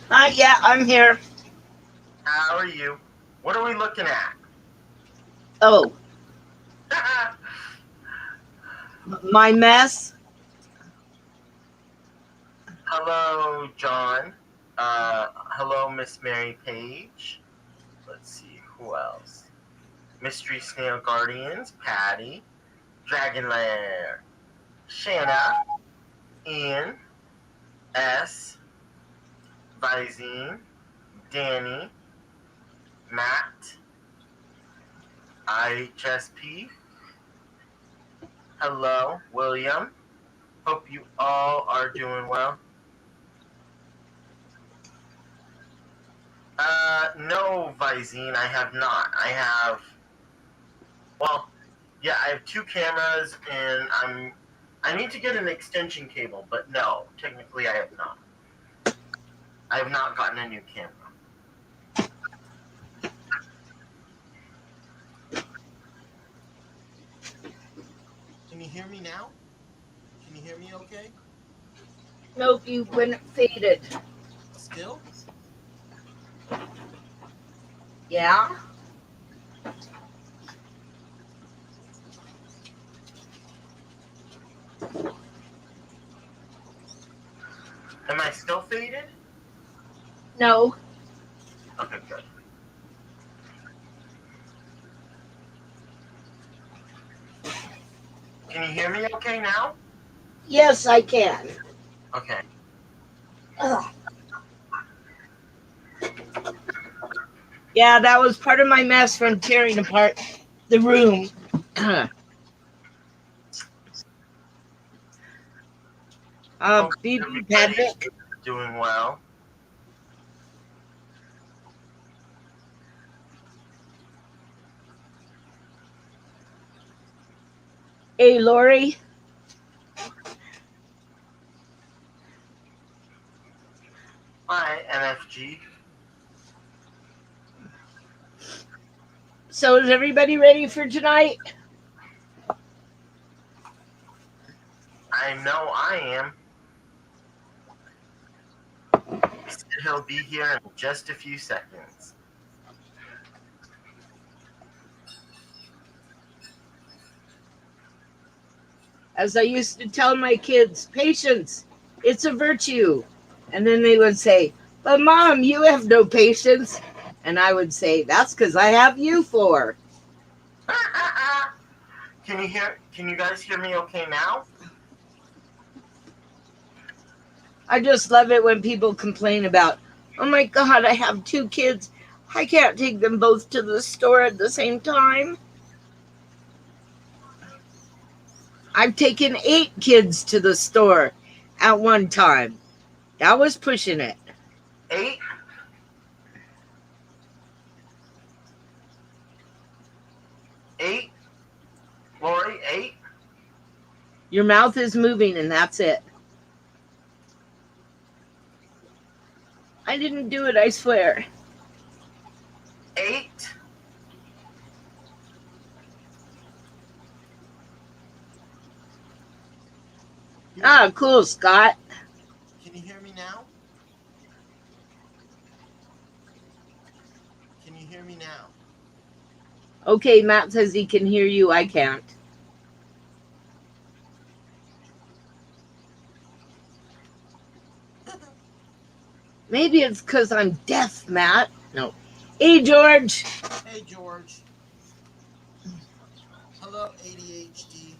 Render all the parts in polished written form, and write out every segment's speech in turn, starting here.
Hi, yeah, I'm here. How are you? What are we looking at? Oh, my mess. Hello, John. Hello, Miss Mary Page. Let's see, who else? Mystery Snail Guardians, Patty, Dragonlair, Shanna, Ian, S, Visine, Danny, Matt, IHSP. Hello, William. Hope you all are doing well. No, Visine, I have not. Well, yeah, I have two cameras, and I need to get an extension cable, but no, technically I have not. I have not gotten a new camera. Can you hear me now? Can you hear me okay? Nope, you went faded. Still? Yeah? Am I still faded? No. Okay, good. Can you hear me okay now? Yes, I can. Okay. Ugh. Yeah, that was part of my mess from tearing apart the room. Hope BB everybody is Patrick. doing well. Hey, Lori. Hi, NFG. So, is everybody ready for tonight? I know I am. He said he'll be here in just a few seconds. As I used to tell my kids, patience, it's a virtue. And then they would say, but mom, you have no patience. And I would say, that's because I have you for. Can you guys hear me okay now? I just love it when people complain about, oh my God, I have two kids. I can't take them both to the store at the same time. I've taken 8 kids to the store at one time. That was pushing it. 8? Eight? Lori, 8? Your mouth is moving and that's it. I didn't do it, I swear. 8? Ah, cool, Scott. Can you hear me now? Can you hear me now? Okay, Matt says he can hear you. I can't. Maybe it's because I'm deaf, Matt. No. Hey, George. Hey, George. Hello, ADHD.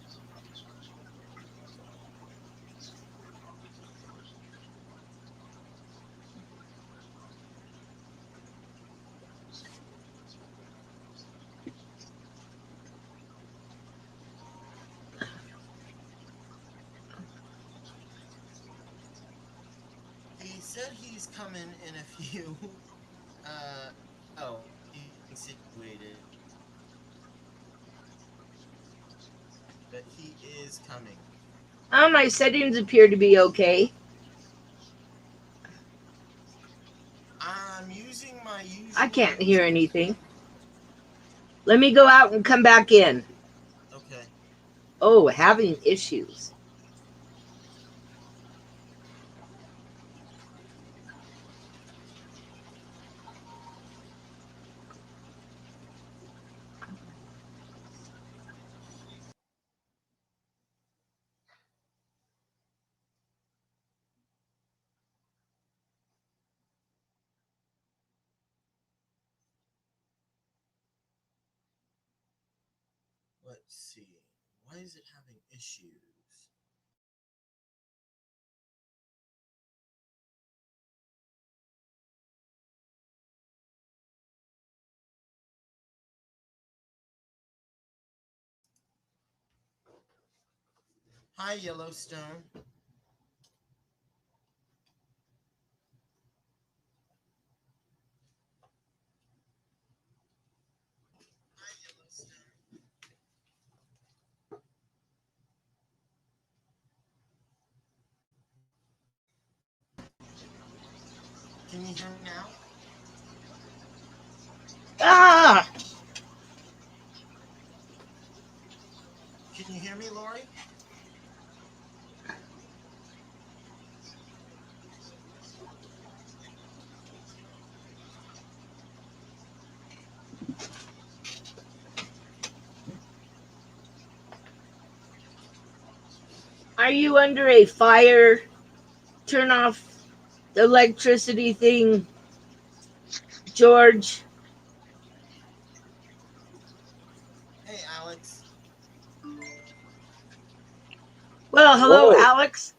He said he's coming in a few. Uh, oh, he's getting situated. But he is coming. My settings appear to be okay. I'm using my I usual. can't hear anything. Let me go out and come back in. Okay. Oh, having issues. Let's see. Why is it having issues? Hi, Yellowstone. Can you hear me now? Ah! Can you hear me, Lori? Are you under a fire? Turn off the electricity thing, George. Hey, Alex. Well, hello, Whoa. Alex.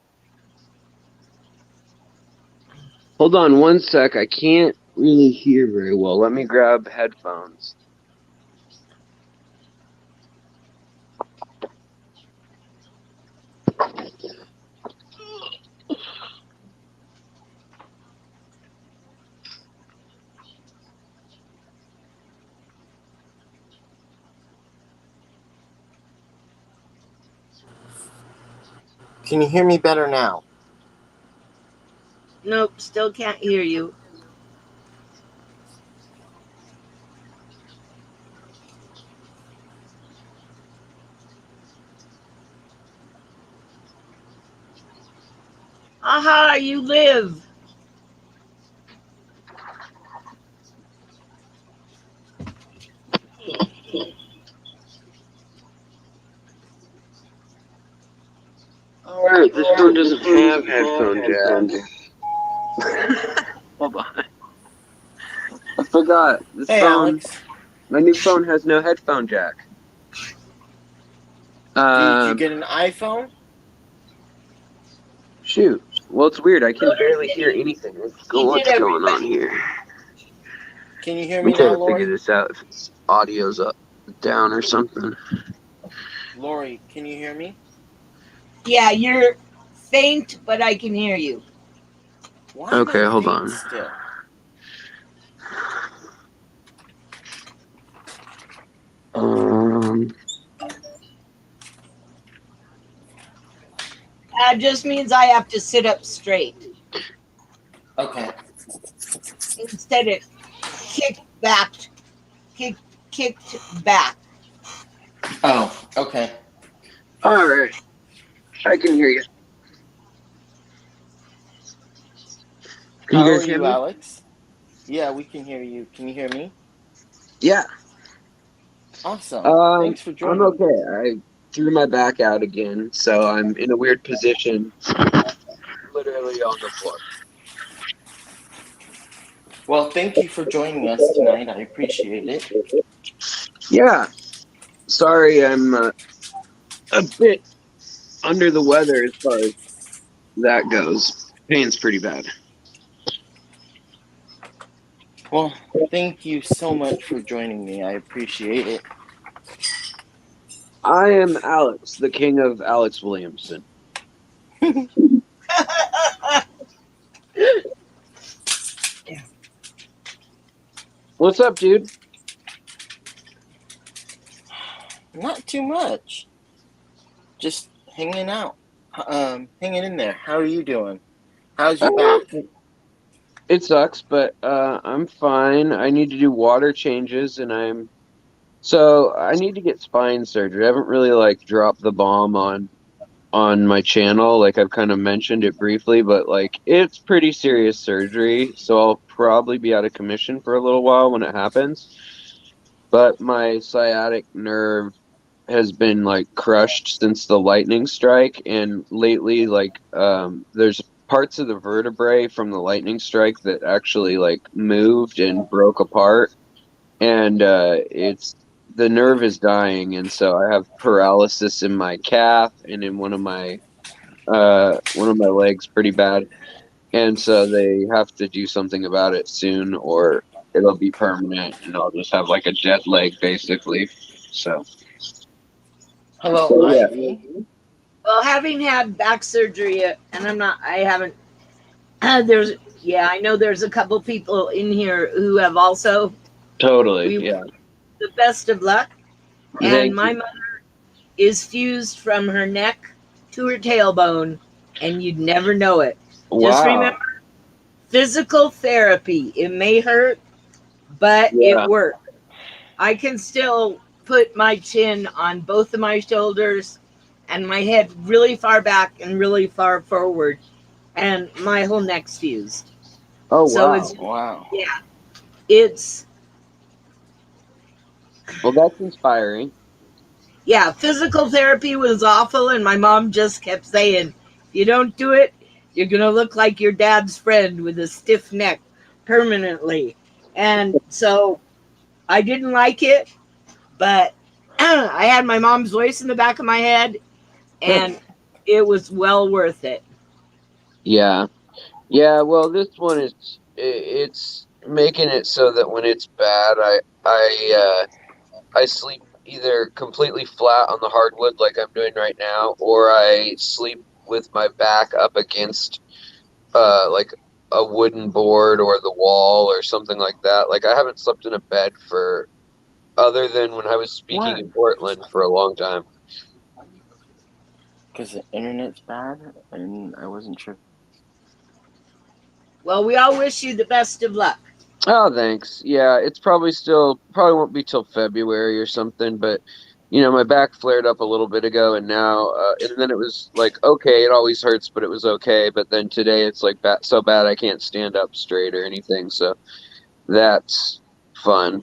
Hold on one sec. I can't really hear very well. Let me grab headphones. Can you hear me better now? Nope, still can't hear you. Aha, you live. Alright, this phone doesn't have headphone jack. Hold on. I forgot. This Hey, phone, Alex. my new phone has no headphone jack. Did you get an iPhone? Shoot. Well, it's weird. I can barely hear anything. He What's did going on everybody. here? Can you hear I'm me trying now, to figure Lori? this out. If it's audio's up, down, or something. Lori, can you hear me? Yeah, you're faint, but I can hear you. Why am I Okay, hold faint on. still? That just means I have to sit up straight Okay. instead of kicked back. Kicked back. Oh, okay. Alright. I can hear you. Can How you are guys hear you, me? Alex? Yeah, we can hear you. Can you hear me? Yeah. Awesome. Thanks for I'm joining. okay. I threw my back out again, so I'm in a weird position, literally on the floor. Well, thank you for joining us tonight. I appreciate it. Yeah. Sorry, I'm a bit under the weather as far as that goes. Pain's pretty bad. Well, thank you so much for joining me. I appreciate it. I am Alex, the king of Alex Williamson. What's up, dude? Not too much. Just hanging out. Hanging in there. How are you doing? How's your back? It sucks, but I'm fine. I need to do water changes, and I need to get spine surgery. I haven't really like dropped the bomb on my channel. Like I've kind of mentioned it briefly, but like it's pretty serious surgery, so I'll probably be out of commission for a little while when it happens. But my sciatic nerve has been like crushed since the lightning strike, and lately there's parts of the vertebrae from the lightning strike that actually like moved and broke apart, and it's the nerve is dying, and so I have paralysis in my calf and in one of my legs pretty bad. And so they have to do something about it soon, or it'll be permanent, and I'll just have like a dead leg, basically. So, Hello, yeah. Ivy. Well, having had back surgery, I haven't, I know there's a couple people in here who have also. Totally, We yeah. The best of luck. And Thank my you. mother is fused from her neck to her tailbone, and you'd never know it. Just Wow. remember, physical therapy. It may hurt, but Yeah. it works. I can still put my chin on both of my shoulders and my head really far back and really far forward, and my whole neck's fused. Oh, So wow. Wow. Yeah, it's Well, that's inspiring. yeah. Physical therapy was awful, and my mom just kept saying, "If you don't do it, you're gonna look like your dad's friend with a stiff neck permanently." And so I didn't like it, but I had my mom's voice in the back of my head, and it was well worth it. Yeah. Yeah, well, this one it's making it so that when it's bad, I sleep either completely flat on the hardwood like I'm doing right now, or I sleep with my back up against like a wooden board or the wall or something like that. Like I haven't slept in a bed for other than when I was speaking in Portland for a long time. Because the internet's bad, and I wasn't sure. Well, we all wish you the best of luck. Oh, thanks. Yeah, it's probably won't be till February or something, but my back flared up a little bit ago, and now and then it was like, okay, it always hurts, but it was okay. But then today it's like so bad I can't stand up straight or anything. So that's fun.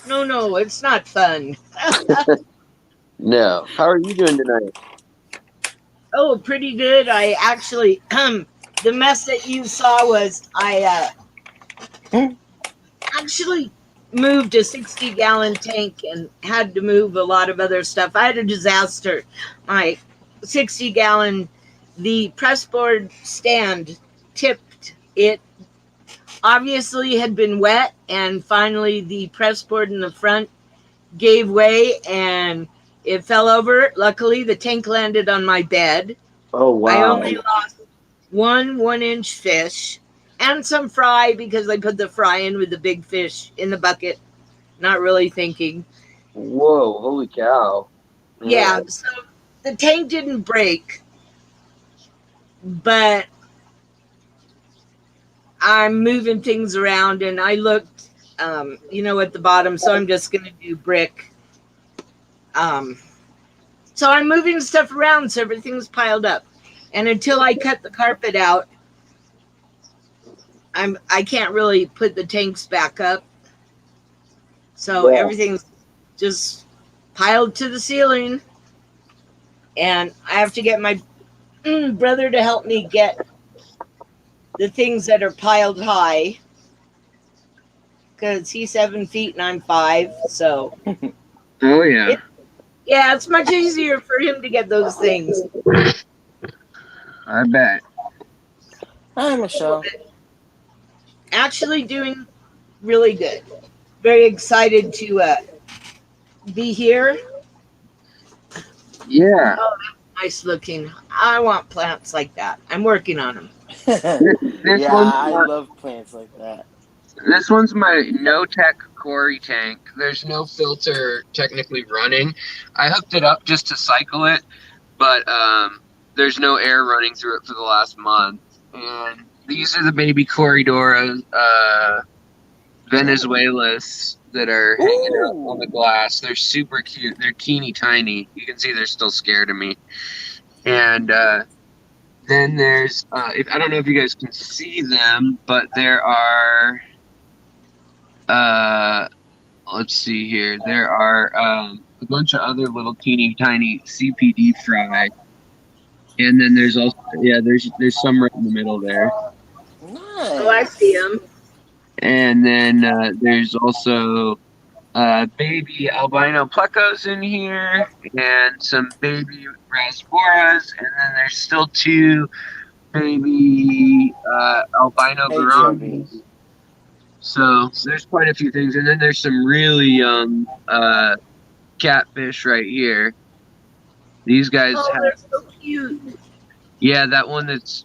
No, it's not fun. No. How are you doing tonight? Oh, pretty good. I actually, the mess that you saw was I actually moved a 60-gallon tank and had to move a lot of other stuff. I had a disaster. My 60-gallon, the pressboard stand tipped. It obviously had been wet, and finally the pressboard in the front gave way and it fell over. Luckily, the tank landed on my bed. Oh, wow. I only lost one 1-inch fish and some fry because I put the fry in with the big fish in the bucket, not really thinking. Whoa, holy cow. Yeah, so the tank didn't break, but I'm moving things around, and I looked, at the bottom, so I'm just going to do brick. So I'm moving stuff around so everything's piled up. And until I cut the carpet out, I can't really put the tanks back up. So everything's just piled to the ceiling. And I have to get my brother to help me get the things that are piled high. Because he's 7 feet and I'm 5. So. Oh, yeah. It's much easier for him to get those things. I bet. Hi, Michelle. Actually doing really good. Very excited to be here. Yeah. Oh, nice looking. I want plants like that. I'm working on them. Yeah, I love plants like that. This one's my no-tech quarry tank. There's no filter technically running. I hooked it up just to cycle it, but there's no air running through it for the last month. And these are the baby Corridora Venezuelas that are hanging out on the glass. They're super cute. They're teeny tiny. You can see they're still scared of me. And then there's, I don't know if you guys can see them, but there are... let's see here. There are a bunch of other little teeny tiny CPD fry, and then there's also there's some right in the middle there. Nice. Oh, I see them. And then there's also baby albino plecos in here, and some baby rasboras, and then there's still 2 baby albino Hey, Joby. Gouramis. So there's quite a few things, and then there's some really young catfish right here. These guys Oh, have, they're so cute. yeah, that one that's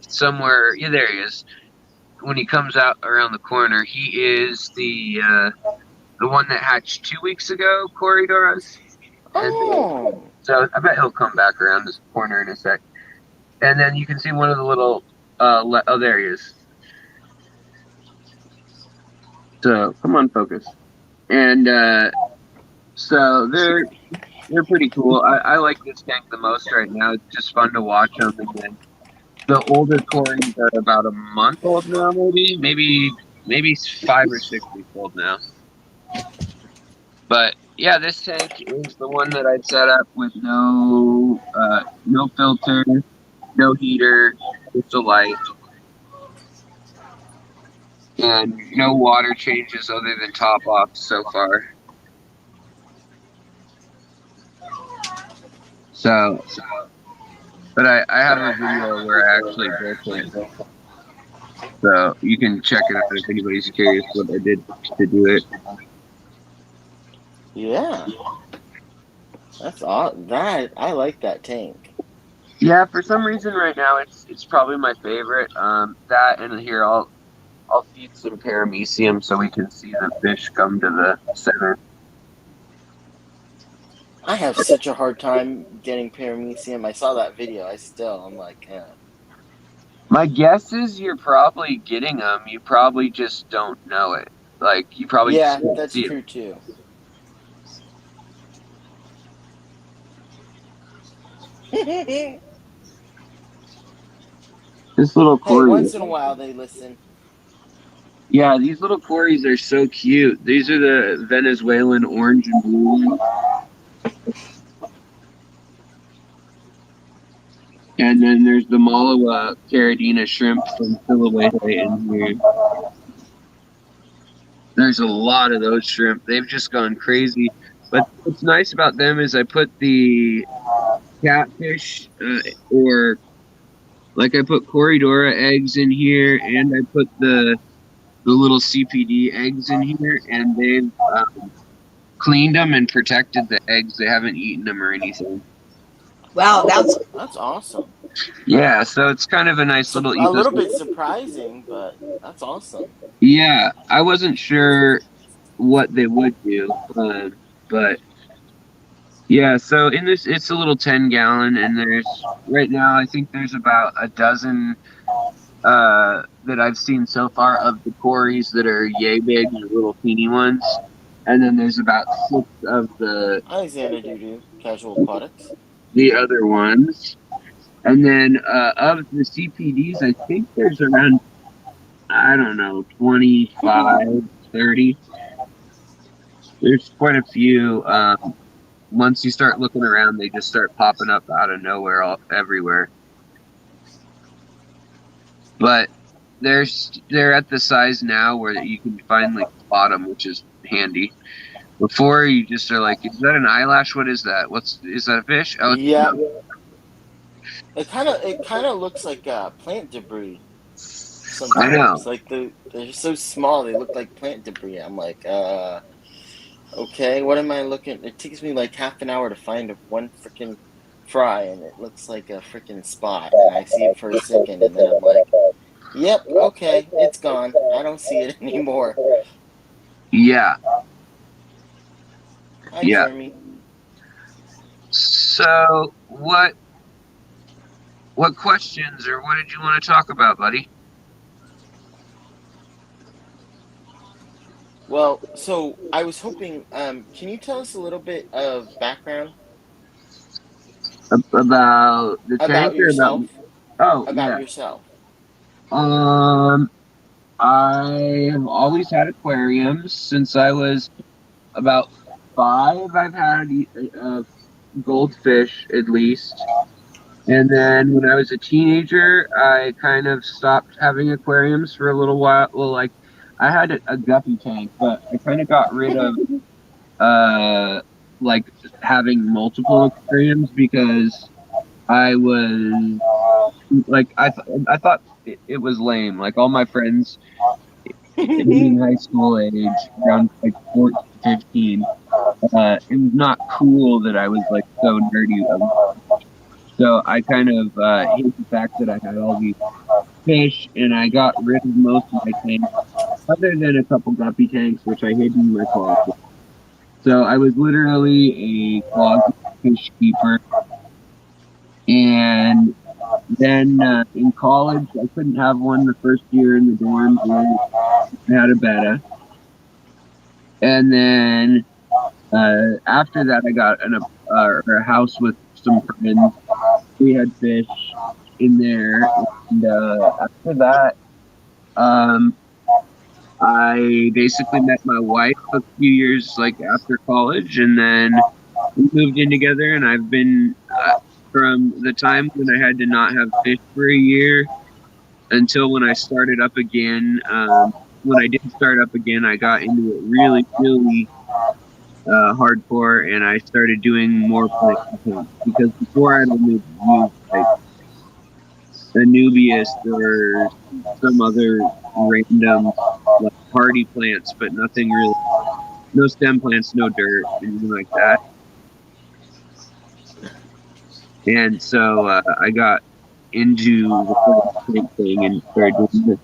somewhere. Yeah, there he is. When he comes out around the corner, he is the one that hatched 2 weeks ago, Corridoras. Oh. So I bet he'll come back around this corner in a sec. And then you can see one of the little, oh, there he is. So come on, focus. And so they're pretty cool. I like this tank the most right now. It's just fun to watch them. And then the older cories are about a month old now, maybe 5 or 6 weeks old now. But yeah, this tank is the one that I set up with no filter, no heater, just a light, and no water changes other than top off so far. So, but I have a video where I actually built it, so you can check it out if anybody's curious what I did to do it. Yeah. That's odd. I like that tank. Yeah, for some reason right now it's probably my favorite. That, and here I'll feed some paramecium so we can see the fish come to the center. I have such a hard time getting paramecium. I saw that video. I'm like, eh. My guess is you're probably getting them. You probably just don't know it. Like, you probably Yeah, just don't that's see true it. too. This little Hey, cory. once in a while they listen. Yeah, these little cories are so cute. These are the Venezuelan orange and blue ones. And then there's the Malawi Shrimp from Philadelphia in here. There's a lot of those shrimp. They've just gone crazy. But what's nice about them is I put the catfish, or like I put Corridora eggs in here, and I put the little CPD eggs in here, and they've cleaned them and protected the eggs. They haven't eaten them or anything. Wow, that's awesome. Yeah, so it's kind of a nice little ecosystem. A little bit surprising, but that's awesome. Yeah, I wasn't sure what they would do, but yeah. So in this, it's a little 10-gallon, and there's right now I think there's about a dozen that I've seen so far of the cories that are yay big, the little teeny ones, and then there's about 6 of the Alexander Doodoo, Casual Aquatics. The other ones. And then of the CPDs, I think there's around, I don't know, 25, 30. There's quite a few. Once you start looking around, they just start popping up out of nowhere, everywhere. But they're at the size now where you can finally spot them, which is handy. Before, you just are like, is that an eyelash? What is that? Is that a fish? Oh, yeah. No. It kind of looks like plant debris. Sometimes. I know. Like they're so small, they look like plant debris. I'm like, okay, what am I looking? It takes me like half an hour to find one freaking fry, and it looks like a freaking spot. And I see it for a second, and then I'm like, yep, okay, it's gone. I don't see it anymore. Yeah. Hi, Yeah. Jeremy. So what questions or what did you want to talk about, buddy? Well, so I was hoping, can you tell us a little bit of background About the tank about yourself? Yeah. Yourself. I have always had aquariums since I was about 5. I've had goldfish at least. And then when I was a teenager, I kind of stopped having aquariums for a little while. Well, like I had a guppy tank, but I kind of got rid of like having multiple aquariums because I was like I thought it was lame. Like all my friends in high school age, around like 14, 15, it was not cool that I was like so nerdy. So I kind of hate the fact that I had all these fish, and I got rid of most of my tanks, other than a couple guppy tanks, which I hid in my closet. So I was literally a closet fish keeper. And then in college, I couldn't have one the first year in the dorms where I had a betta. And then after that, I got a house with some friends. We had fish in there. And after that, um, I basically met my wife a few years like after college, and then we moved in together. And I've been from the time when I had to not have fish for a year until when I started up again. When I did start up again, I got into it really, really hardcore, and I started doing more plant content because before I'd only used like Anubias or some other random like hardy plants, but nothing really, no stem plants, no dirt, anything like that. And so I got into the whole plant thing and started doing this.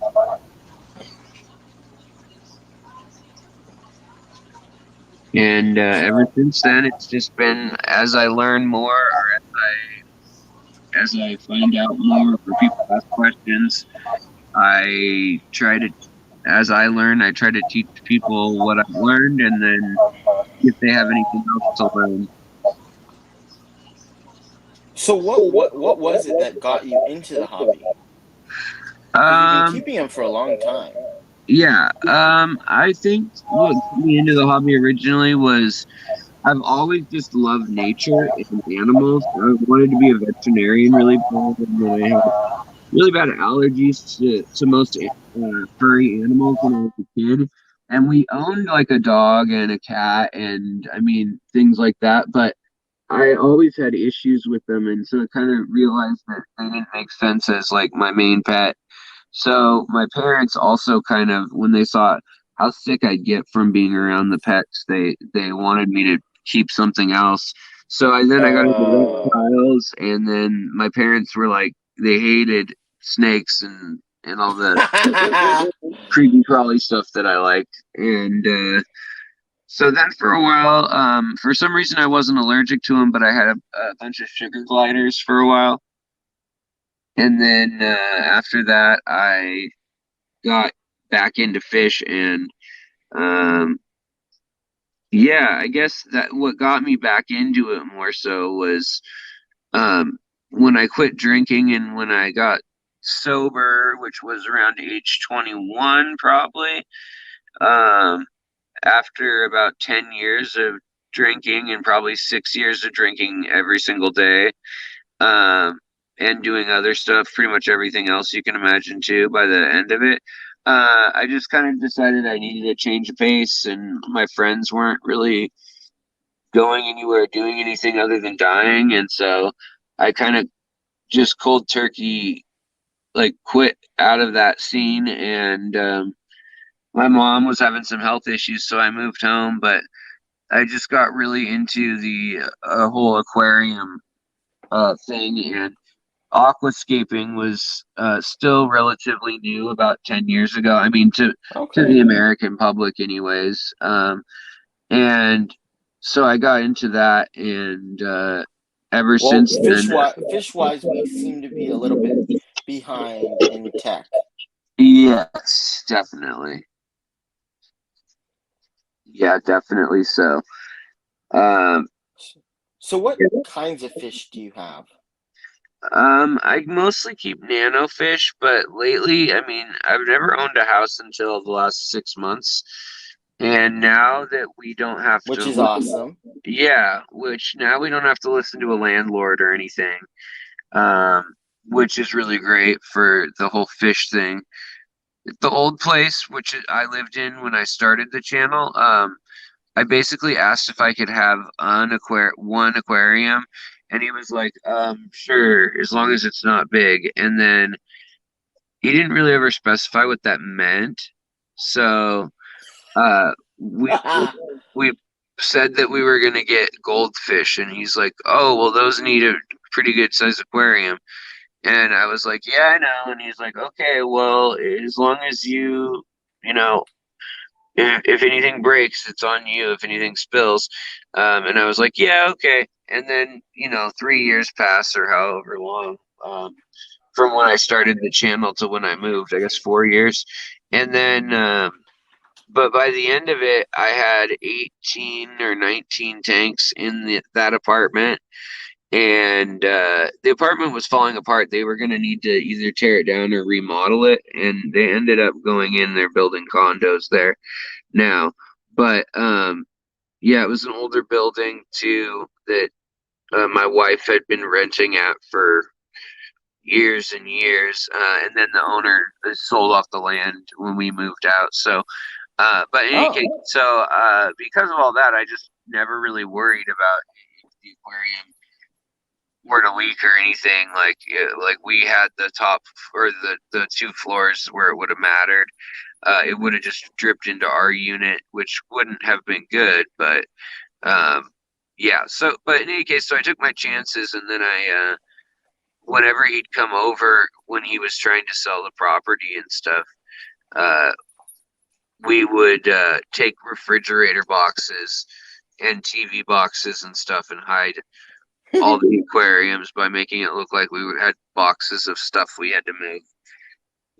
And ever since then, it's just been as I learn more, or as I find out more, or people ask questions, I try to, as I learn, I try to teach people what I've learned, and then if they have anything else to learn. So what was it that got you into the hobby? Because you've been keeping them for a long time. Yeah. I think what got me into the hobby originally was I've always just loved nature and animals. I wanted to be a veterinarian really bad, and then I had really bad allergies to most furry animals when I was a kid. And we owned like a dog and a cat and I mean things like that, but I always had issues with them, and so I kind of realized that they didn't make sense as like my main pet. So my parents also kind of, when they saw how sick I'd get from being around the pets, they wanted me to keep something else. So then I got into reptiles, and then my parents were like, they hated snakes and all the creepy crawly stuff that I liked, and so then for a while, for some reason I wasn't allergic to them, but I had a bunch of sugar gliders for a while, and then after that I got back into fish and um yeah, I guess that what got me back into it more so was um when I quit drinking and when I got sober, which was around age 21 probably. um After about 10 years of drinking and probably 6 years of drinking every single day, um, and doing other stuff, pretty much everything else you can imagine too, by the end of it, I just kind of decided I needed a change of pace, and my friends weren't really going anywhere, doing anything other than dying, and so I kind of just cold turkey, like, quit out of that scene, and my mom was having some health issues, so I moved home, but I just got really into the whole aquarium thing, and aquascaping was still relatively new about 10 years ago. I mean, to the American public, anyways. And so I got into that, and ever since then, fish wise, we seem to be a little bit behind in tech. yes, definitely. Yeah, definitely so. So what kinds of fish do you have? I mostly keep nano fish, but lately, I mean, I've never owned a house until the last 6 months. And now that we don't have to, which is awesome. Yeah, which now we don't have to listen to a landlord or anything, which is really great for the whole fish thing. the old place, which I lived in when I started the channel, I basically asked if I could have one aquarium, and he was like, sure, as long as it's not big. And then he didn't really ever specify what that meant. So we we said that we were gonna get goldfish, and he's like, oh, well, those need a pretty good size aquarium. And I was like, yeah, I know. And he's like, okay, well, as long as you know, if anything breaks, it's on you. If anything spills, and I was like, yeah, okay. And then 3 years pass or however long, from when I started the channel to when I moved. I guess 4 years, and then. But by the end of it, I had 18 or 19 tanks in that apartment, and the apartment was falling apart. They were going to need to either tear it down or remodel it, and they ended up going in there building condos there now. But yeah, it was an older building too that my wife had been renting at for years and years, and then the owner sold off the land when we moved out. So, but in any case, so because of all that, I just never really worried about if the aquarium were to leak or anything. Like we had the top or the 2 floors where it would have mattered. It would have just dripped into our unit, which wouldn't have been good. But yeah. So, but in any case, so I took my chances, and then I, whenever he'd come over when he was trying to sell the property and stuff, we would take refrigerator boxes and TV boxes and stuff and hide all the aquariums by making it look like we had boxes of stuff we had to move.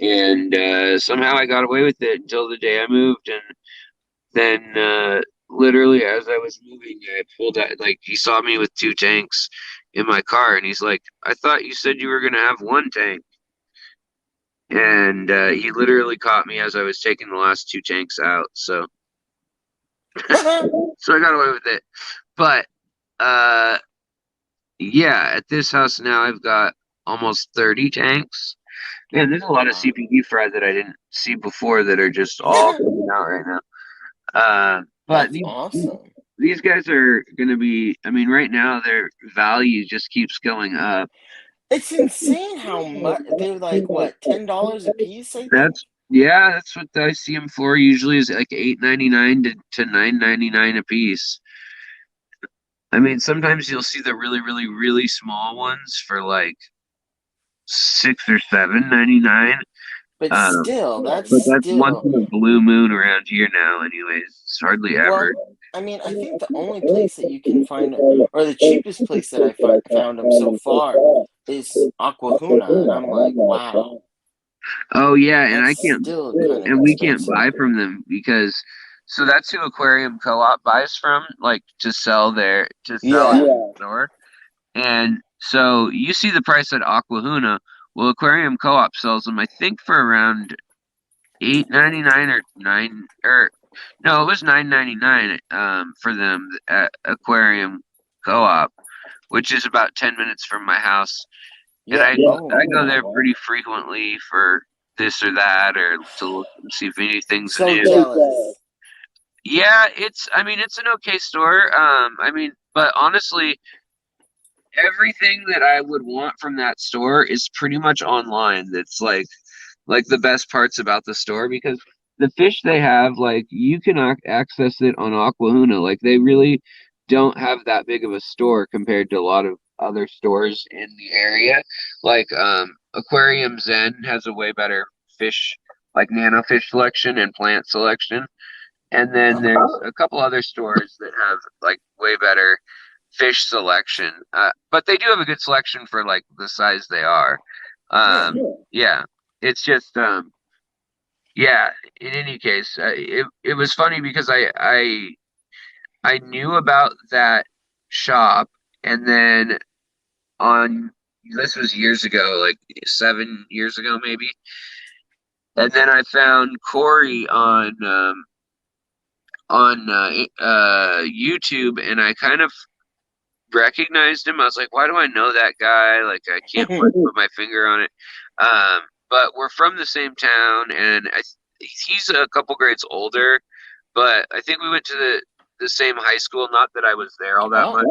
And somehow I got away with it until the day I moved. And then literally as I was moving, I pulled out, like, he saw me with 2 tanks in my car, and he's like, I thought you said you were going to have 1 tank. And he literally caught me as I was taking the last 2 tanks out. So so I got away with it. But yeah, at this house now I've got almost 30 tanks. Man, there's a lot of CPD fry that I didn't see before that are just all coming out right now. But That's awesome. These guys are going to be, I mean, right now their value just keeps going up. It's insane how much they're like. What, $10 a piece? I think. That's what I see them for. Usually is like $8.99 to $9.99 a piece. I mean, sometimes you'll see the really, really, really small ones for like $6 or $7.99. But still, that's once in a blue moon around here now. Anyways, it's hardly ever. Well, I mean, I think the only place that you can find, or the cheapest place that I found them so far, is Aquahuna, and I'm like, wow. Oh yeah, and That's I can't, still kind of and we can't expensive. buy from them because. So that's who Aquarium Co-op buys from, like to sell in the store. And so you see the price at Aquahuna. Well, Aquarium Co-op sells them, I think, for around $8.99 or no, it was $9.99 for them at Aquarium Co-op, which is about 10 minutes from my house. And I go there pretty frequently for this or that, or to look and see if anything's new. Jealous. Yeah, it's an okay store. But honestly, everything that I would want from that store is pretty much online. That's like the best parts about the store, because the fish they have, like, you can access it on Aquahuna. Like, they really don't have that big of a store compared to a lot of other stores in the area. Like Aquarium Zen has a way better fish, like nano fish selection and plant selection. And then there's a couple other stores that have like way better fish selection. But they do have a good selection for like the size they are. Yeah. It's just yeah, in any case, it was funny because I knew about that shop, and then this was years ago, like 7 years ago maybe. And then I found Corey on YouTube, and I kind of recognized him. I was like, why do I know that guy? Like, I can't put my finger on it. but we're from the same town, and he's a couple grades older, but I think we went to the same high school. Not that I was there all that much,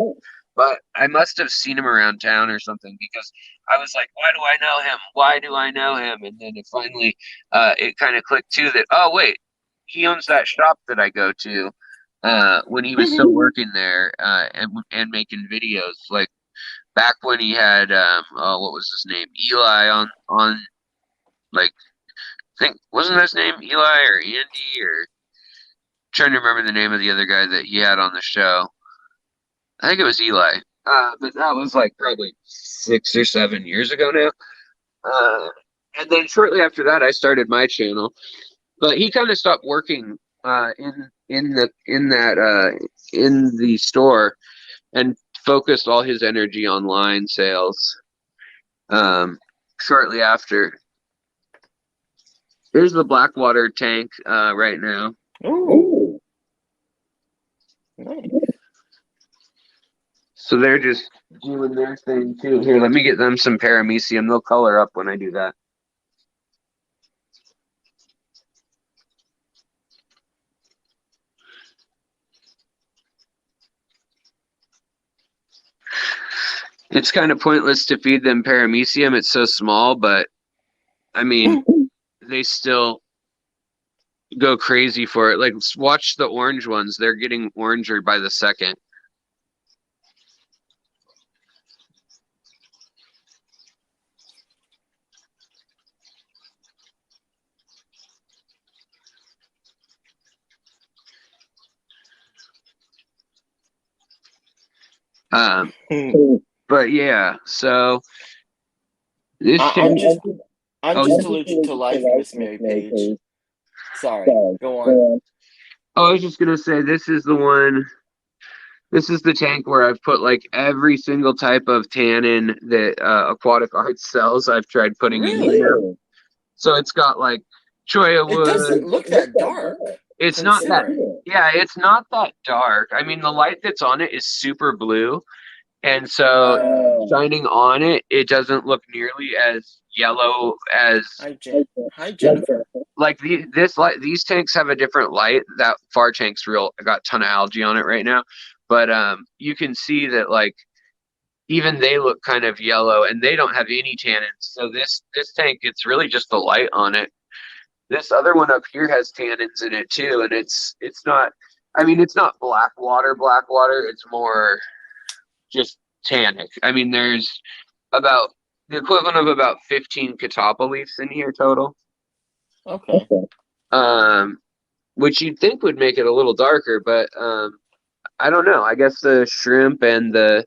but I must have seen him around town or something, because I was like, why do I know him? Why do I know him? And then it finally, it kind of clicked too that, oh, wait, he owns that shop that I go to when he was still working there and making videos. Like back when he had, what was his name? Eli on like, I think, wasn't his name Eli or Andy, or trying to remember the name of the other guy that he had on the show. I think it was Eli. But that was like probably 6 or 7 years ago now. And then shortly after that, I started my channel. But he kind of stopped working in the store and focused all his energy on line sales. Shortly after, there's the Blackwater tank right now. Ooh. Nice. So they're just doing their thing too. Here, let me get them some paramecium. They'll color up when I do that. It's kind of pointless to feed them paramecium. It's so small, but I mean, they still go crazy for it. Like, watch the orange ones. They're getting oranger by the second. But yeah, so this I'm just allergic to life, Miss Mary Page. Sorry, go on. Oh, I was just gonna say, this is the one. This is the tank where I've put like every single type of tannin that Aquatic Arts sells. I've tried putting in here. So it's got like choya wood. It doesn't look that dark. It's not that. Yeah, it's not that dark. I mean, the light that's on it is super blue. And so shining on it, it doesn't look nearly as yellow as. Hi, Jennifer. Like these tanks have a different light. That far tank's got a ton of algae on it right now, but you can see that like even they look kind of yellow, and they don't have any tannins. So this tank, it's really just the light on it. This other one up here has tannins in it too, and it's not. I mean, it's not black water. It's more just tannic. I mean, there's about the equivalent of about 15 catopoliths in here total. Okay. Which you'd think would make it a little darker, but I don't know. I guess the shrimp and the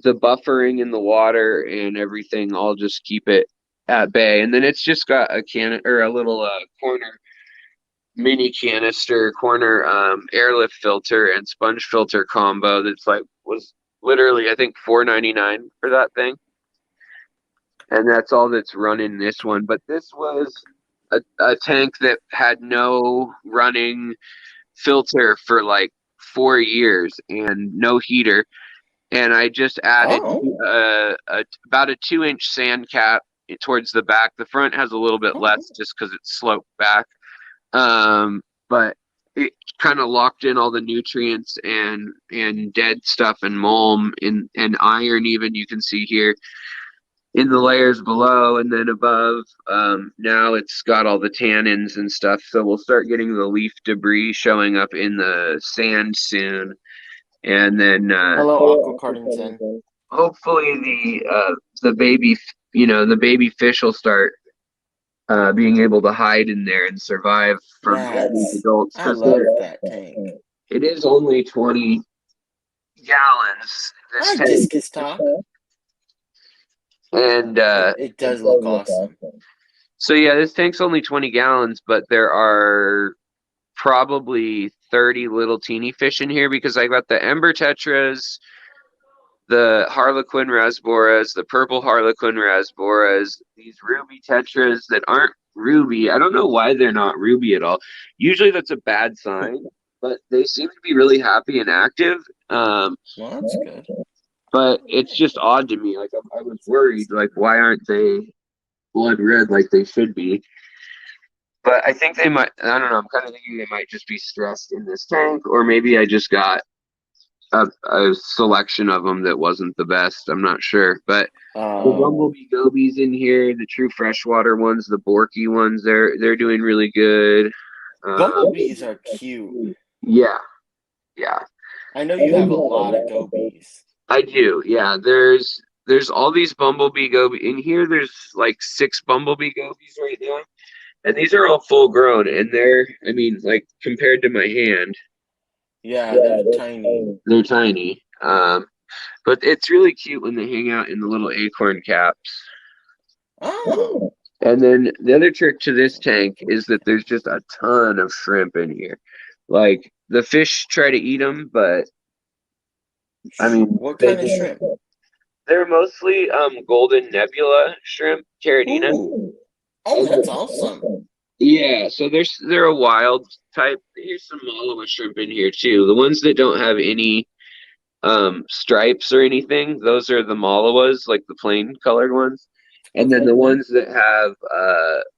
buffering in the water and everything all just keep it at bay. And then it's just got a little corner mini canister corner airlift filter and sponge filter combo that's like was literally I think $4.99 for that thing, and that's all that's running this one. But this was a tank that had no running filter for like 4 years and no heater, and I just added about a 2-inch sand cap towards the back. The front has a little bit less just because it's sloped back. But it kind of locked in all the nutrients and dead stuff and mulm and iron, even you can see here in the layers below, and then above. Now it's got all the tannins and stuff, so we'll start getting the leaf debris showing up in the sand soon. And then hello, Aquacardington. Hopefully the baby fish will start being able to hide in there and survive from these adults. I love that tank. It is only 20 gallons. Hi, Discus Talk. And it does look awesome. So yeah, this tank's only 20 gallons, but there are probably 30 little teeny fish in here because I got the ember tetras, the Harlequin Rasboras, the purple Harlequin Rasboras, these ruby tetras that aren't ruby. I don't know why they're not ruby at all. Usually that's a bad sign, but they seem to be really happy and active. Well, that's good. But it's just odd to me. Like I was worried, like why aren't they blood red like they should be. But I think they might. I don't know. I'm kind of thinking they might just be stressed in this tank, or maybe I just got a selection of them that wasn't the best. I'm not sure, but the bumblebee gobies in here, the true freshwater ones, the borky ones, they're doing really good. Bumblebees are cute. Yeah, yeah. I know you have a lot of gobies. I do. Yeah, there's all these bumblebee gobies in here. There's like 6 bumblebee gobies right now, and these are all full grown, and they're, I mean, like compared to my hand. Yeah, they're tiny. They're tiny. But it's really cute when they hang out in the little acorn caps. Oh. And then the other trick to this tank is that there's just a ton of shrimp in here. Like the fish try to eat them, but I mean, what kind of shrimp? They're mostly golden nebula shrimp, caridina. Ooh. Oh, that's awesome. Yeah, so they're a wild type. Here's some Malawi shrimp in here too. The ones that don't have any stripes or anything, those are the Malawas, like the plain colored ones. And then the ones that have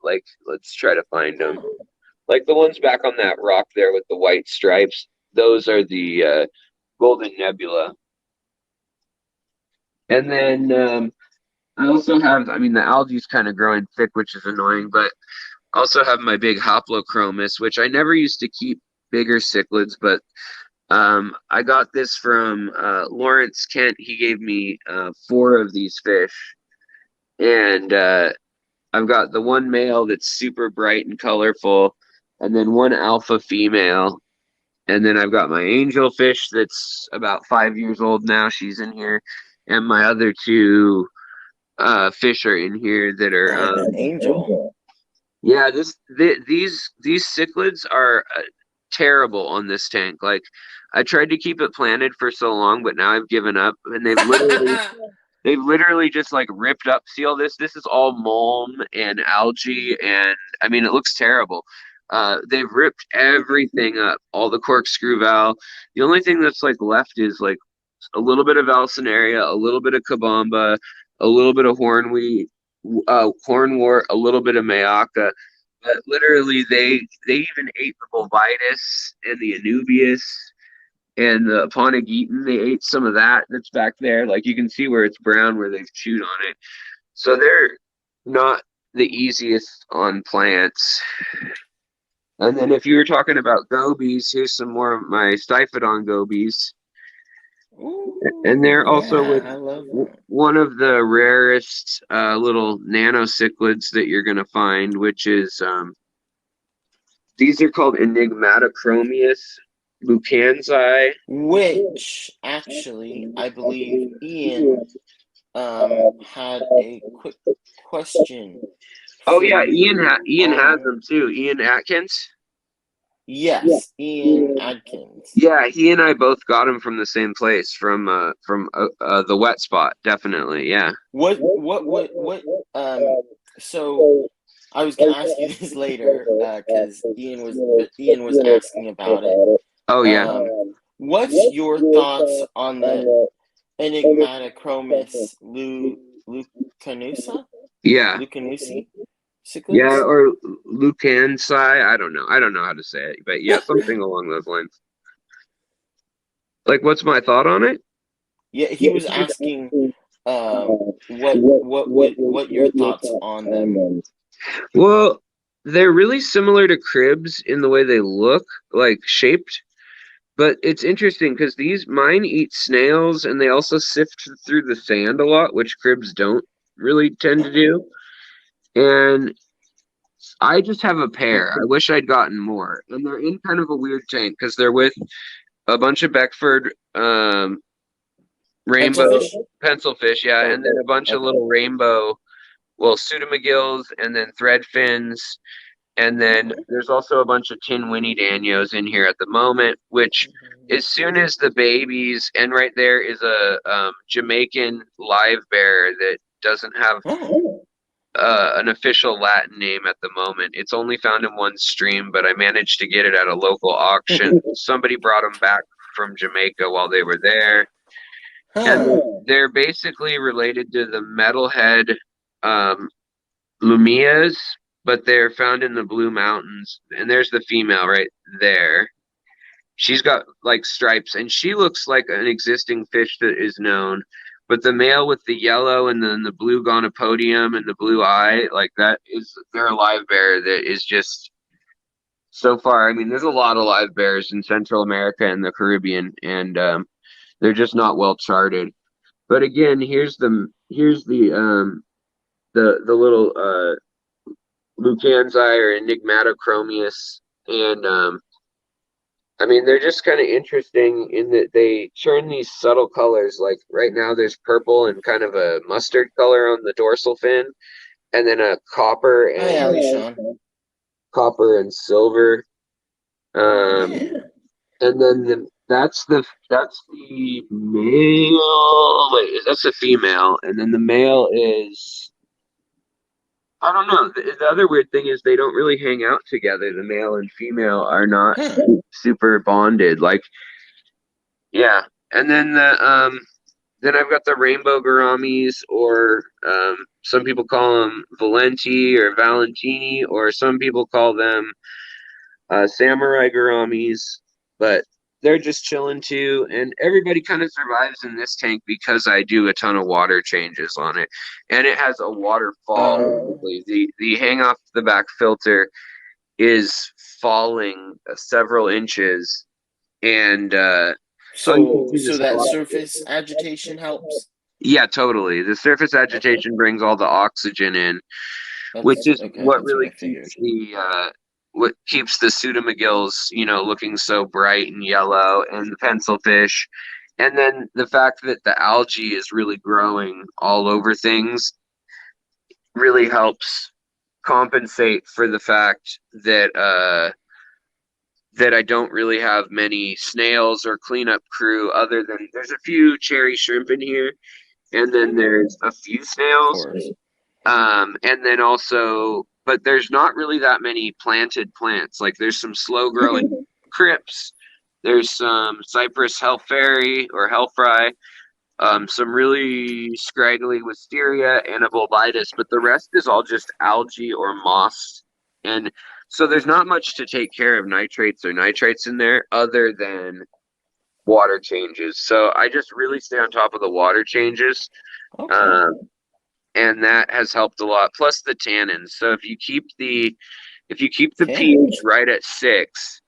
like, let's try to find them. Like the ones back on that rock there with the white stripes, those are the golden nebula. And then I also have, I mean, the algae's kind of growing thick, which is annoying, but I also have my big Hoplochromis, which I never used to keep bigger cichlids, but I got this from Lawrence Kent. He gave me 4 of these fish. And I've got the one male that's super bright and colorful, and then one alpha female. And then I've got my angelfish that's about 5 years old now. She's in here. And my other 2 fish are in here that are an angel. Yeah, these cichlids are terrible on this tank. Like I tried to keep it planted for so long, but now I've given up, and they've literally just like ripped up. See all this? This is all mulm and algae, and I mean it looks terrible. They've ripped everything up, all the corkscrew valve. The only thing that's like left is like a little bit of alcinaria, a little bit of kabamba, a little bit of hornwort, a little bit of mayaca. But literally, they even ate the bovitis and the anubias and the Pontigeton. They ate some of that that's back there. Like you can see where it's brown, where they've chewed on it. So they're not the easiest on plants. And then if you were talking about gobies, here's some more of my Stiphodon gobies. Ooh, and they're also one of the rarest little nano cichlids that you're going to find, which is these are called Enigmatochromius buchanzi. Which actually, I believe Ian had a quick question. Oh yeah, Ian has them too. Ian Atkins. Yes, Ian Atkins. Yeah, he and I both got him from the same place, from the wet spot, definitely. Yeah. What so I was gonna ask you this later, because Ian was asking about it. Oh yeah. What's your thoughts on the Enigmatochromis lucanusa? Yeah. Lucanusi? Cichlids? Yeah, or Lucansai. I don't know how to say it, but yeah, something along those lines. Like, what's my thought on it? Yeah, he was asking what your thoughts on them. Well, they're really similar to cribs in the way they look, like shaped. But it's interesting because mine eat snails, and they also sift through the sand a lot, which cribs don't really tend to do. And I just have a pair. I wish I'd gotten more. And they're in kind of a weird tank because they're with a bunch of Beckford rainbow pencilfish, yeah, and then a bunch of little rainbow, pseudomagills, and then threadfins. And then there's also a bunch of tin Winnie Danios in here at the moment, which as soon as the babies, and right there is a Jamaican live bear that doesn't have an official Latin name at the moment. It's only found in one stream, but I managed to get it at a local auction. Somebody brought them back from Jamaica while they were there. And they're basically related to the metalhead Lumias, but they're found in the Blue Mountains. And there's the female right there. She's got like stripes, and she looks like an existing fish that is known. But the male with the yellow and then the blue gonopodium and the blue eye, like that is they're a live bear that is just so far. I mean, there's a lot of live bears in Central America and the Caribbean, and they're just not well charted. But again, here's the little Lucanzi or Enigmatochromius, and I mean, they're just kind of interesting in that they turn these subtle colors. Like right now, there's purple and kind of a mustard color on the dorsal fin, and then a copper and silver. And then that's the male. Wait, that's the female, and then the male is. I don't know. The other weird thing is they don't really hang out together. The male and female are not super bonded. Like, yeah. And then then I've got the rainbow gouramis, or some people call them Valenti or Valentini, or some people call them samurai gouramis. But they're just chilling too, and everybody kind of survives in this tank because I do a ton of water changes on it, and it has a waterfall. The hang off the back filter is falling several inches, and so that surface agitation helps. Yeah, totally. The surface agitation brings all the oxygen in, which is what really keeps the pseudomagills, looking so bright and yellow, and the pencilfish. And then the fact that the algae is really growing all over things really helps compensate for the fact that that I don't really have many snails or cleanup crew, other than there's a few cherry shrimp in here, and then there's a few snails. And then also, but there's not really that many planted plants. Like there's some slow growing crypts, there's some cypress hellfairy or hellfry, some really scraggly wisteria and a bulbitis, but the rest is all just algae or moss. And so there's not much to take care of nitrates in there other than water changes. So I just really stay on top of the water changes. And that has helped a lot. Plus the tannins. So if you keep the pH right at 6,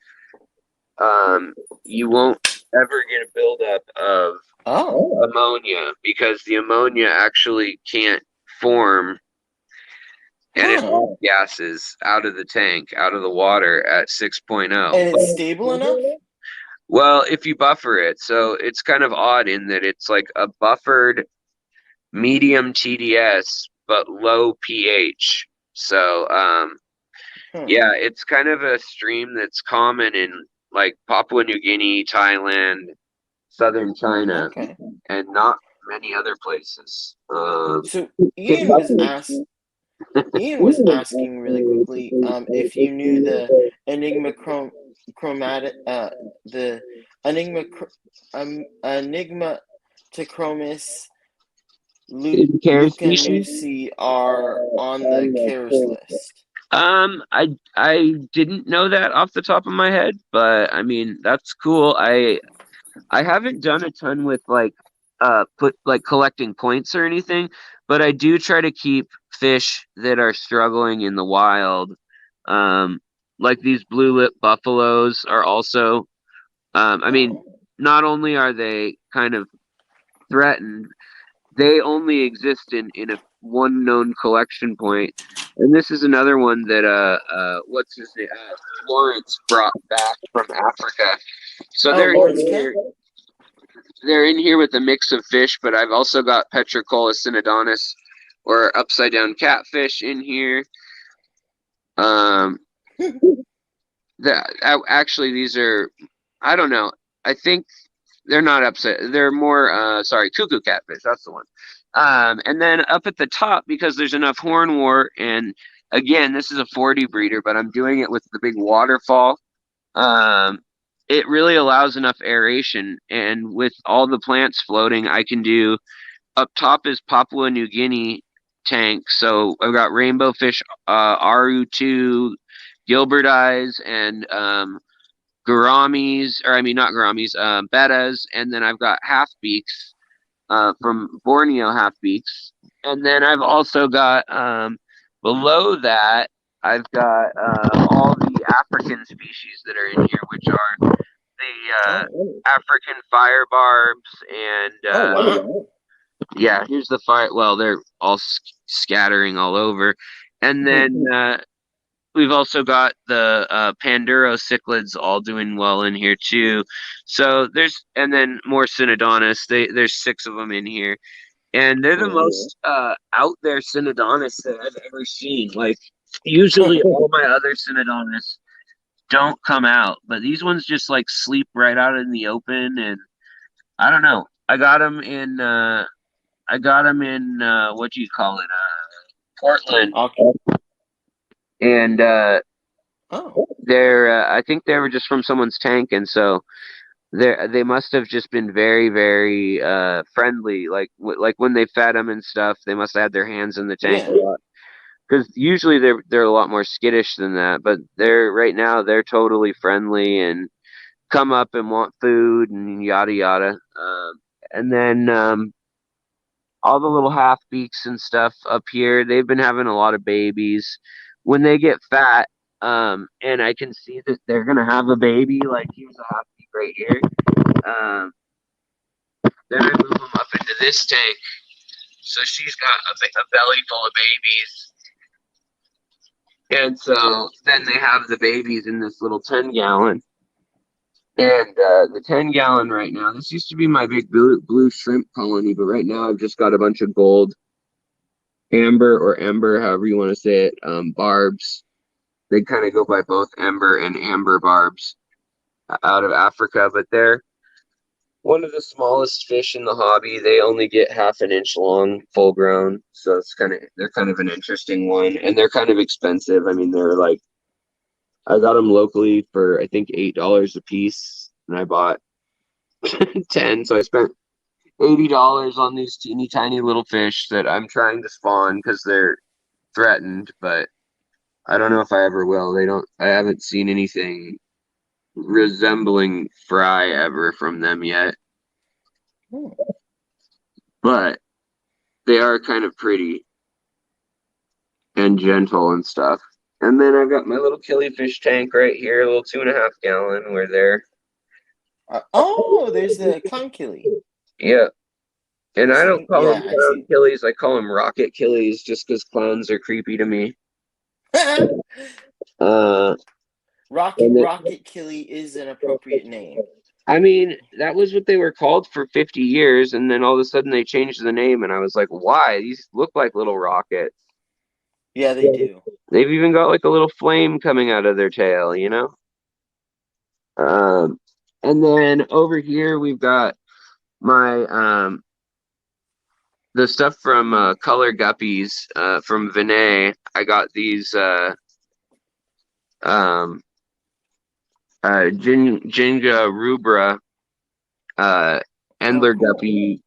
you won't ever get a buildup of ammonia, because the ammonia actually can't form, and it all gases out of the tank, out of the water at 6.0. And it's stable enough? Well, if you buffer it. So it's kind of odd in that it's like a buffered medium TDS but low pH. So yeah, it's kind of a stream that's common in like Papua New Guinea, Thailand, southern China, and not many other places. So Ian was asking really quickly if you knew the Enigmatochromis Lucanusi are on the cares list. I didn't know that off the top of my head, but I mean that's cool. I haven't done a ton with collecting points or anything, but I do try to keep fish that are struggling in the wild. Like these blue lip buffaloes are also I mean, not only are they kind of threatened, they only exist in a one known collection point. And this is another one that what's his name? Lawrence brought back from Africa. So they're in here with a mix of fish, but I've also got Petricola synodonis, or upside down catfish, in here. Actually, these are, I don't know. I think they're not upside. They're more cuckoo catfish. That's the one. And then up at the top, because there's enough hornwort, and again, this is a 40 breeder, but I'm doing it with the big waterfall. It really allows enough aeration, and with all the plants floating, I can do, up top is Papua New Guinea tank. So I've got rainbow fish, Aru2, Gilbert eyes, and Gouramis, or I mean not Gouramis, bettas, and then I've got half beaks from Borneo half beaks, and then I've also got below that I've got all the African species that are in here, which are the African fire barbs and wow. yeah, here's the fire. Well, they're all scattering all over, and then we've also got the Panduro cichlids all doing well in here too. So and then more Synodontis. There's 6 of them in here, and they're the most out there Synodontis that I've ever seen. Like usually all my other Synodontis don't come out, but these ones just like sleep right out in the open, and I don't know. I got them in what do you call it? Portland. Okay. And they're I think they were just from someone's tank, and so they must have just been very, very friendly. Like when they fed them and stuff, they must have had their hands in the tank a lot. Because usually they're a lot more skittish than that, but right now they're totally friendly and come up and want food and yada yada. And then all the little half beaks and stuff up here, they've been having a lot of babies. When they get fat, and I can see that they're gonna have a baby, like here's a half beak right here. Then I move them up into this tank, so she's got a belly full of babies. And so then they have the babies in this little 10-gallon. And the 10-gallon right now, this used to be my big blue shrimp colony, but right now I've just got a bunch of gold, amber or ember, however you want to say it, barbs. They kind of go by both ember and amber barbs out of Africa, but they're one of the smallest fish in the hobby. They only get half an inch long, full grown. So they're kind of an interesting one, and they're kind of expensive. I mean, I got them locally for I think $8 a piece, and I bought 10. So I spent $80 on these teeny tiny little fish that I'm trying to spawn because they're threatened, but I don't know if I ever will. I haven't seen anything resembling fry ever from them yet. But they are kind of pretty and gentle and stuff. And then I've got my little killifish tank right here, a little 2.5 gallon where they're there's the clown killie. Yeah. And I don't call them I clown killies, I call them rocket killies just because clowns are creepy to me. Rocket killie is an appropriate name. I mean, that was what they were called for 50 years, and then all of a sudden they changed the name, and I was like, why? These look like little rockets. Yeah, they do. They've even got like a little flame coming out of their tail, you know? And then over here we've got my the stuff from Color Guppies from Vinay. I got these Jinga rubra Endler guppy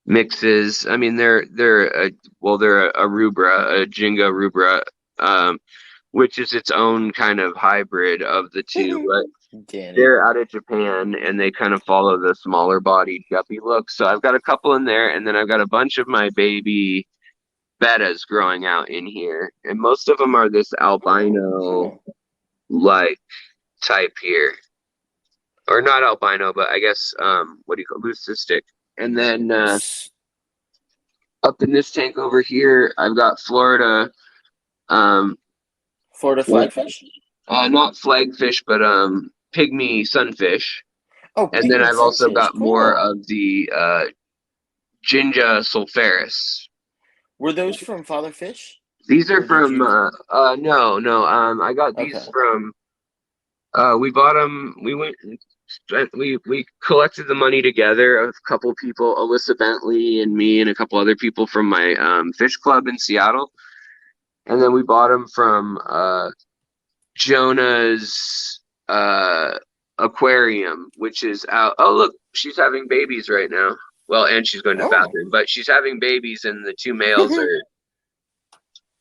mixes. I mean, they're a rubra, a Jinga rubra, which is its own kind of hybrid of the two. But they're out of Japan, and they kind of follow the smaller bodied guppy look. So I've got a couple in there, and then I've got a bunch of my baby bettas growing out in here, and most of them are this albino like type here, or not albino, but I guess what do you call leucistic. And then up in this tank over here, I've got Florida flagfish, not flagfish, but pygmy sunfish. And then I've also got more of the Ginja sulpharis. Were those from Father Fish? These are from no. I got these from we bought them. We collected the money together, a couple people, Alyssa Bentley and me and a couple other people from my fish club in Seattle. And then we bought them from Jonah's aquarium, which is out. Oh, look, she's having babies right now. Well, and she's going to the bathroom, but she's having babies, and the two males are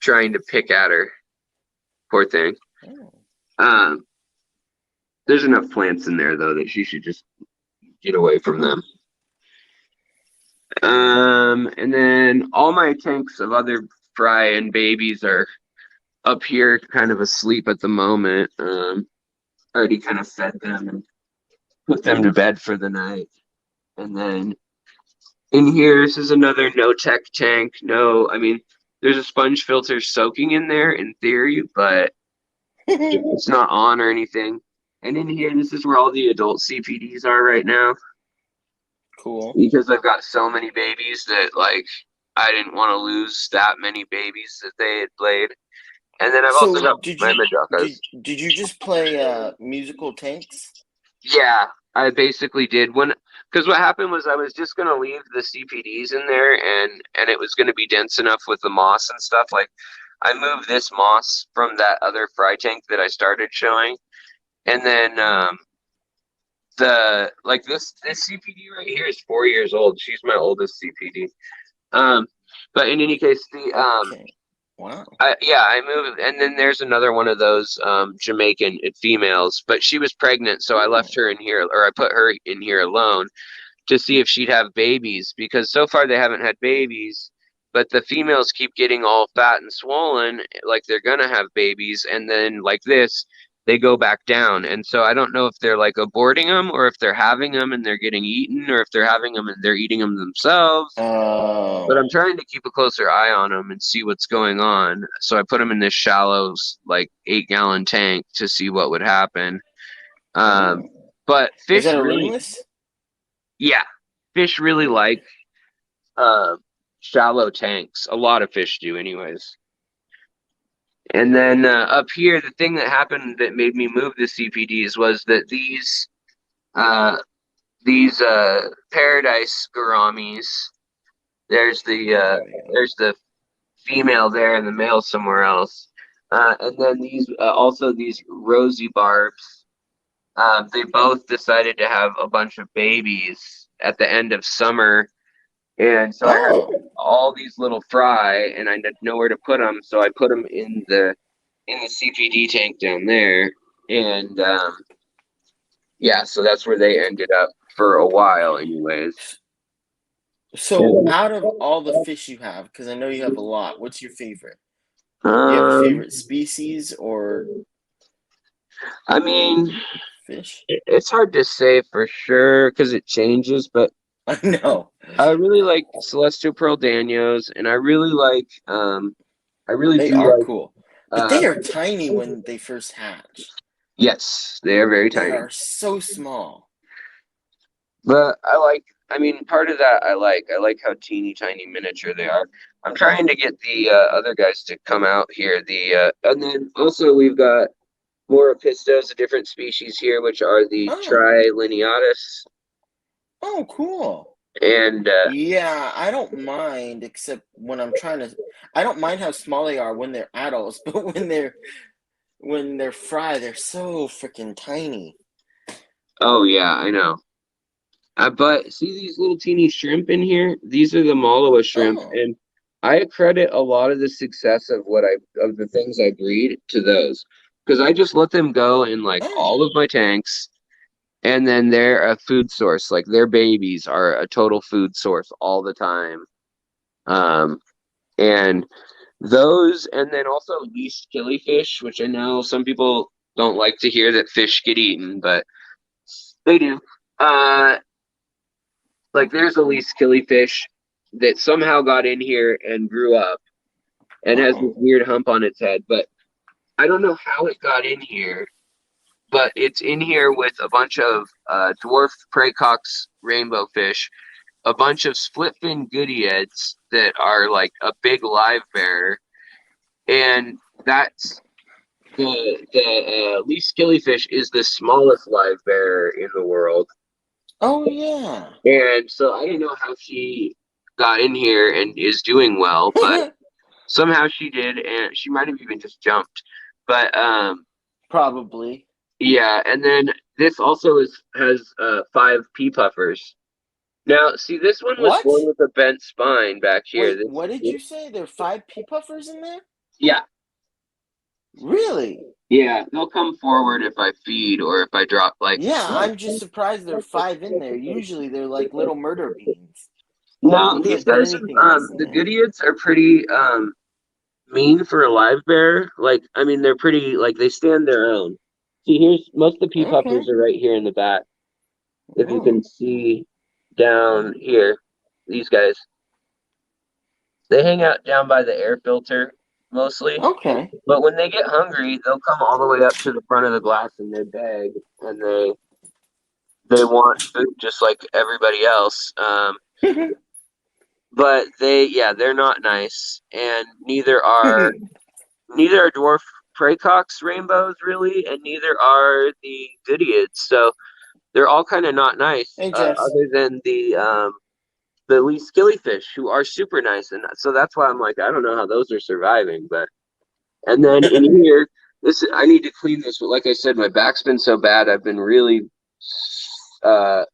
trying to pick at her. Poor thing. Oh. There's enough plants in there though that she should just get away from them. And then all my tanks of other fry and babies are up here, kind of asleep at the moment. Already kind of fed them and put them to bed for the night. And then in here, this is another no-tech tank. I mean, there's a sponge filter soaking in there in theory, but it's not on or anything. And in here, this is where all the adult CPDs are right now. Cool. Because I've got so many babies that, like, I didn't want to lose that many babies that they had played. And then I've also got my Majakas. Did you just play musical tanks? Yeah, I basically did. Because what happened was I was just going to leave the CPDs in there, and it was going to be dense enough with the moss and stuff. Like, I moved this moss from that other fry tank that I started showing. And then this CPD right here is 4 years old. She's my oldest CPD. But in any case, Okay. Wow. I moved, and then there's another one of those Jamaican females, but she was pregnant, so I left her in here, or I put her in here alone to see if she'd have babies, because so far they haven't had babies, but the females keep getting all fat and swollen, like they're gonna have babies, and then like this, they go back down. And so I don't know if they're like aborting them, or if they're having them and they're getting eaten, or if they're having them and they're eating them themselves. But I'm trying to keep a closer eye on them and see what's going on. So I put them in this shallow, like 8-gallon tank to see what would happen. But fish Is that a really, ringless? yeah, fish really like shallow tanks. A lot of fish do, anyways. And then up here, the thing that happened that made me move the CPDs was that these paradise gouramis. There's the female there and the male somewhere else. And then these rosy barbs. They both decided to have a bunch of babies at the end of summer. And so I had all these little fry, and I had nowhere to put them, so I put them in the CPD tank down there, and so that's where they ended up for a while, anyways. So, out of all the fish you have, because I know you have a lot, what's your favorite? Do you have a favorite species or? I mean, fish. It's hard to say for sure because it changes, but I know. I really like Celestial Pearl Danios, and I really like They are cool. But they are tiny when they first hatch. Yes, they are very tiny. They are so small. But part of that I like how teeny tiny miniature they are. I'm trying to get the other guys to come out here. And then also we've got more Pistos, a different species here, which are the Trilineatus. Oh, cool. And yeah, I don't mind, except when I'm trying to. I don't mind how small they are when they're adults, but when they're fry, they're so freaking tiny. Oh yeah, I know. But see these little teeny shrimp in here? These are the Malawi shrimp, and I credit a lot of the success of the things I breed to those, because I just let them go in all of my tanks, and then they're a food source. Like their babies are a total food source all the time. And those, and then also least killifish, which I know some people don't like to hear that fish get eaten, but they do. There's a least killifish that somehow got in here and grew up and has this weird hump on its head, but I don't know how it got in here, but it's in here with a bunch of dwarf praecox rainbow fish, a bunch of split fin goodieads that are like a big live bearer, and that's the least killifish is the smallest live bearer in the world. Oh yeah. And so I didn't know how she got in here and is doing well, but somehow she did, and she might have even just jumped. But probably. Yeah, and then this also has 5 Pea Puffers. Now, see, this one was born with a bent spine back here. Wait, what did you say? There are 5 Pea Puffers in there? Yeah. Really? Yeah, they'll come forward if I feed or if I drop like. Yeah, I'm just surprised there are 5 in there. Usually they're like little murder beans. No, You these can't put guys, anything else in the there. Goodeids are pretty mean for a live bear. Like, I mean, they're pretty like they stand their own. See, here's most of the pea Okay. puffers are right here in the back. If you Oh. can see down here, these guys, they hang out down by the air filter mostly. Okay. But when they get hungry, they'll come all the way up to the front of the glass and they beg and they want food just like everybody else. But they're not nice, and neither are dwarf praecox rainbows really, and neither are the Goodeids. So they're all kind of not nice, Hey, Jess. other than the wee skillyfish who are super nice, and so that's why I'm like I don't know how those are surviving. But and then in here, I need to clean this. But like I said, my back's been so bad. I've been really uh,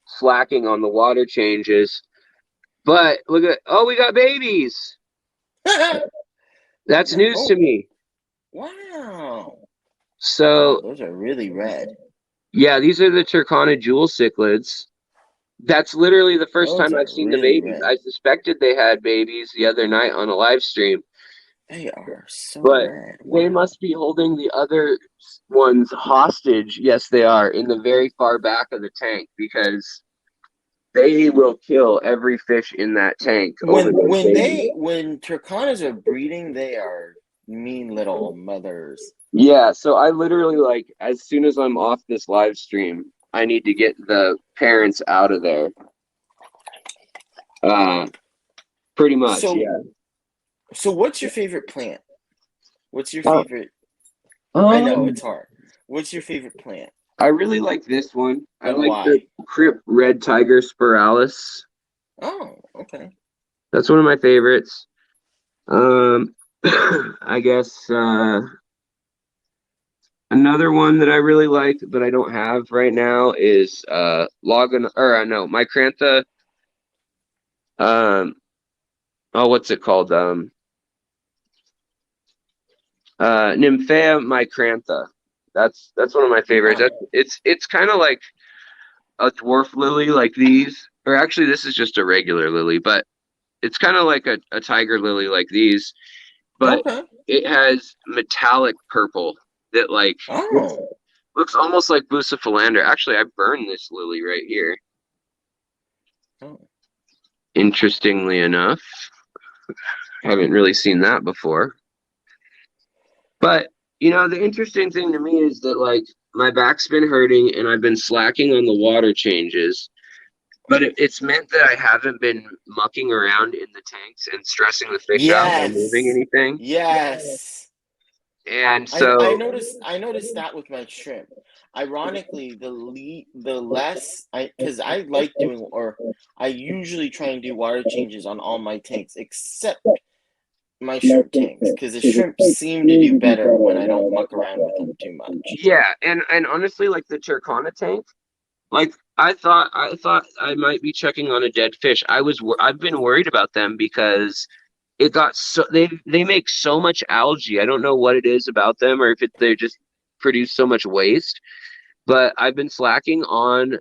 slacking on the water changes. But look at we got babies. That's news to me. Wow. So Those are really red. yeah, these are the Turkana jewel cichlids. That's literally the first Those time I've are seen the really babies. red. I suspected they had babies the other night on a live stream, They are so but red. they Wow. must be holding the other ones hostage. Yes, they are in the very far back of the tank because they will kill every fish in that tank over those babies. When Turkanas are breeding, they are mean little mothers. Yeah, so I literally like as soon as I'm off this live stream, I need to get the parents out of there. Pretty much, So yeah. so what's your favorite plant? What's your Uh, favorite? I know Um, it's hard. What's your favorite plant? I really like this one. I And like the why? Crip Red Tiger Spiralis. Oh, okay. That's one of my favorites. Um, I guess another one that I really like, but I don't have right now is Logan or no, Micrantha. Um, oh, what's it called? Nymphaea Micrantha. That's one of my favorites. Oh, It's kind of like a dwarf lily like these, or actually this is just a regular lily, but it's kind of like a tiger lily like these, but okay. it has metallic purple that like Oh, looks almost like bucephalandra. Actually, I burned this lily right here. oh. Interestingly enough, haven't really seen that before. But the interesting thing to me is that like my back's been hurting and I've been slacking on the water changes. But it's meant that I haven't been mucking around in the tanks and stressing the fish out by moving Yes. anything. Yes. And I so, noticed that with my shrimp. Ironically, the less I because I like doing or I usually try and do water changes on all my tanks except my shrimp tanks because the shrimp seem to do better when I don't muck around with them too much. yeah, and honestly, like the Turkana tank, like I thought I might be checking on a dead fish. I've been worried about them because it got so they make so much algae. I don't know what it is about them or if they just produce so much waste. But I've been slacking on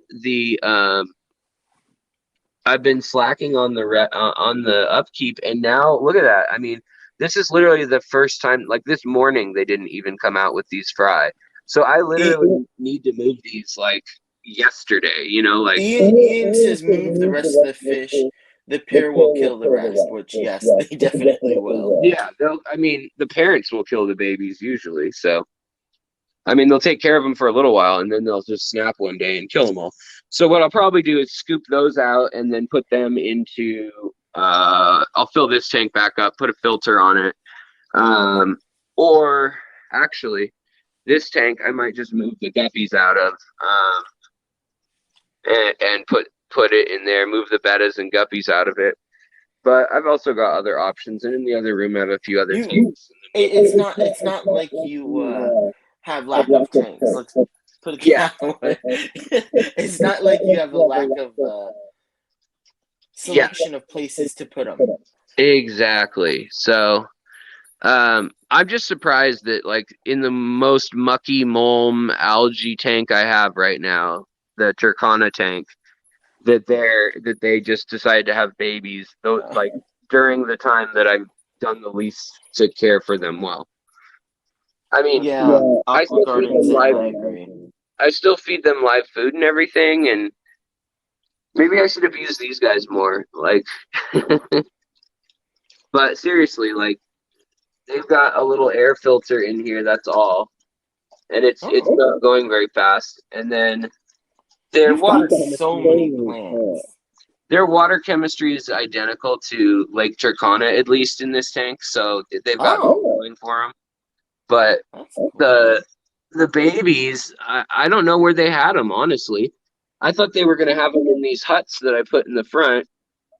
on the upkeep, and now look at that. I mean, this is literally the first time. Like this morning, they didn't even come out with these fry. So I literally need to move these like yesterday. Like Ian says move the rest of the fish. The pair will kill the rest, which yes, they definitely will. yeah, they'll. I mean, the parents will kill the babies usually. So I mean, they'll take care of them for a little while, and then they'll just snap one day and kill them all. So what I'll probably do is scoop those out and then put them into. I'll fill this tank back up, put a filter on it, or actually, this tank I might just move the guppies out of, and put it in there, move the bettas and guppies out of it. But I've also got other options, and in the other room I have a few other tanks. It's not like you have lack of tanks. Let's put it Yeah. that way. It's not like you have a lack of selection of places to put them. Exactly. So, I'm just surprised that, like, in the most mucky mulm algae tank I have right now, the Turkana tank, that they just decided to have babies. Those, like, during the time that I've done the least to care for them well. I mean, Yeah, I Aqua still feed Gardens, them and live. I agree. I still feed them live food and everything, and maybe I should have used these guys more. Like, but seriously, like, they've got a little air filter in here. That's all, and it's not going very fast. And then their You've water got so many plants. their water chemistry is identical to Lake Turkana, at least in this tank. So they've got that going for them. But That's cool. the babies, I don't know where they had them, honestly. I thought they were going to have them in these huts that I put in the front,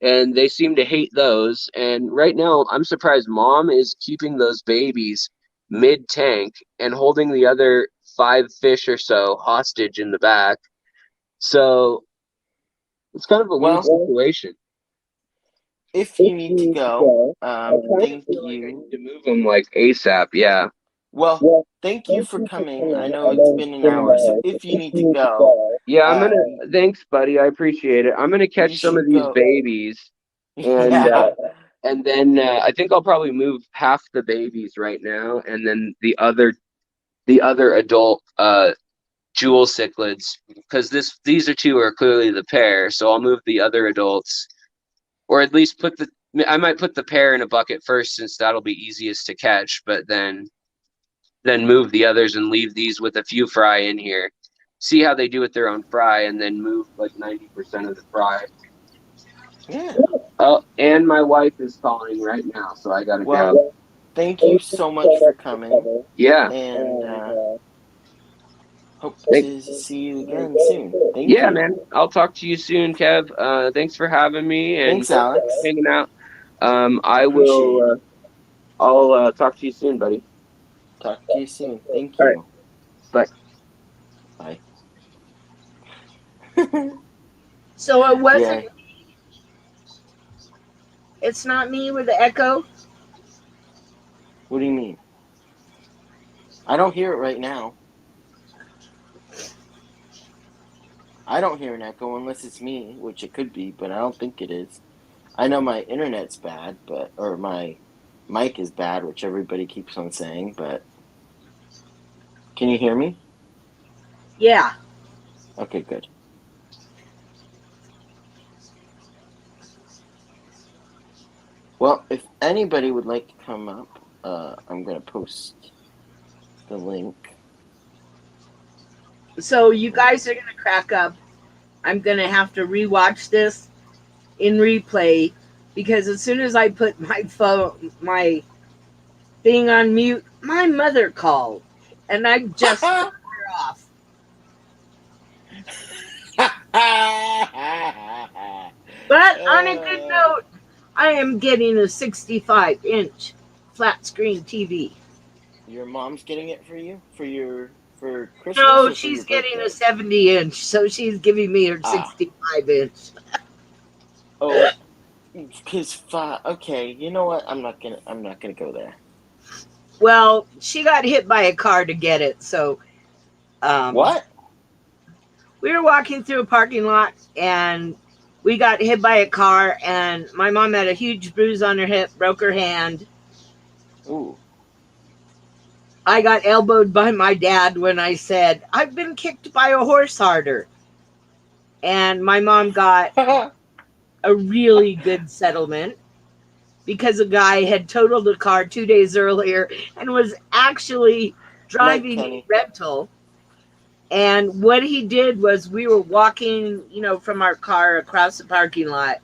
and they seem to hate those. And right now, I'm surprised Mom is keeping those babies mid-tank and holding the other 5 fish or so hostage in the back. So it's kind of a weird situation. If you need to go, thank I you. need to move them like ASAP, yeah. Well, thank you for coming. I know it's been an hour, so if you need to go, Yeah, I'm gonna. Thanks, buddy. I appreciate it. I'm gonna catch some of should these go. babies, and Yeah. and then I think I'll probably move half the babies right now, and then the other adult jewel cichlids, because these two are clearly the pair. So I'll move the other adults, or at least I might put the pair in a bucket first, since that'll be easiest to catch. But then move the others and leave these with a few fry in here. See how they do with their own fry, and then move like 90% of the fry. Yeah. Oh, and my wife is calling right now, so I gotta go. Thank you so much for coming. Yeah. And hope to see you again soon. Thank Yeah, you. man. I'll talk to you soon, Kev. Thanks for having me and Thanks, Alex. hanging out. I'll talk to you soon, buddy. Talk to you soon. Thank you. Bye. Bye. So it wasn't. Yeah. It's not me with the echo. What do you mean? I don't hear it right now. I don't hear an echo unless it's me, which it could be, but I don't think it is. I know my internet's bad, or my mic is bad, which everybody keeps on saying, but can you hear me? Yeah. Okay, good. Well, if anybody would like to come up, I'm going to post the link. So you guys are going to crack up. I'm going to have to rewatch this in replay, because as soon as I put my thing on mute, my mother called, and I just cut her off. But on a good note, I am getting a 65-inch flat screen TV. Your mom's getting it for you for Christmas? No, or she's for your getting birthday? a 70-inch, so she's giving me her 65-inch. Oh, because okay, you know what? I'm not gonna go there. Well, she got hit by a car to get it, so what? We were walking through a parking lot, and we got hit by a car, and my mom had a huge bruise on her hip, broke her hand. Ooh. I got elbowed by my dad when I said, I've been kicked by a horse harder. And my mom got a really good settlement, because a guy had totaled a car 2 days earlier and was actually driving a Reptile. And what he did was, we were walking, from our car across the parking lot,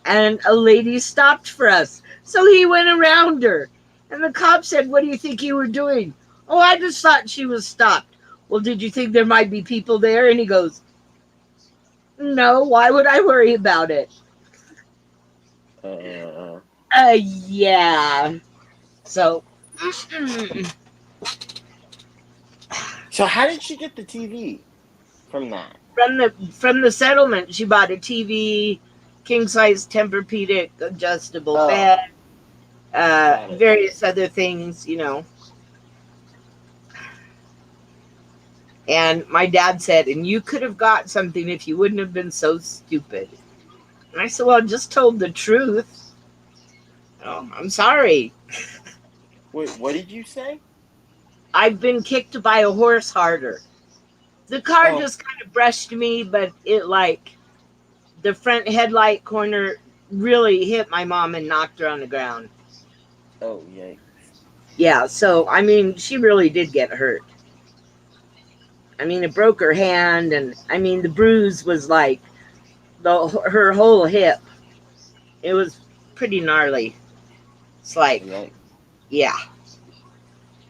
and a lady stopped for us. So he went around her. And the cop said, what do you think you were doing? Oh, I just thought she was stopped. Well, did you think there might be people there? And he goes, no, why would I worry about it? Yeah. So. So how did she get the TV from that? From the settlement, she bought a TV, king-size Tempur-Pedic adjustable bed, Got it. various other things, you know. And my dad said, and you could have got something if you wouldn't have been so stupid. And I said, well, I just told the truth. Oh, I'm sorry. Wait, what did you say? I've been kicked by a horse harder. The car Oh. just kind of brushed me, but it like the front headlight corner really hit my mom and knocked her on the ground. Oh, yikes. Yeah, so I mean, she really did get hurt. I mean, it broke her hand, and I mean, the bruise was like her whole hip. It was pretty gnarly. It's like, Yikes. yeah,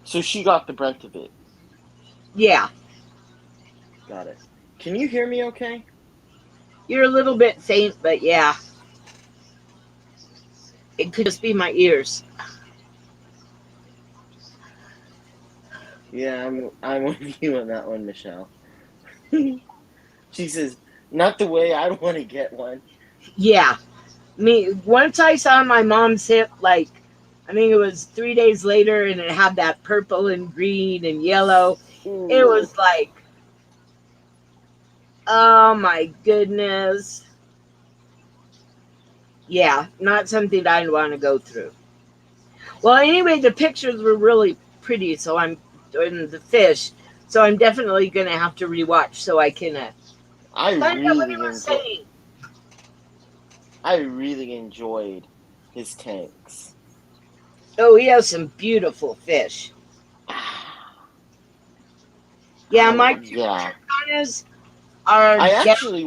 So she got the brunt of it. yeah. Got it. Can you hear me okay? You're a little bit faint, but yeah, it could just be my ears. Yeah, I'm with you on that one, Michelle. She says, not the way I'd want to get one. Yeah, me. Once I saw my mom's hip, like I think it was 3 days later, and it had that purple and green and yellow. Ooh. It was like, oh my goodness. Yeah, not something I'd want to go through. Well, anyway, the pictures were really pretty, so I'm doing the fish. So I'm definitely going to have to rewatch so I can find out what he was saying. I really enjoyed his tanks. Oh, he has some beautiful fish. Yeah, my two Turkanas are. I actually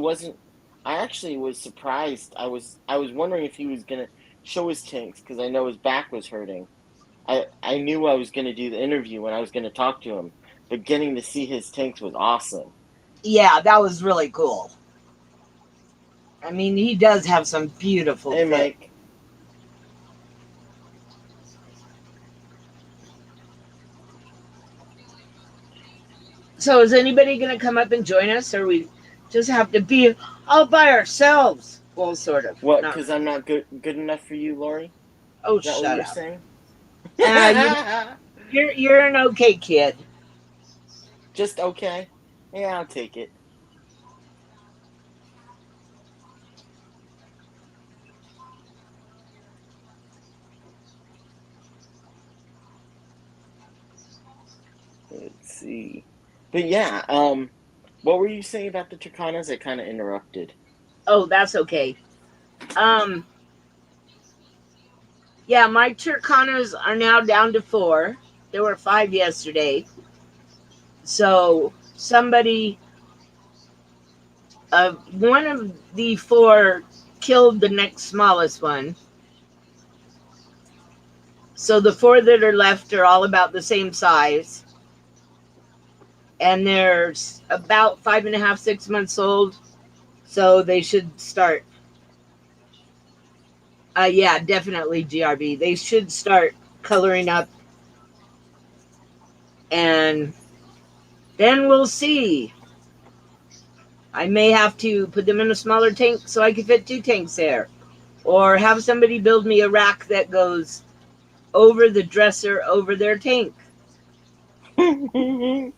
was surprised. I was wondering if he was gonna show his tanks because I know his back was hurting. I knew I was gonna do the interview when I was gonna talk to him, but getting to see his tanks was awesome. Yeah, that was really cool. I mean, he does have some beautiful Hey, fish. Mike. So is anybody going to come up and join us, or we just have to be all by ourselves? Well, sort of. What? Because I'm not good enough for you, Lori? Oh, Is that shut what you're up. saying? You're an okay kid. Just okay. Yeah, I'll take it. Let's see. But yeah, what were you saying about the Turkanas? I kind of interrupted. Oh, that's okay. Yeah, my Turkanas are now down to 4. There were 5 yesterday. So somebody, one of the 4 killed the next smallest one. So the 4 that are left are all about the same size. And they're about 5.5, 6 months old. So they should start. Yeah, definitely GRB. They should start coloring up. And then we'll see. I may have to put them in a smaller tank so I can fit 2 tanks there. Or have somebody build me a rack that goes over the dresser over their tank. Mike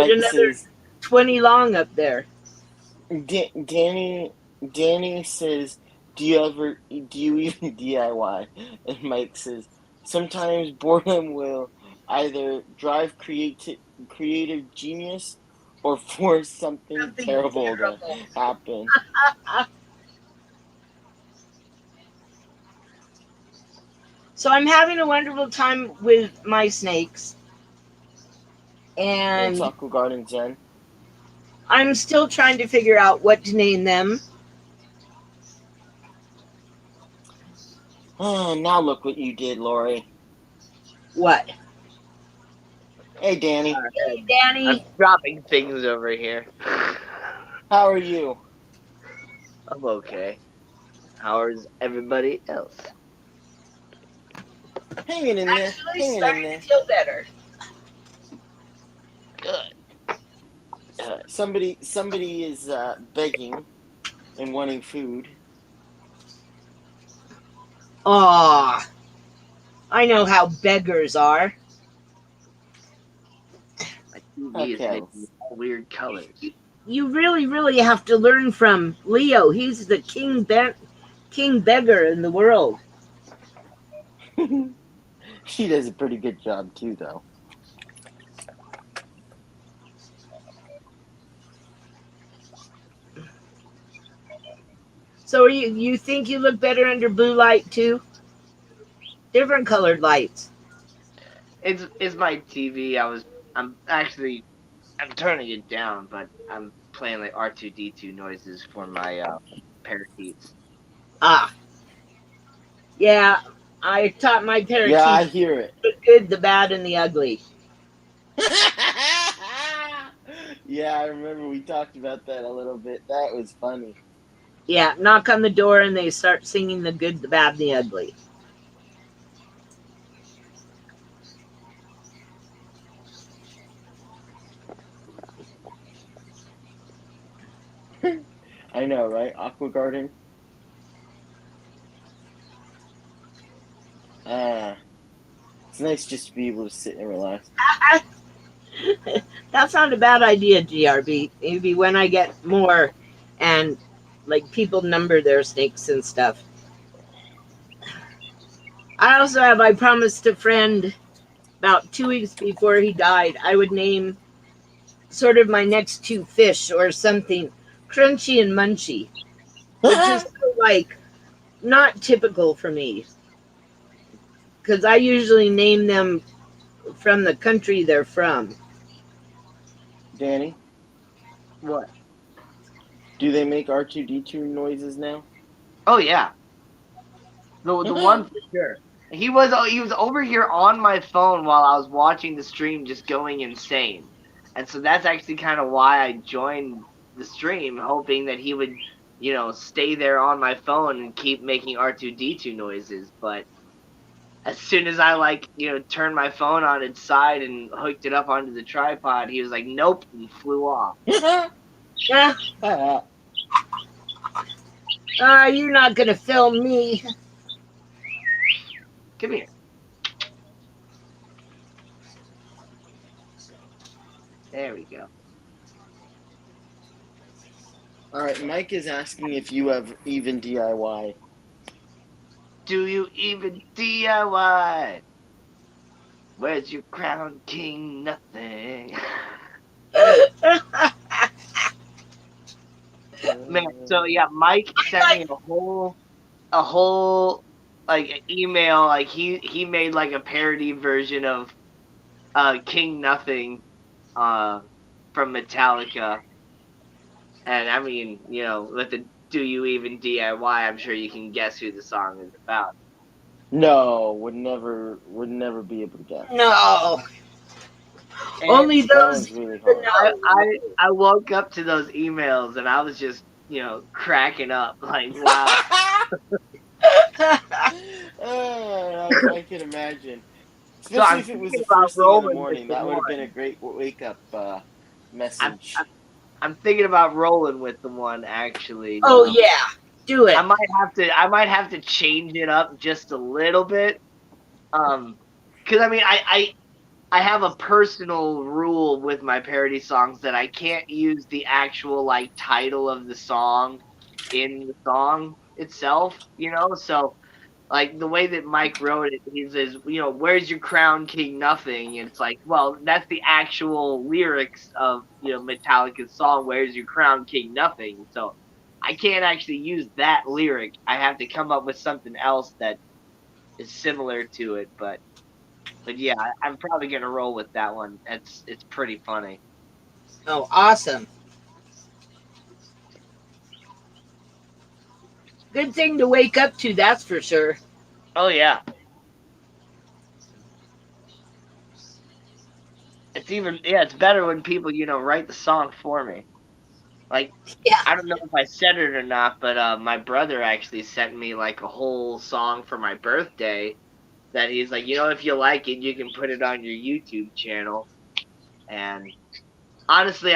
Put another says 20 long up there. Danny says, do you even DIY? And Mike says, sometimes boredom will either drive creative genius or force something terrible to happen. So I'm having a wonderful time with my snakes. And It's Aqua Garden Zen. I'm still trying to figure out what to name them. Oh, now look what you did, Lori. What? Hey, Danny. Hey, Danny. I'm dropping things over here. How are you? I'm okay. How is everybody else? Hanging in there. Actually Hanging in starting there. to feel better. Good. Somebody is begging and wanting food. Aw. I know how beggars are. My TV is Okay. making all weird colors. You really, really have to learn from Leo. He's the king beggar in the world. She does a pretty good job too, though. So you think you look better under blue light too? Different colored lights. It's my TV. I'm turning it down, but I'm playing like R2D2 noises for my parakeets. Ah, yeah. I taught my Yeah, I parakeets hear it. the good, the bad, and the ugly. Yeah, I remember we talked about that a little bit. That was funny. Yeah, knock on the door and they start singing the good, the bad, and the ugly. I know, right? Aqua Garden. It's nice just to be able to sit and relax. That's not a bad idea, GRB. Maybe when I get more and like people number their snakes and stuff. I promised a friend about 2 weeks before he died, I would name sort of my next two fish or something crunchy and munchy, which is like not typical for me because I usually name them from the country they're from. Danny, What? do they make R2D2 noises now? Oh yeah, the one for sure. He was over here on my phone while I was watching the stream, just going insane, and so that's actually kind of why I joined the stream, hoping that he would, stay there on my phone and keep making R2D2 noises. But as soon as I turned my phone on its side and hooked it up onto the tripod, he was like, "Nope," and flew off. Yeah, you're not gonna film me. Come here. There we go. All right, Mike is asking if you have even DIY. Do you even DIY? Where's your crown king? Nothing. Man, so yeah, Mike sent me a whole like email. Like he made like a parody version of King Nothing from Metallica. And I mean, with the "Do You Even DIY," I'm sure you can guess who the song is about. No, would never be able to guess. No, And only That those. one's really hard. I woke up to those emails and I was just cracking up like, wow. I can imagine. So I'm Especially if it was thinking the about first thing in the rolling morning. with the That would have one. been a great wake up message. I'm thinking about rolling with the one actually. Oh yeah, do it. I might have to change it up just a little bit. Because I mean I have a personal rule with my parody songs that I can't use the actual like title of the song in the song itself, so like the way that Mike wrote it, he says, "Where's your crown, King Nothing?" And it's like, well, that's the actual lyrics of Metallica's song, "Where's Your Crown, King Nothing." So I can't actually use that lyric. I have to come up with something else that is similar to it. But yeah, I'm probably gonna roll with that one. It's pretty funny. Oh, awesome. Good thing to wake up to, that's for sure. Oh yeah. It's better when people, write the song for me. Like, Yeah. I don't know if I said it or not, but my brother actually sent me like a whole song for my birthday that he's like, if you like it, you can put it on your YouTube channel. And honestly,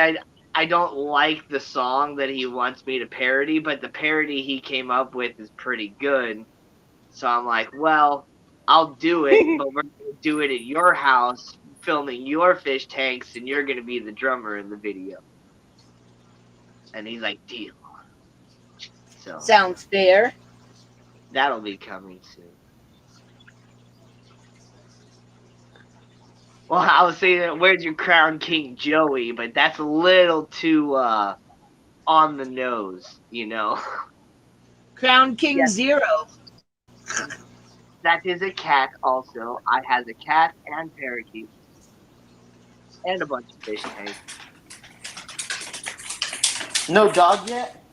I don't like the song that he wants me to parody, but the parody he came up with is pretty good. So I'm like, well, I'll do it, but we're gonna do it at your house, filming your fish tanks, and you're gonna be the drummer in the video. And he's like, deal. So Sounds fair. that'll be coming soon. Well, I was saying, where's your crown king, Joey? But that's a little too on the nose, you know. Crown King Yes, Zero. that is a cat. Also, I has a cat and parakeet and a bunch of fish tanks. No dog yet?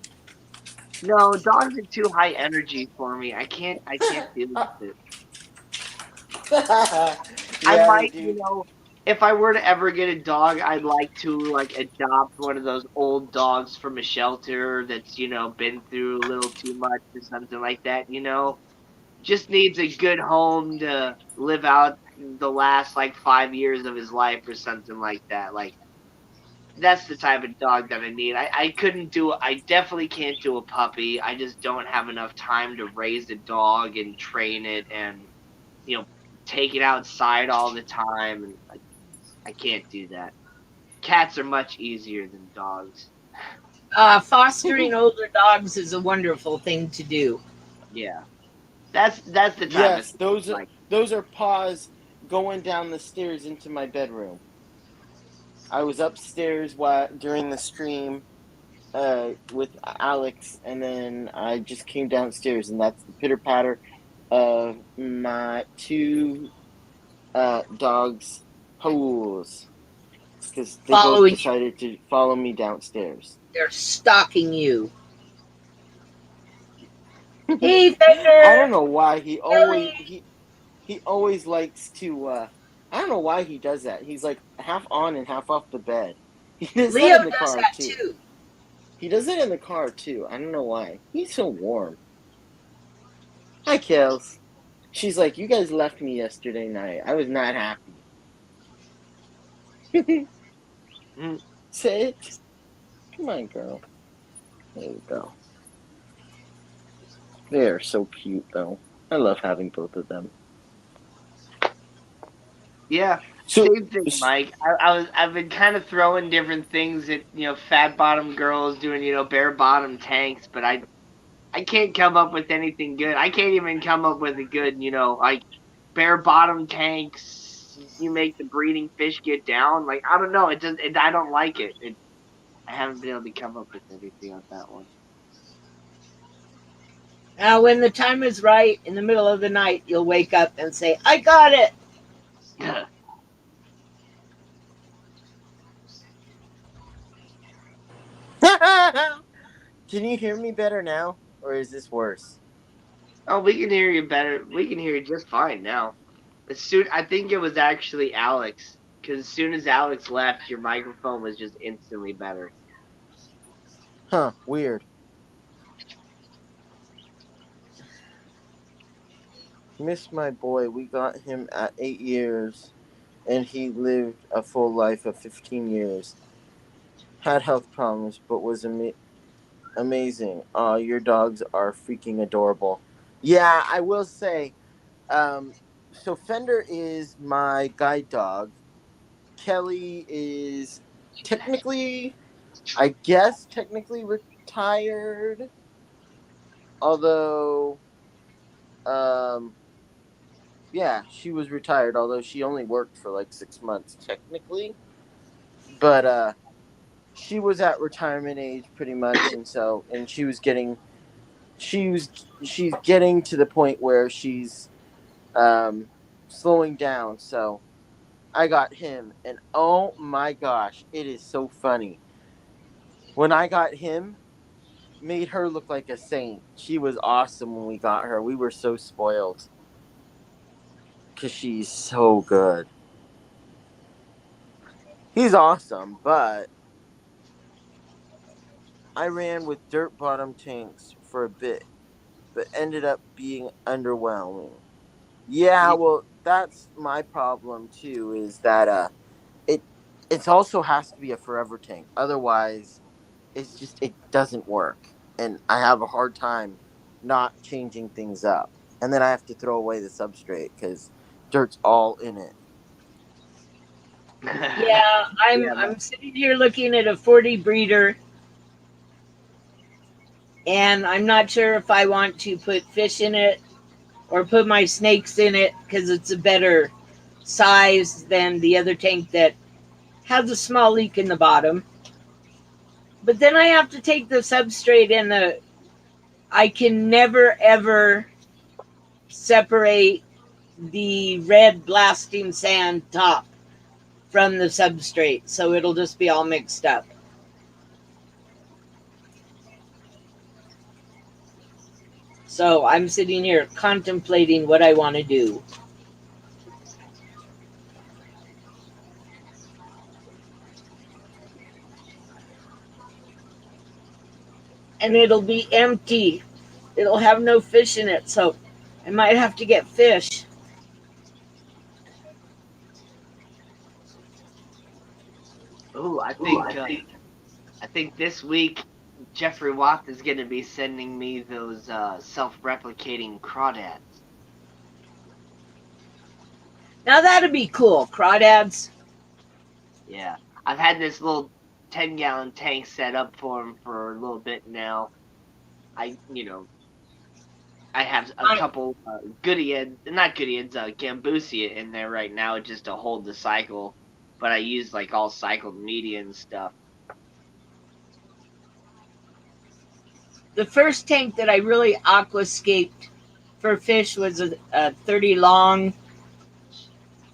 No, dogs are too high energy for me. I can't deal with it. I might, dude. if I were to ever get a dog, I'd like to like adopt one of those old dogs from a shelter that's, been through a little too much or something like that, Just needs a good home to live out the last like 5 years of his life or something like that. Like that's the type of dog that I need. I definitely can't do a puppy. I just don't have enough time to raise a dog and train it and, take it outside all the time. And I can't do that. Cats are much easier than dogs. Fostering older dogs is a wonderful thing to do. Yeah. That's the type Yes, of those are paws going down the stairs into my bedroom. I was upstairs during the stream with Alex, and then I just came downstairs, and that's the pitter patter of my two dogs' paws, because they both Following you. decided to follow me downstairs. They're stalking you. Hey, Fender. I don't know why he Billy. always likes to. I don't know why he does that. He's like half on and half off the bed. He does that Leo in the does car that too. too. He does it in the car too. I don't know why. He's so warm. Hi, Kels. She's like, you guys left me yesterday night. I was not happy. Sit. Come on, girl. There you go. They are so cute, though. I love having both of them. Yeah, So, same thing, Mike. I've been kind of throwing different things at fat bottom girls doing bare bottom tanks, but I can't come up with anything good. I can't even come up with a good like bare bottom tanks. You make the breeding fish get down. Like I don't know. I don't like it. I haven't been able to come up with anything on that one. Now, when the time is right, in the middle of the night, you'll wake up and say, I got it. can you hear me better now, or is this worse? Oh, we can hear you better. We can hear you just fine now. I think it was actually Alex, because as soon as Alex left, your microphone was just instantly better. Huh, weird. Miss my boy. We got him at 8 years, and he lived a full life of 15 years. Had health problems, but was amazing. Your dogs are freaking adorable. Yeah, I will say, so Fender is my guide dog. Kelly is technically retired. Although, yeah, she was retired. Although she only worked for like 6 months technically, but she was at retirement age pretty much, and she's getting to the point where she's slowing down. So I got him, and oh my gosh, it is so funny. When I got him, made her look like a saint. She was awesome when we got her. We were so spoiled because she's so good. He's awesome, but I ran with dirt bottom tanks for a bit, but ended up being underwhelming. Yeah, well, that's my problem too. Is that it also has to be a forever tank. Otherwise, it doesn't work, and I have a hard time not changing things up. and then I have to throw away the substrate because dirt's all in it. Yeah, Yeah, I'm sitting here looking at a 40 breeder, and I'm not sure if I want to put fish in it or put my snakes in it because it's a better size than the other tank that has a small leak in the bottom. But then I have to take the substrate and I can never ever separate the red blasting sand top from the substrate, so it'll just be all mixed up. So I'm sitting here contemplating what I want to do. And it'll be empty. It'll have no fish in it, so I might have to get fish. Oh, I think this week Jeffrey Watt is going to be sending me those self-replicating crawdads. Now that'd be cool, crawdads. Yeah, I've had this little 10-gallon tank set up for him for a little bit now. I have a couple Gambusia in there right now just to hold the cycle, but I use like all cycled media and stuff. The first tank that I really aquascaped for fish was a 30 long,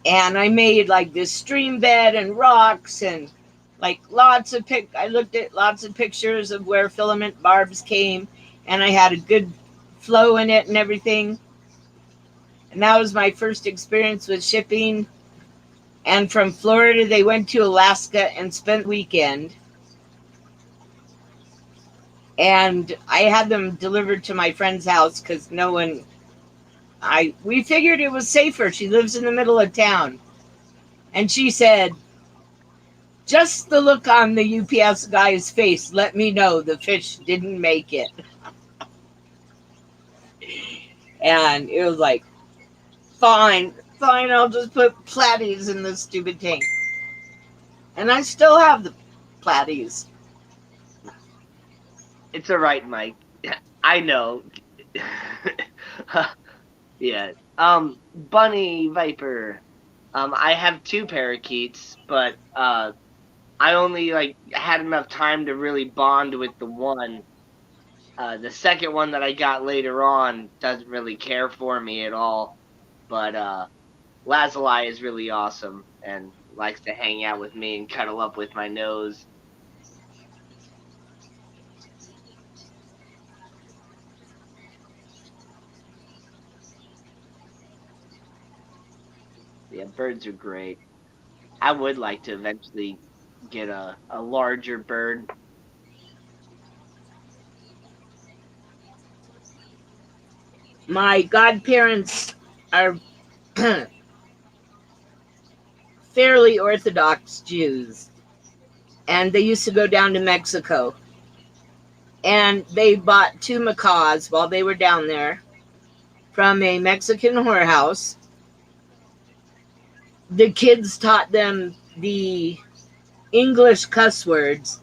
and I made like this stream bed and rocks and like I looked at lots of pictures of where filament barbs came, and I had a good flow in it and everything. And that was my first experience with shipping. And from Florida, they went to Alaska and spent the weekend. And I had them delivered to my friend's house because we figured it was safer. She lives in the middle of town. And she said, just the look on the UPS guy's face let me know the fish didn't make it. And it was like, fine, I'll just put platies in this stupid tank. And I still have the platies. It's all right, Mike. I know. Yeah. Bunny Viper. I have 2 parakeets, but I only had enough time to really bond with the one. The second one that I got later on doesn't really care for me at all. But Lazuli is really awesome and likes to hang out with me and cuddle up with my nose. Yeah, birds are great. I would like to eventually get a larger bird. My godparents are fairly Orthodox Jews, and they used to go down to Mexico. And they bought 2 macaws while they were down there from a Mexican whorehouse. The kids taught them the English cuss words.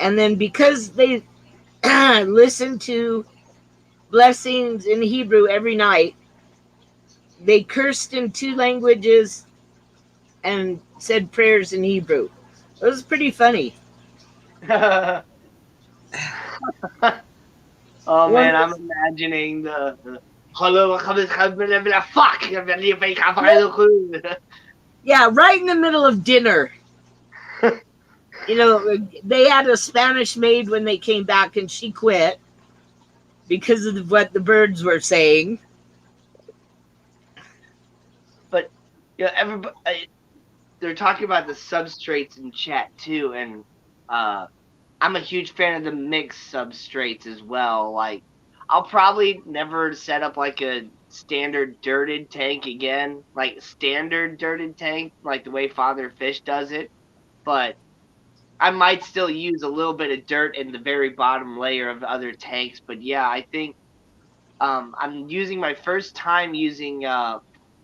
And then because they listened to blessings in Hebrew every night, they cursed in 2 languages and said prayers in Hebrew. It was pretty funny. Oh man, I'm imagining the fuck. Yeah, right in the middle of dinner. They had a Spanish maid when they came back, and she quit because of what the birds were saying. But everybody, they're talking about the substrates in chat too, and I'm a huge fan of the mixed substrates as well. Like, I'll probably never set up like a standard dirted tank again, like standard dirted tank, like the way Father Fish does it. But I might still use a little bit of dirt in the very bottom layer of other tanks. But yeah, I think I'm using my first time using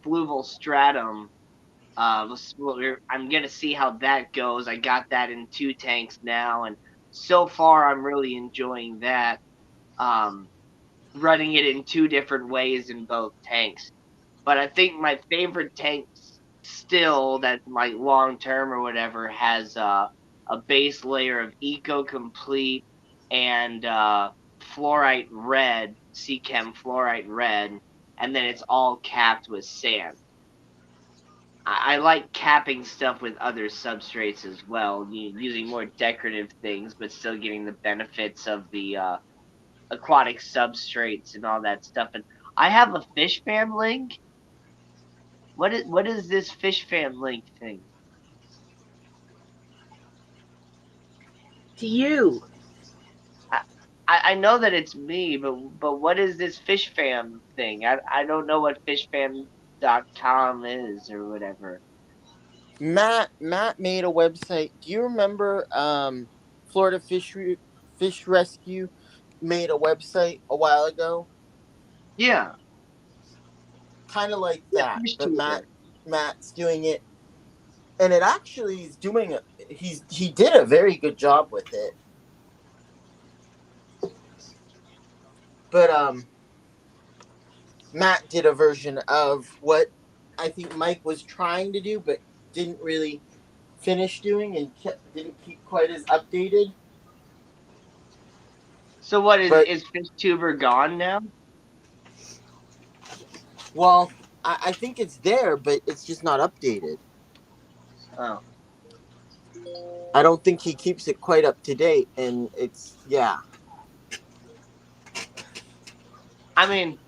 Fluval Stratum. I'm gonna see how that goes. I got that in 2 tanks now, and so far I'm really enjoying that. Running it in 2 different ways in both tanks. But I think my favorite tank still, that's like long term or whatever, has a base layer of Eco Complete and Fluorite Red, Seachem Fluorite Red, and then it's all capped with sand. I like capping stuff with other substrates as well, using more decorative things, but still getting the benefits of the aquatic substrates and all that stuff. And I have a fish fam link. What is this fish fam link thing? To you. I know that it's me, but what is this fish fam thing? I don't know what fishfam.com is or whatever. Matt made a website. Do you remember Florida Fish Rescue made a website a while ago? Yeah, Kind of like yeah, that, fish but tuber. Matt's doing it, and it actually is doing. He did a very good job with it. But Matt did a version of what I think Mike was trying to do, but didn't really finish doing, and didn't keep quite as updated. So what But is fish tuber gone now? well, I think it's there, but it's just not updated. Oh, I don't think he keeps it quite up to date, and it's yeah. I mean,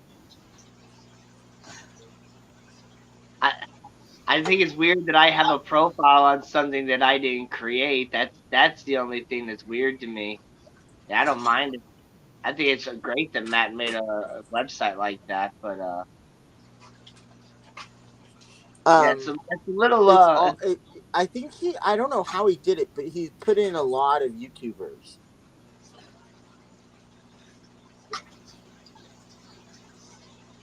I think it's weird that I have a profile on something that I didn't create. That's the only thing that's weird to me. Yeah, I don't mind it. I think it's great that Matt made a website like that, but yeah, it's Um, a little it's all. I think I don't know how he did it, but he put in a lot of YouTubers.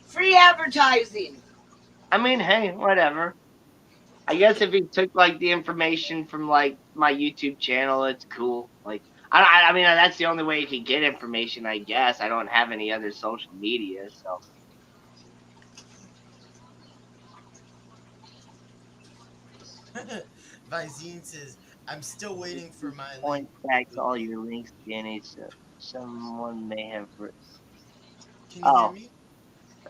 Free advertising. I mean, hey, whatever. I guess if he took like the information from like my YouTube channel, it's cool. Like, I mean, that's the only way you can get information, I guess. I don't have any other social media, so. Visine says, "I'm still waiting for my Point link." back to all your links, Danny. So someone may have. Can you hear Oh, me?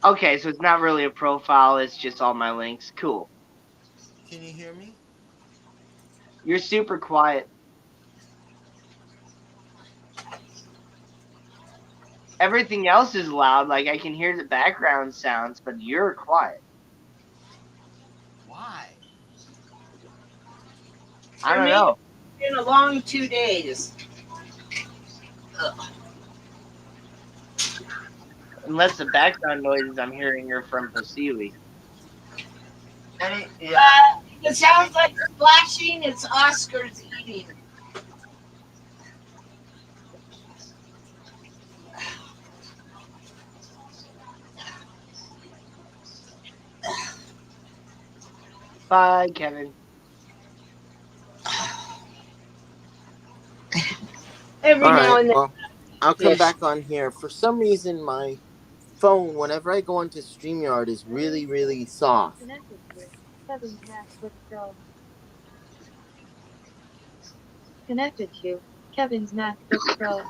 okay. So it's not really a profile. It's just all my links. Cool. Can you hear me? You're super quiet. Everything else is loud. Like I can hear the background sounds, but you're quiet. Why? I For don't me, know. it's been a long 2 days. Ugh. Unless the background noises I'm hearing are from Pasiwi. Yeah. It sounds like splashing. It's Oscar's eating. Bye, Kevin. Every All now right. and then. Well, I'll come Fish. back on here. For some reason, my phone, whenever I go into StreamYard, is really, really soft. Connected to Kevin's MacBook Pro. Connected to Kevin's MacBook Pro.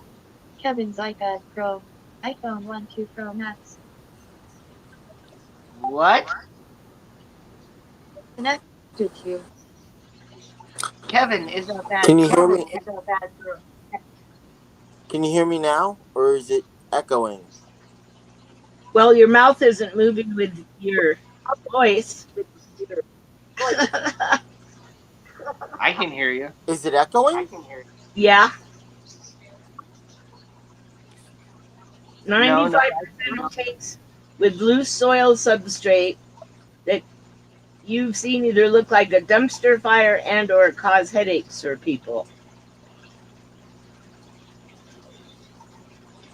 Kevin's iPad Pro. iPhone 12 Pro Max. What? Connected to Kevin is a bad. Can you hear Kevin me? is a bad girl. Can you hear me now, or is it echoing? Well, your mouth isn't moving with your voice. I can hear you. Is it echoing? Yeah. No, 95% of tanks with loose soil substrate that you've seen either look like a dumpster fire and or cause headaches for people.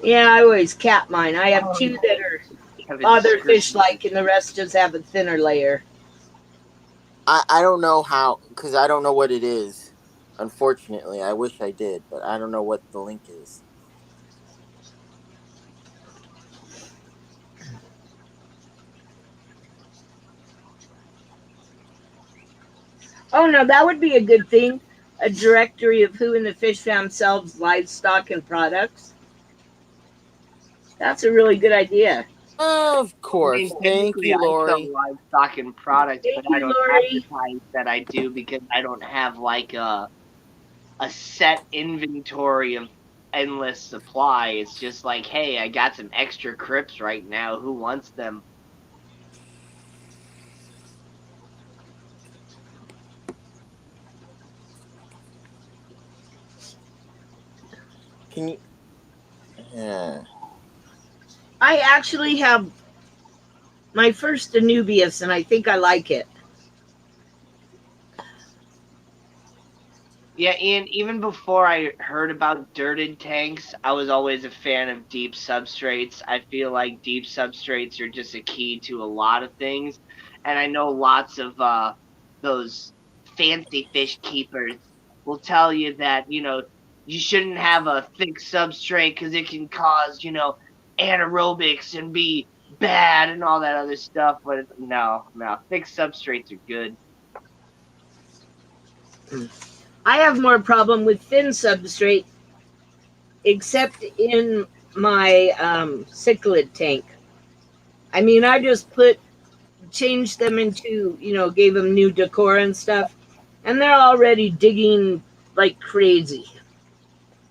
Yeah, I always cap mine. I have 2 that are They're fish-like, and the rest just have a thinner layer. I don't know how, because I don't know what it is. Unfortunately, I wish I did, but I don't know what the link is. Oh, no, that would be a good thing. A directory of who in the fish fam sells livestock and products. That's a really good idea. Of course. Thank you, I Lori. sell livestock and products, Thank but I you, don't Lori. advertise that I do because I don't have like a set inventory of endless supply. It's just like, hey, I got some extra crypts right now. Who wants them? Can you? Yeah. I actually have my first Anubius, and I think I like it. Yeah, Ian, even before I heard about dirted tanks, I was always a fan of deep substrates. I feel like deep substrates are just a key to a lot of things. And I know lots of those fancy fish keepers will tell you that, you shouldn't have a thick substrate because it can cause, anaerobics and be bad and all that other stuff. But no, thick substrates are good. I have more problem with thin substrate, except in my cichlid tank. I mean, I just changed them into, gave them new decor and stuff, and they're already digging like crazy.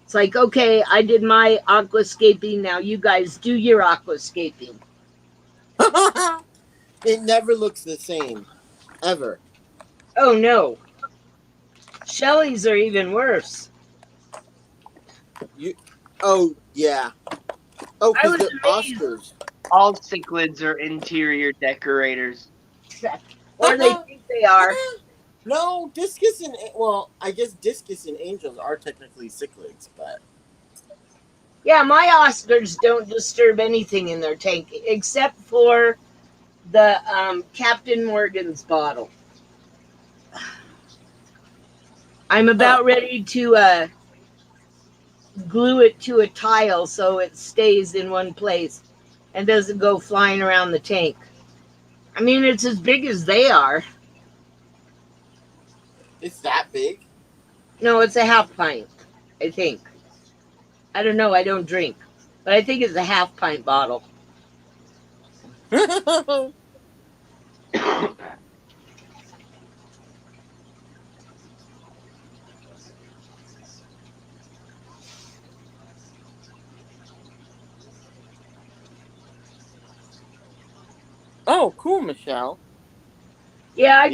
It's like, okay, I did my aquascaping, now you guys do your aquascaping. It never looks the same. Ever. Oh, no. Shelly's are even worse. Oh, yeah. Oh, I because was they're amazed. Oscars. All cichlids are interior decorators. Or they think they are. No, discus and I guess discus and angels are technically cichlids, but Yeah, my Oscars don't disturb anything in their tank except for the Captain Morgan's bottle. I'm about ready to glue it to a tile so it stays in one place and doesn't go flying around the tank. I mean, it's as big as they are. it's that big. No, it's a half pint, I think. I don't know, I don't drink. But I think it's a half pint bottle. Oh, cool, Michelle. Yeah,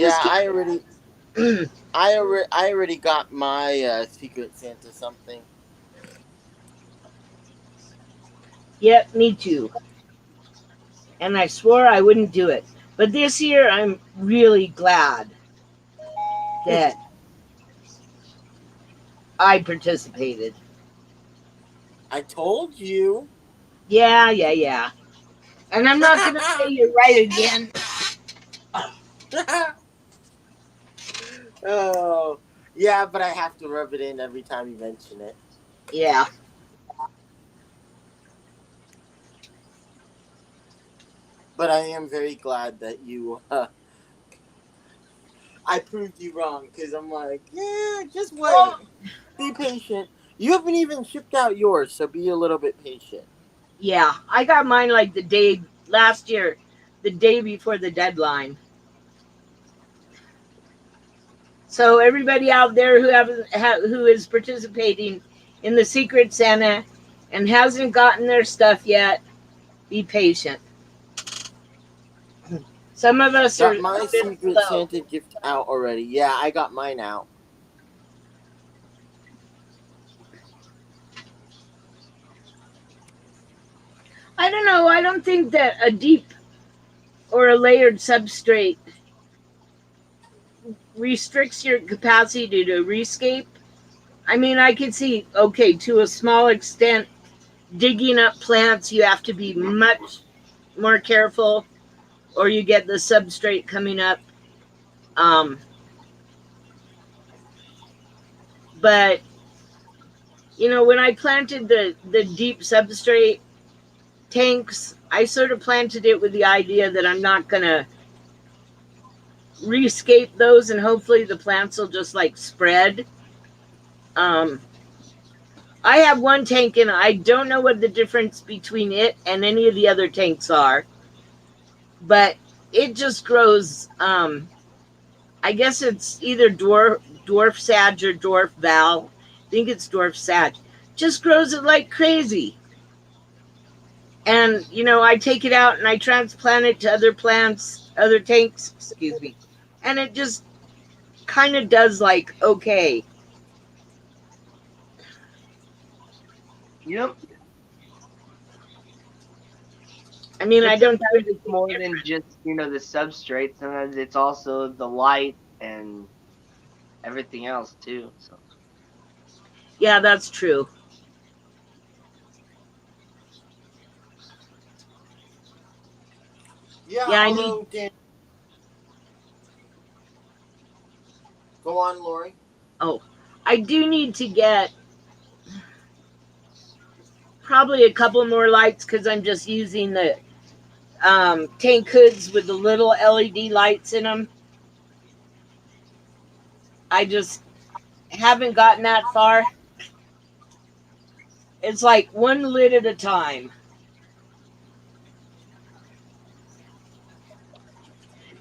I already got my Secret Santa something. Yep, me too. And I swore I wouldn't do it. But this year, I'm really glad that I participated. I told you. Yeah. And I'm not going to say you're right again. Oh, yeah, but I have to rub it in every time you mention it. Yeah. But I am very glad that you, I proved you wrong, because I'm like, yeah, just wait. Oh. Be patient. You haven't even shipped out yours, so be a little bit patient. Yeah, I got mine like last year, the day before the deadline. So everybody out there who is participating in the Secret Santa and hasn't gotten their stuff yet, be patient. Some of us Got are my Secret Santa gift out already. Yeah, I got mine out. I don't know. I don't think that a deep or a layered substrate restricts your capacity to rescape. I mean, I can see, okay, to a small extent, digging up plants, you have to be much more careful, or you get the substrate coming up. But when I planted the deep substrate tanks, I sort of planted it with the idea that I'm not gonna rescape those, and hopefully the plants will just like spread. I have one tank, and I don't know what the difference between it and any of the other tanks are, but it just grows. I guess it's either dwarf sag or dwarf val. I think it's dwarf sag. Just grows it like crazy. And I take it out and I transplant it to other plants, other tanks, excuse me, and it just kind of does like okay. Yep. I mean, I don't Sometimes it's more than just the substrate. Sometimes it's also the light and everything else too. So Yeah, that's true. Yeah, Yeah, although, Dan... Go on, Lori. I do need to get probably a couple more lights because I'm just using the tank hoods with the little LED lights in them. I just haven't gotten that far. It's like one lid at a time.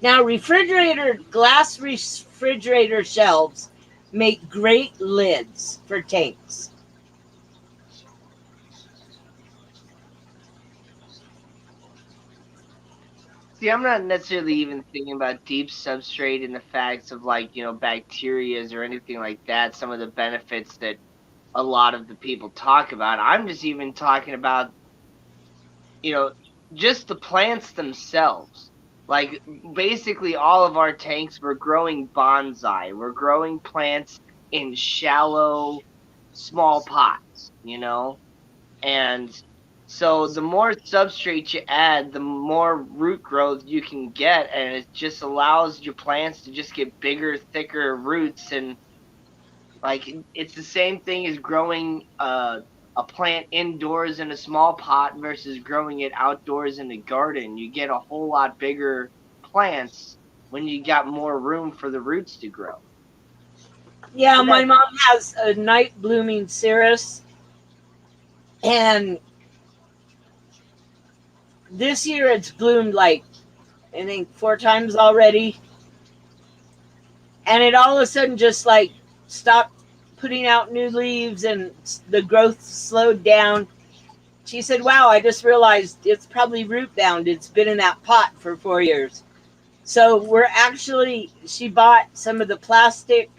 Now, glass refrigerator shelves make great lids for tanks. see, I'm not necessarily even thinking about deep substrate and the facts of bacterias or anything like that. Some of the benefits that a lot of the people talk about. I'm just even talking about just the plants themselves. Like basically all of our tanks, we're growing bonsai. We're growing plants in shallow, small pots, And so the more substrate you add, the more root growth you can get, and it just allows your plants to just get bigger, thicker roots. And it's the same thing as growing a plant indoors in a small pot versus growing it outdoors in a garden. You get a whole lot bigger plants when you got more room for the roots to grow. Yeah, my mom has a night blooming cereus, and this year it's bloomed like I think 4 times already, and it all of a sudden just like stopped putting out new leaves and the growth slowed down. She said, "Wow, I just realized it's probably root bound. It's been in that pot for 4 years." So she bought some of the plastic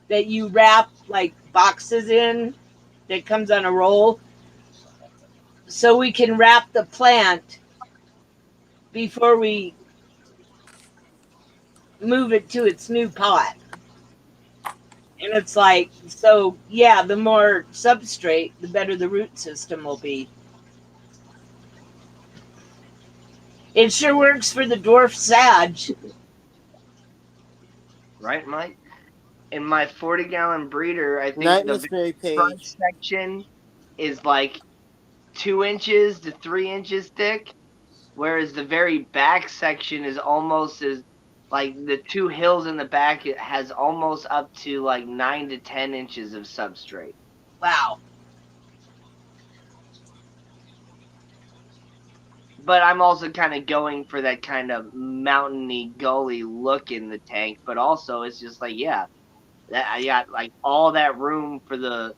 that you wrap like boxes in that comes on a roll, so we can wrap the plant before we move it to its new pot. And it's like, so yeah, the more substrate, the better the root system will be. It sure works for the dwarf sag. Right, Mike? In my 40-gallon breeder, I think Night, the Miss Mary front Page. section is like 2 inches to 3 inches thick, whereas the very back section is almost as like the 2 hills in the back. It has almost up to like 9 to 10 inches of substrate. Wow. But I'm also kind of going for that kind of mountainy, gully look in the tank. But also, it's just like, yeah, that I got like all that room for the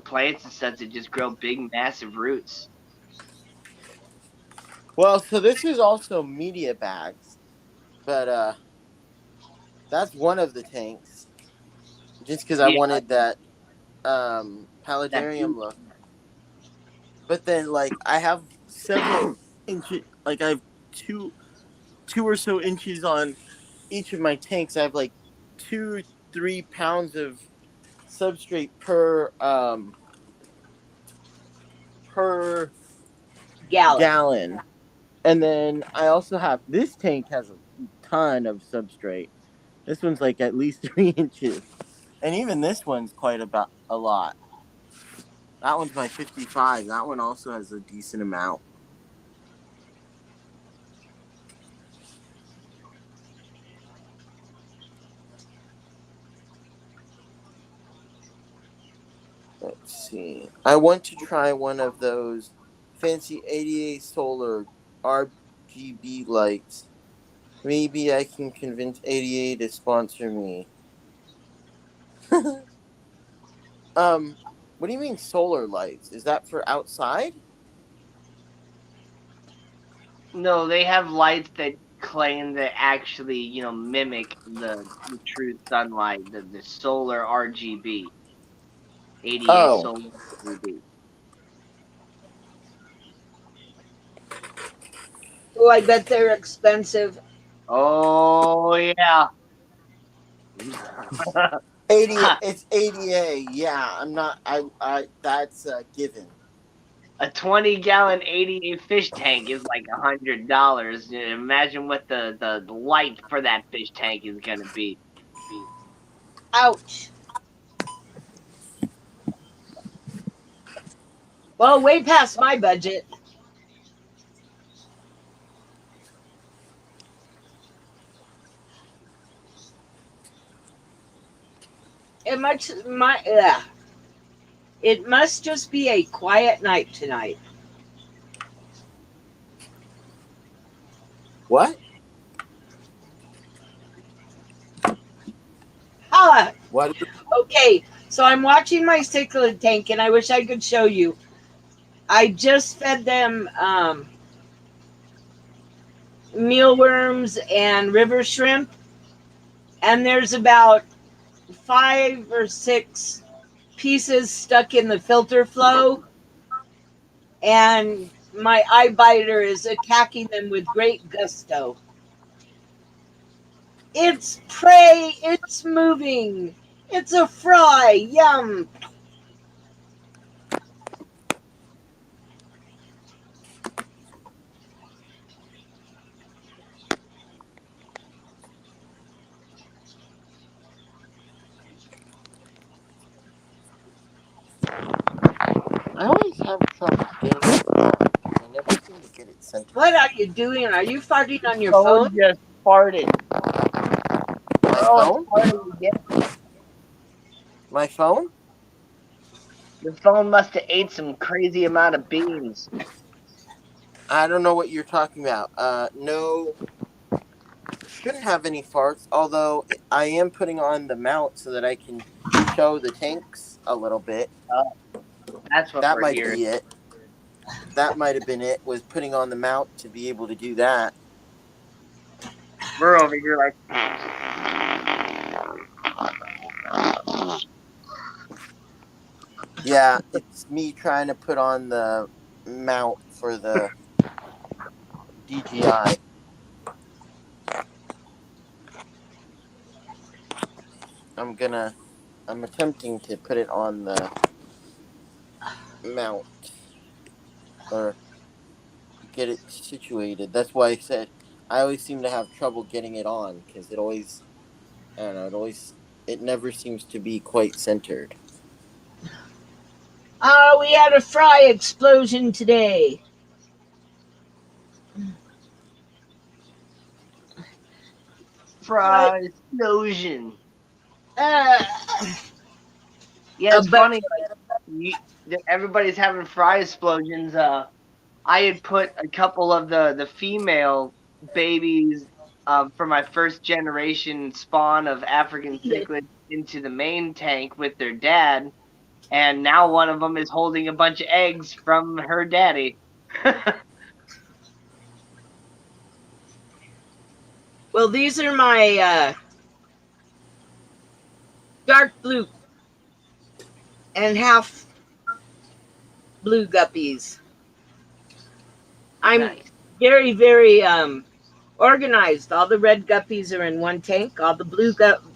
plants and stuff to just grow big, massive roots. Well, so this is also media bags, but that's one of the tanks. Just because I wanted that paludarium look. But then, like, I have several inches. Like, I have two or so inches on each of my tanks. I have like 2-3 pounds of substrate per Gallon. And then I also have this tank has a ton of substrate. This one's like at least 3 inches, and even this one's quite about a lot. That one's my 55. That one also has a decent amount. Let's see. I want to try one of those fancy 88 solar RGB lights. Maybe I can convince 88 to sponsor me. What do you mean solar lights? Is that for outside? No, they have lights that claim that actually, mimic the true sunlight, the solar RGB, ADA Oh, solar RGB. Oh, I bet they're expensive. Oh yeah. 80. It's ADA. Yeah, I'm not. I. That's a given. A 20-gallon ADA fish tank is like $100. Imagine what the light for that fish tank is gonna be. Ouch. Well, way past my budget. It must just be a quiet night tonight. What? Ah, What? okay. So I'm watching my cichlid tank, and I wish I could show you. I just fed them mealworms and river shrimp, and there's about 5 or 6 pieces stuck in the filter flow, and my eye biter is attacking them with great gusto. It's prey, it's moving, it's a fry, yum. I always have trouble getting it on. I never seem to get it centered. What are you doing? Are you farting on your Phone phone? just farted. My Oh, phone? it's farting again. My phone? The phone must have ate some crazy amount of beans. I don't know what you're talking about. No. Shouldn't have any farts, although I am putting on the mount so that I can show the tanks a little bit. That's what That we're might hearing. be it. That might have been it, was putting on the mount to be able to do that. We're over here like. Yeah, it's me trying to put on the mount for the DJI. I'm attempting to put it on the mount or get it situated. That's why I said I always seem to have trouble getting it on because I don't know, it never seems to be quite centered. We had a fry explosion today. Fry explosion. Uh, Yeah, it's but- funny. Everybody's having fry explosions. I had put a couple of the female babies for my first generation spawn of African cichlids into the main tank with their dad, and now one of them is holding a bunch of eggs from her daddy. well, these are my dark blue and half blue guppies. I'm Nice. very, very organized. All the red guppies are in one tank. All the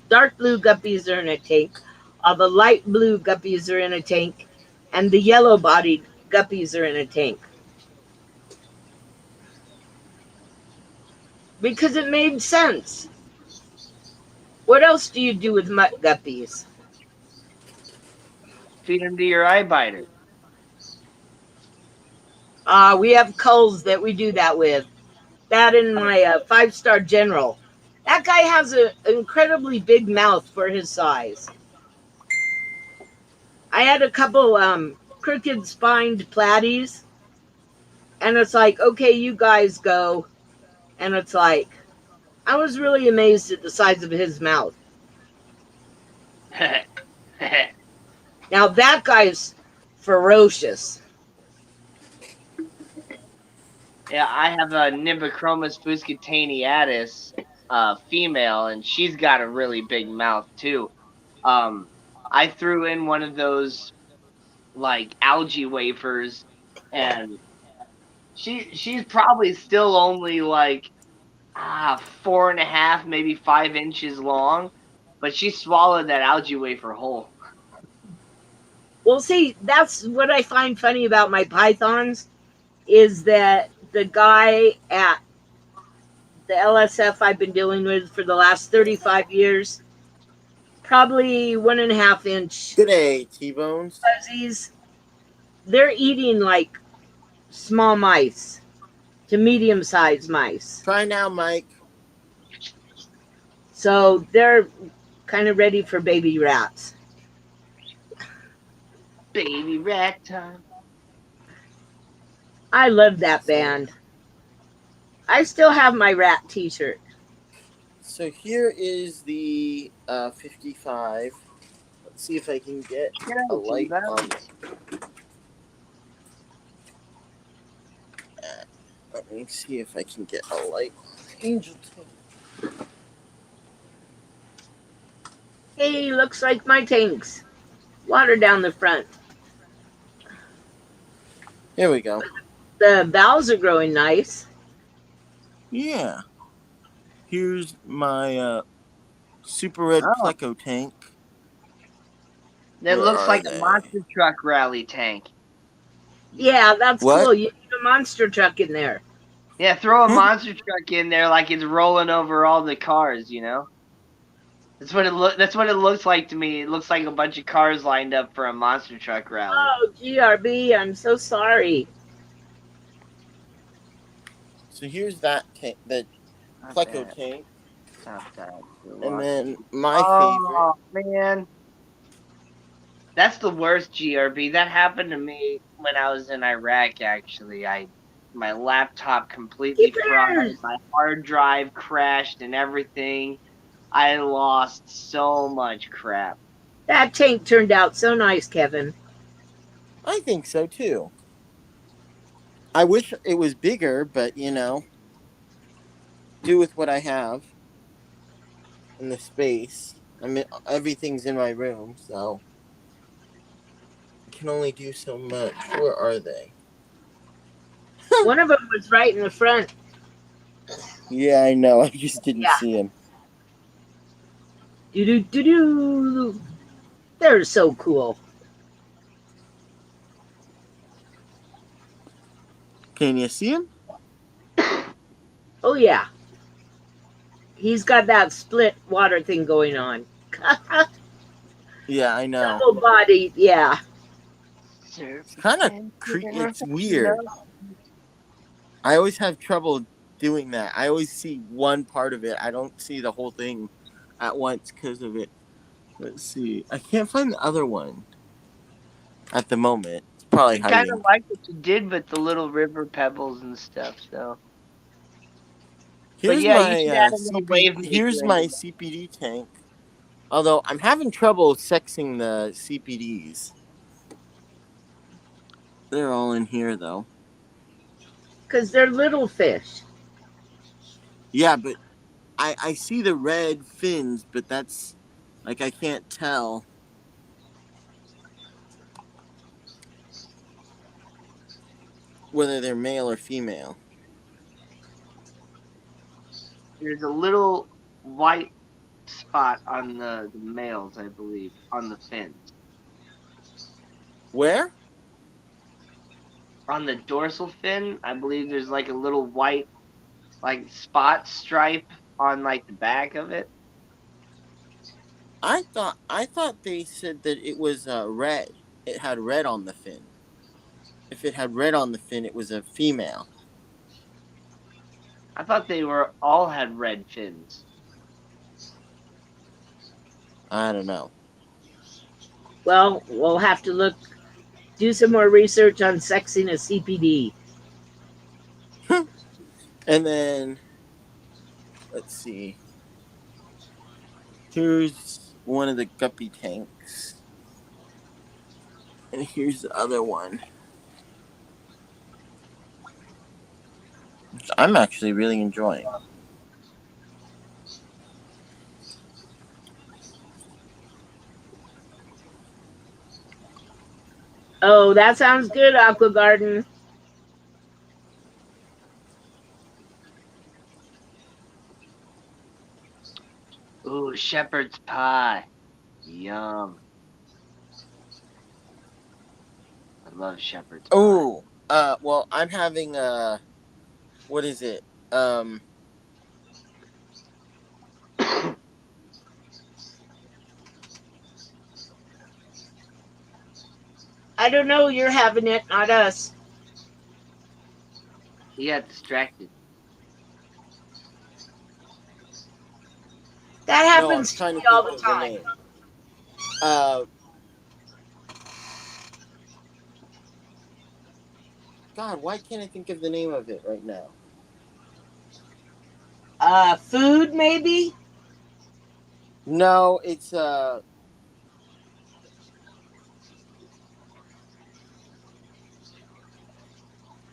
dark blue guppies are in a tank. All the light blue guppies are in a tank, and the yellow-bodied guppies are in a tank. because it made sense. What else do you do with mutt guppies? Feed them to your eye biter. We have culls that we do that with. That and my 5-star general. That guy has an incredibly big mouth for his size. I had a couple crooked spined platies, and it's like, okay, you guys go. And it's like, I was really amazed at the size of his mouth. Now that guy's ferocious. Yeah, I have a Nimbochromis fuscataniatus female, and she's got a really big mouth too. I threw in one of those like algae wafers, and she's probably still only like 4.5, maybe 5 inches long, but she swallowed that algae wafer whole. Well, see, that's what I find funny about my pythons is that the guy at the LSF I've been dealing with for the last 35 years, probably 1.5 inch Good day, T-Bones. fuzzies, they're eating like small mice to medium-sized mice. Try now, Mike. So they're kind of ready for baby rats. Baby rat time. I love that band. I still have my rat t-shirt. So here is the 55. Let's see if I can get a light on it. Let me see if I can get a light. Angel tank. Hey, looks like my tanks. Water down the front. Here we go. The valves are growing nice. Yeah. Here's my super red pleco tank. That Where looks are like they? a monster truck rally tank. Yeah, that's What? cool. You need a monster truck in there. Yeah, throw a monster truck in there like it's rolling over all the cars, you know? That's what it looks like to me. It looks like a bunch of cars lined up for a monster truck rally. Oh, GRB, I'm so sorry. So here's that tank, the Not pleco bad. tank. Not bad. And then my Oh, favorite. man. That's the worst, GRB. That happened to me when I was in Iraq, actually. My laptop completely fried. Keepers! My hard drive crashed and everything. I lost so much crap. That tank turned out so nice, Kevin. I think so too. I wish it was bigger, but you know, do with what I have in the space. I mean, everything's in my room, so I can only do so much. Where are they? One of them was right in the front. Yeah, I know. I just didn't Yeah. see him. Do-do-do-do. They're so cool. Can you see him? Oh, yeah. He's got that split water thing going on. Yeah, I know. Double body, yeah. It's kind of it's weird. I always have trouble doing that. I always see one part of it. I don't see the whole thing at once because of it. Let's see. I can't find the other one at the moment. It's probably I kind hiding. of like what you did with the little river pebbles and stuff, so. Here's yeah, you should add a little wave here's maker my into CPD tank. Although I'm having trouble sexing the CPDs. They're all in here though. Because they're little fish. Yeah, but I see the red fins, but that's like I can't tell. Whether they're male or female. There's a little white spot on the males, I believe, on the fins. Where? On the dorsal fin, I believe there's like a little white like spot stripe on like the back of it. I thought they said that it was red. It had red on the fin. If it had red on the fin, it was a female. I thought they were all had red fins. I don't know. Well, we'll have to do some more research on sexing a CPD. And then, let's see. Here's one of the guppy tanks. And here's the other one. Which I'm actually really enjoying. Oh, that sounds good, Aqua Garden. Ooh, shepherd's pie. Yum. I love shepherd's pie. Oh, well, I'm having what is it? I don't know. You're having it, not us. He got distracted. That No, I'm happens to trying me to all think the of time. name. God, why can't I think of the name of it right now? Food maybe? No, it's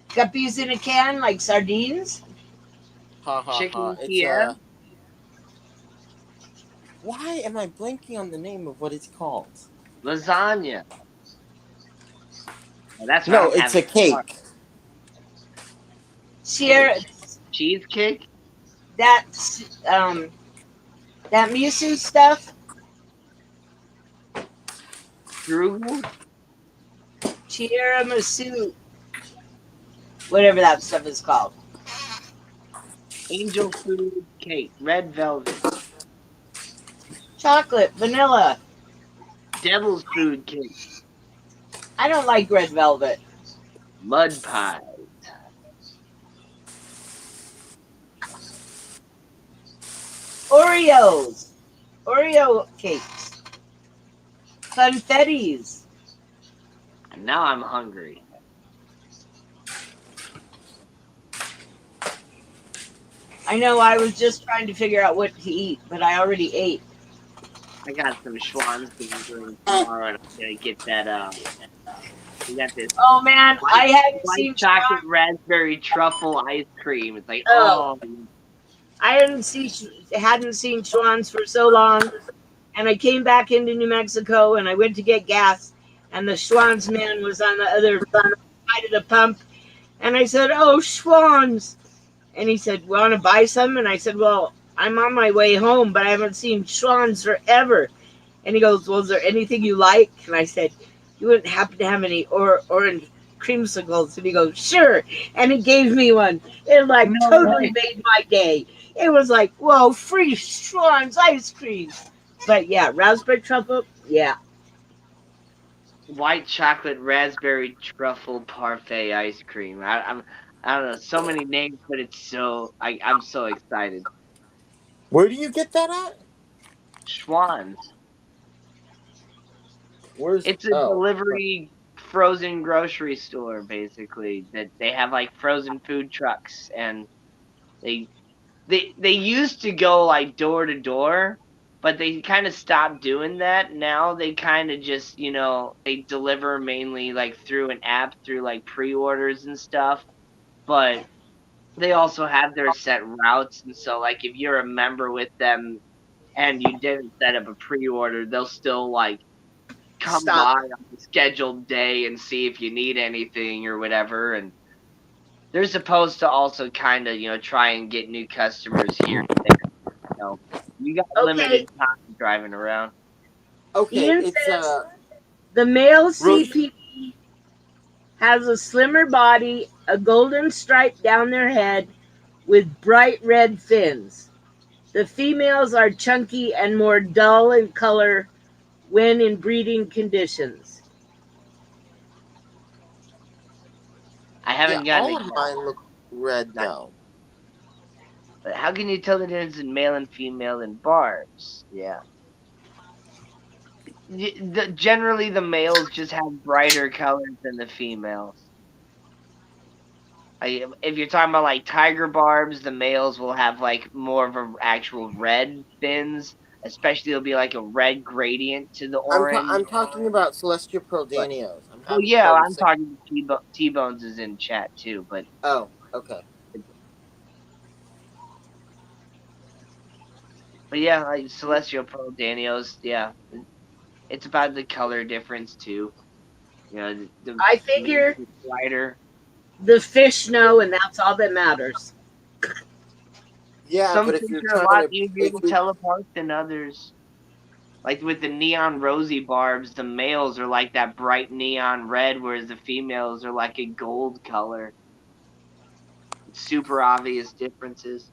Guppies in a can, like sardines? Chicken It's Kiev? why am I blanking on the name of what it's called? Lasagna. Well, that's what No, I'm it's a having. cake. Sierra, Cheesecake? that miso stuff? Strudel? Tiramisu. Whatever that stuff is called. Angel food cake. Red velvet. Chocolate, vanilla. Devil's food cake. I don't like red velvet. Mud pie. Oreos. Oreo cakes. Confettis. And now I'm hungry. I know I was just trying to figure out what to eat, but I already ate. I got some Schwann's doing tomorrow, and I'm gonna get that. We got this Oh man, I hadn't white seen chocolate Schwan. raspberry truffle ice cream. It's like, Oh. I hadn't seen Schwann's for so long, and I came back into New Mexico and I went to get gas, and the Schwann's man was on the other side of the pump, and I said, "Oh, Schwann's," and he said, "Want to buy some?" And I said, "Well, I'm on my way home, but I haven't seen Schwann's forever." And he goes, "Well, is there anything you like?" And I said, "You wouldn't happen to have any orange creamsicles?" And he goes, "Sure." And he gave me one. It totally made my day. It was like, whoa, free Schwann's ice cream. But yeah, raspberry truffle, yeah. White chocolate raspberry truffle parfait ice cream. I don't know, so many names, but it's so I'm so excited. Where do you get that at? Schwann's. Where's It's a delivery frozen grocery store, basically, that they have like frozen food trucks, and they used to go like door to door, but they kind of stopped doing that. Now they kind of just, they deliver mainly like through an app, through like pre-orders and stuff, but they also have their set routes. And so like if you're a member with them and you didn't set up a pre-order, they'll still like come by on the scheduled day and see if you need anything or whatever. And they're supposed to also kind of, try and get new customers here and there. You got limited time driving around. Okay, Ian it's says the male Rosie- CPD has a slimmer body, a golden stripe down their head, with bright red fins. The females are chunky and more dull in color when in breeding conditions. I Yeah, haven't gotten all it of yet. mine look red though. But how can you tell the difference in male and female in barbs? Yeah. Generally, the males just have brighter colors than the females. If you're talking about like tiger barbs, the males will have like more of a actual red fins. Especially, it'll be like a red gradient to the orange. I'm talking about celestial pearl But danios. I'm well, having yeah, trouble I'm saying. talking to T-Bones is in chat too, but Oh, okay. yeah, like celestial pearl danios, yeah, it's about the color difference too. You know, the I males figure are brighter. the fish know, and that's all that matters. Yeah, Some but if fish you're are a trying lot to, easier if to you, tell apart than others. Like with the neon rosy barbs, the males are like that bright neon red, whereas the females are like a gold color. Super obvious differences.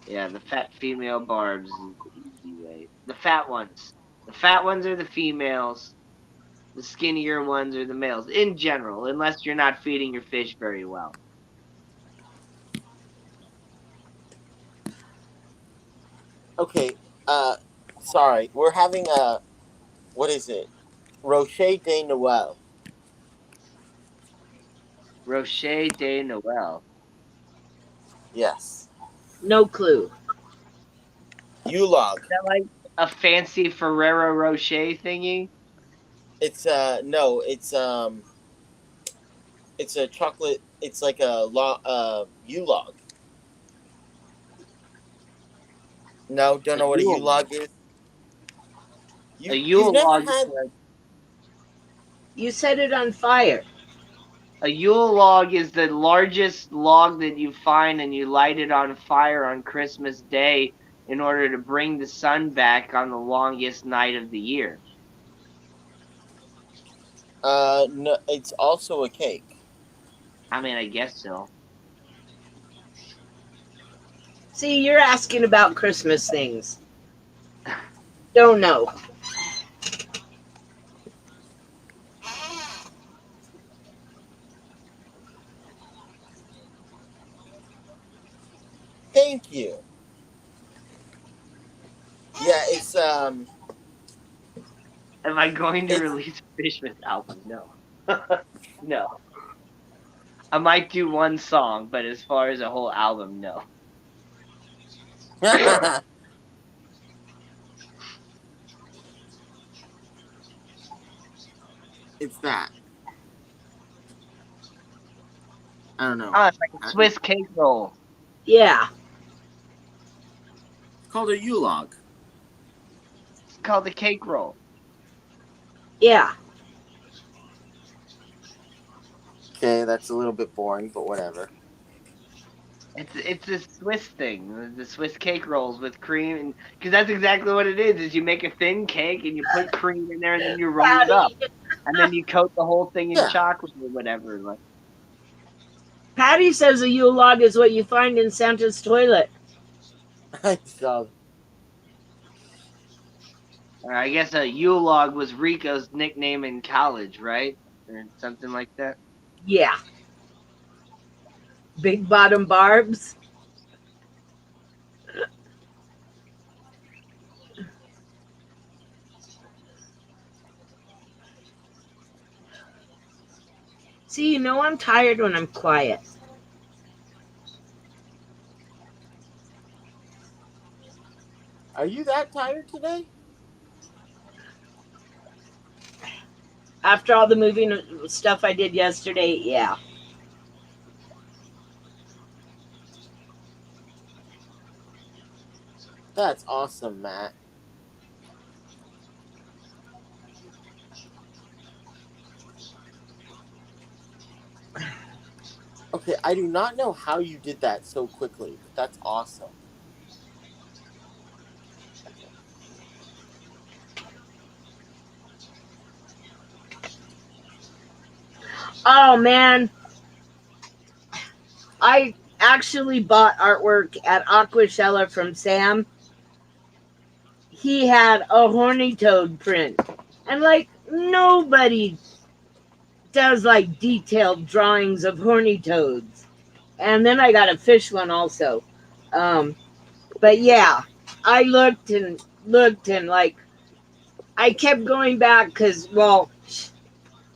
Yeah, the fat female barbs is the easy way. The fat ones. The fat ones are the females. The skinnier ones are the males, in general, unless you're not feeding your fish very well. okay, sorry, we're having a, what is it? Rocher de Noël. Rocher de Noël. Yes. No clue. Ulog. Is that like a fancy Ferrero Rocher thingy? It's no, it's a chocolate. It's like a Ulog. No, don't A know what a Yule log. Ulog is. A You've Yule never log is had. You set it on fire. a Yule log is the largest log that you find, and you light it on fire on Christmas Day in order to bring the sun back on the longest night of the year. No, it's also a cake. I mean, I guess so. See, you're asking about Christmas things. Don't know. Thank you. Yeah, Am I going to it's release a Fishmas album? No. No. I might do one song, but as far as a whole album, no. it's that. I don't know. Oh, it's like a Swiss cake roll. Yeah. It's called a Ulog. It's called a cake roll. Yeah. Okay, that's a little bit boring, but whatever. It's a Swiss thing, the Swiss cake rolls with cream, and because that's exactly what it is. Is you make a thin cake and you put cream in there, and then you roll it up, and then you coat the whole thing in Yeah. chocolate or whatever. Like, Patty says a Yule log is what you find in Santa's toilet. I saw. I guess a Yule log was Rico's nickname in college, right, or something like that. Yeah. Big bottom barbs. See, you know I'm tired when I'm quiet. Are you that tired today? After all the moving stuff I did yesterday, yeah. That's awesome, Matt. Okay, I do not know how you did that so quickly, but that's awesome. Oh man, I actually bought artwork at Aquashella from Sam. He had a horny toad print, and like nobody does like detailed drawings of horny toads. And then I got a fish one also. Um, but yeah, I looked and like I kept going back because well,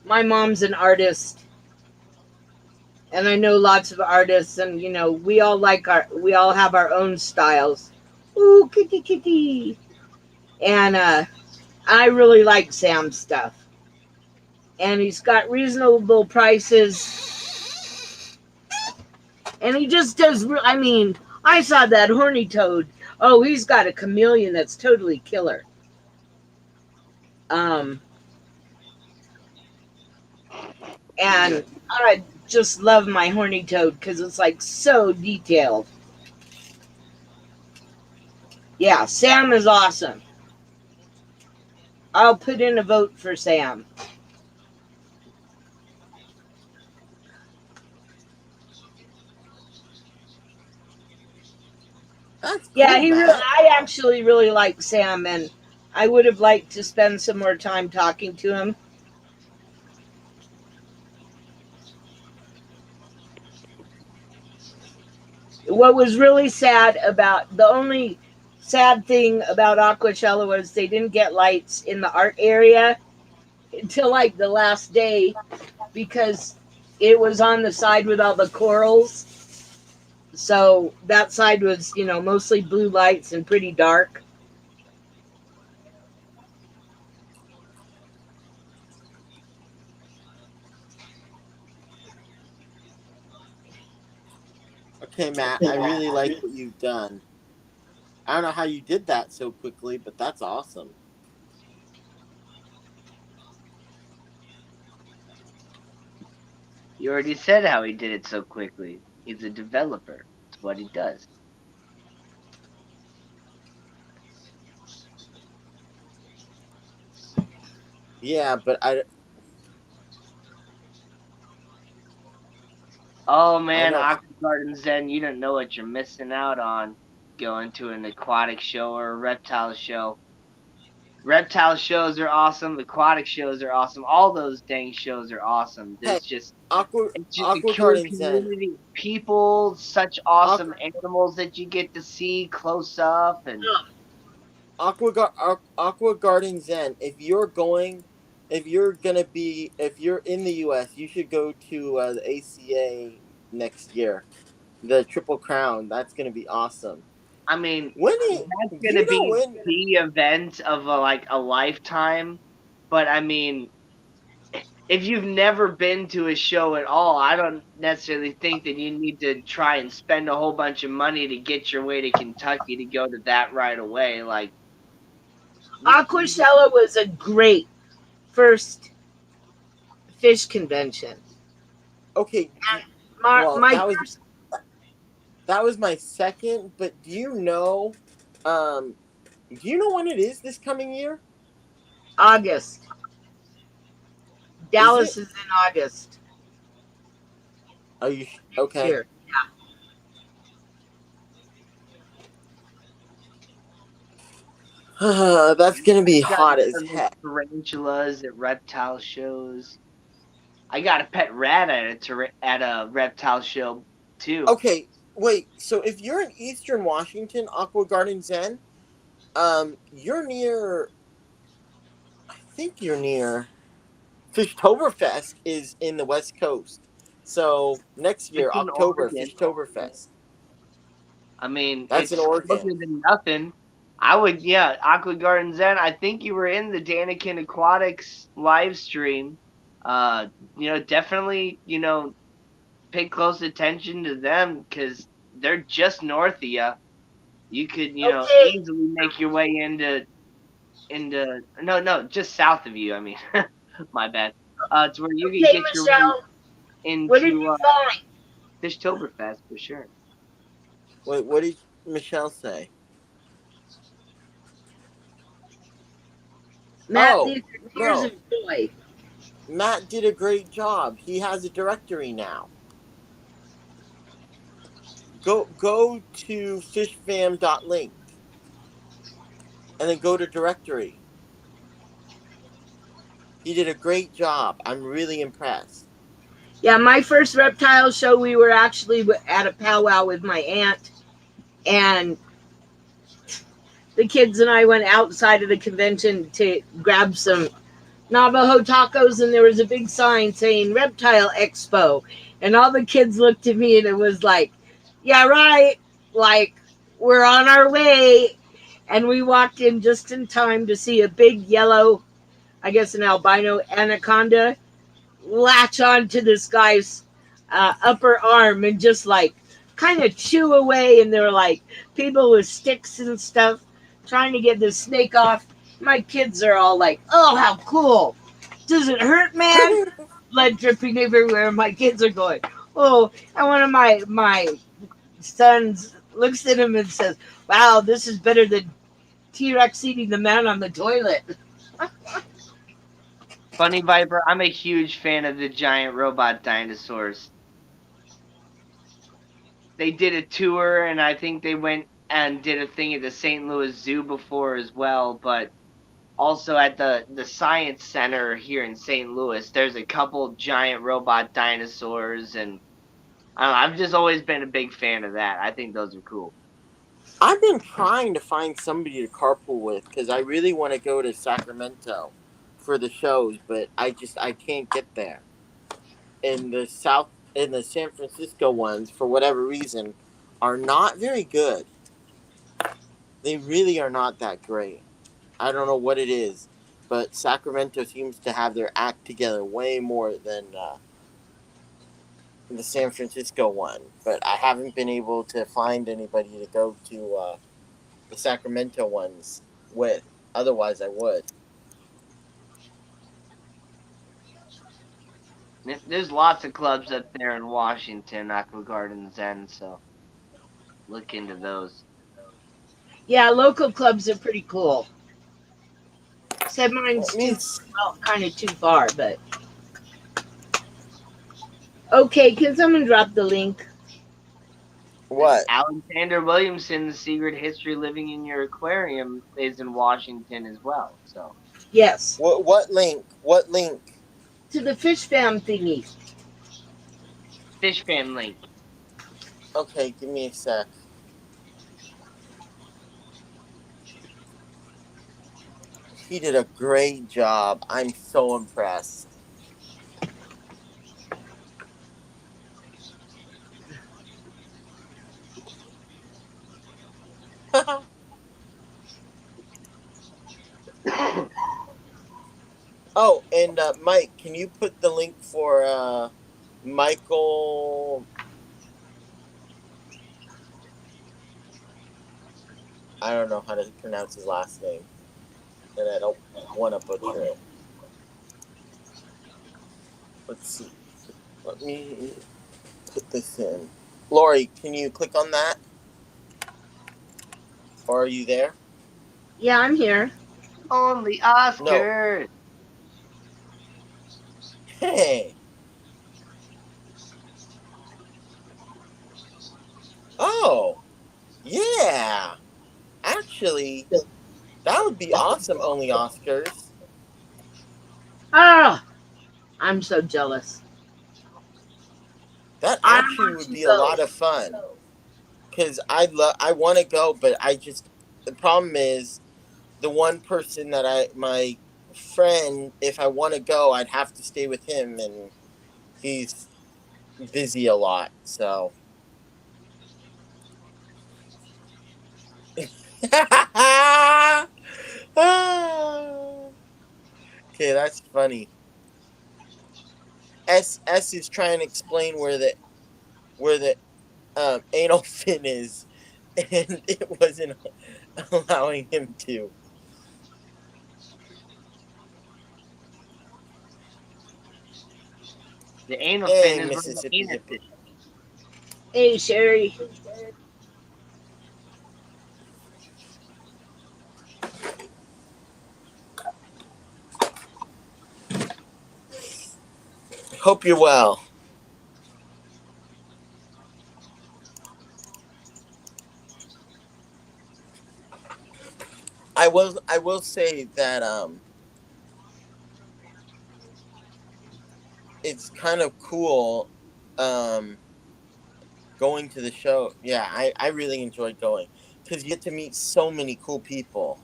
my mom's an artist, and I know lots of artists, and you know we all have our own styles. Ooh, kitty kitty, and I really like Sam's stuff, and he's got reasonable prices, and he just does. I mean, I saw that horny toad. Oh, he's got a chameleon that's totally killer. And I just love my horny toad because it's like so detailed. Yeah, Sam is awesome. I'll put in a vote for Sam. That's cool, Yeah, Matt. I actually really like Sam, and I would have liked to spend some more time talking to him. What was really sad about the only sad thing about Aquacella was they didn't get lights in the art area until like the last day because it was on the side with all the corals. So that side was, you know, mostly blue lights and pretty dark. Okay, Matt, I really like what you've done. I don't know how you did that so quickly, but that's awesome. You already said how he did it so quickly. He's a developer. That's what he does. Yeah, but Oh man, know. Aqua Garden Zen, you don't know what you're missing out on going to an aquatic show or a reptile show. Reptile shows are awesome. Aquatic shows are awesome. All those dang shows are awesome. Hey, It's just Aqua a cool Garden Zen. community of people, such awesome animals that you get to see close up, and Aqua Garden Zen. If you're in the U.S., you should go to the ACA next year, the Triple Crown. That's gonna be awesome. I mean, Do that's you gonna know be when? the event of a lifetime. But I mean, if you've never been to a show at all, I don't necessarily think that you need to try and spend a whole bunch of money to get your way to Kentucky to go to that right away. Like, Aquashella was a great first fish convention. Okay, that was my second. But do you know when it is this coming year? August. Dallas is in August. Are you okay? Here. Yeah. That's gonna be hot as heck. Tarantulas at reptile shows. I got a pet rat at a reptile show too. Okay, wait. So if you're in Eastern Washington, Aqua Garden Zen, you're near. I think you're near. Fishtoberfest is in the West Coast. So next year, It's in October, Oregon. Fishtoberfest. I mean, That's it's in Oregon. closer than nothing. I would, yeah, Aqua Garden Zen. I think you were in the Danikin Aquatics live stream. Definitely, pay close attention to them because they're just north of you. You could, easily make your way into just south of you. I mean, my bad. To where you can get your way into. What did you find? Fishtoberfest for sure. Wait, what did Michelle say? Matt, Oh, these are tears no. of joy. Matt did a great job. He has a directory now. Go to fishfam.link and then go to directory. He did a great job. I'm really impressed. Yeah, my first reptile show, we were actually at a powwow with my aunt, and the kids and I went outside of the convention to grab some Navajo tacos, and there was a big sign saying Reptile Expo. And all the kids looked at me, and it was like, yeah, right. Like, we're on our way. And we walked in just in time to see a big yellow, I guess an albino anaconda, latch onto this guy's upper arm and just like kind of chew away. And there were like people with sticks and stuff trying to get the snake off. My kids are all like, oh, how cool. Does it hurt, man? Blood dripping everywhere. My kids are going, oh. And one of my sons looks at him and says, wow, this is better than T-Rex eating the man on the toilet. Funny Viper, I'm a huge fan of the giant robot dinosaurs. They did a tour, and I think they went and did a thing at the St. Louis Zoo before as well, but also at the Science Center here in St. Louis, there's a couple giant robot dinosaurs, and I don't know, I've just always been a big fan of that. I think those are cool. I've been trying to find somebody to carpool with because I really want to go to Sacramento for the shows, but I can't get there. In the San Francisco ones, for whatever reason, are not very good. They really are not that great. I don't know what it is, but Sacramento seems to have their act together way more than the San Francisco one. But I haven't been able to find anybody to go to the Sacramento ones with. Otherwise, I would. There's lots of clubs up there in Washington, Aqua Garden Zen, so look into those. Yeah, local clubs are pretty cool. Said mine's Let me kind of too far, but okay. Can someone drop the link? what? Alexander Williamson, The Secret History Living in Your Aquarium, is in Washington as well. So Yes, What link? What link? to the fish fam thingy. Fish fan link. Okay, give me a sec. He did a great job. I'm so impressed. Oh, and Mike, can you put the link for Michael? I don't know how to pronounce his last name, and I don't want to butcher it. Let's see. Let me put this in. Lori, can you click on that? Or are you there? Yeah, I'm here. Only Oscars. Hey. Oh. Yeah. Actually, that would be awesome, only Oscars. Oh, I'm so jealous. That I actually want would to be a go. lot of fun. Because I want to go, but the problem is the one person that my friend, if I want to go, I'd have to stay with him, and he's busy a lot, so. Okay, that's funny. S is trying to explain where the anal fin is, and it wasn't allowing him to. The anal fin Hey, is where the Mississippi anus Hippie. is. Hey, Sherry. Hope you're well. I will say that it's kind of cool going to the show. Yeah, I really enjoyed going because you get to meet so many cool people.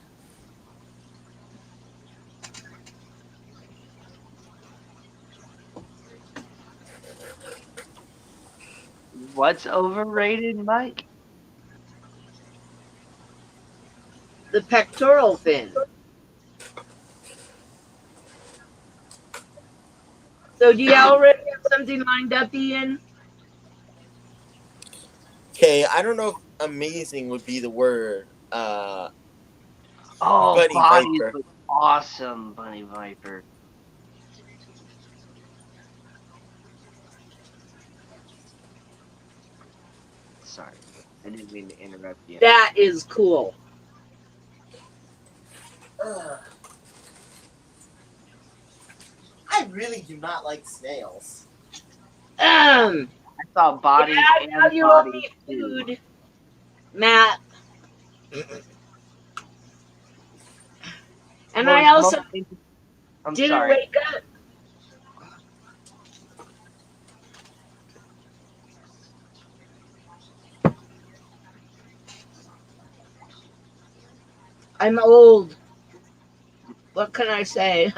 What's overrated, Mike? The pectoral fin. So do you already have something lined up, Ian? Okay, I don't know if amazing would be the word. Oh, Buddy bodies Viper. was awesome, Bunny Viper. Sorry, I didn't mean to interrupt you. That is cool. I really do not like snails. Um, I saw bodies yeah, and now you owe bodies me too. food, Matt. And What I was also I'm didn't sorry. wake up. I'm old. What can I say?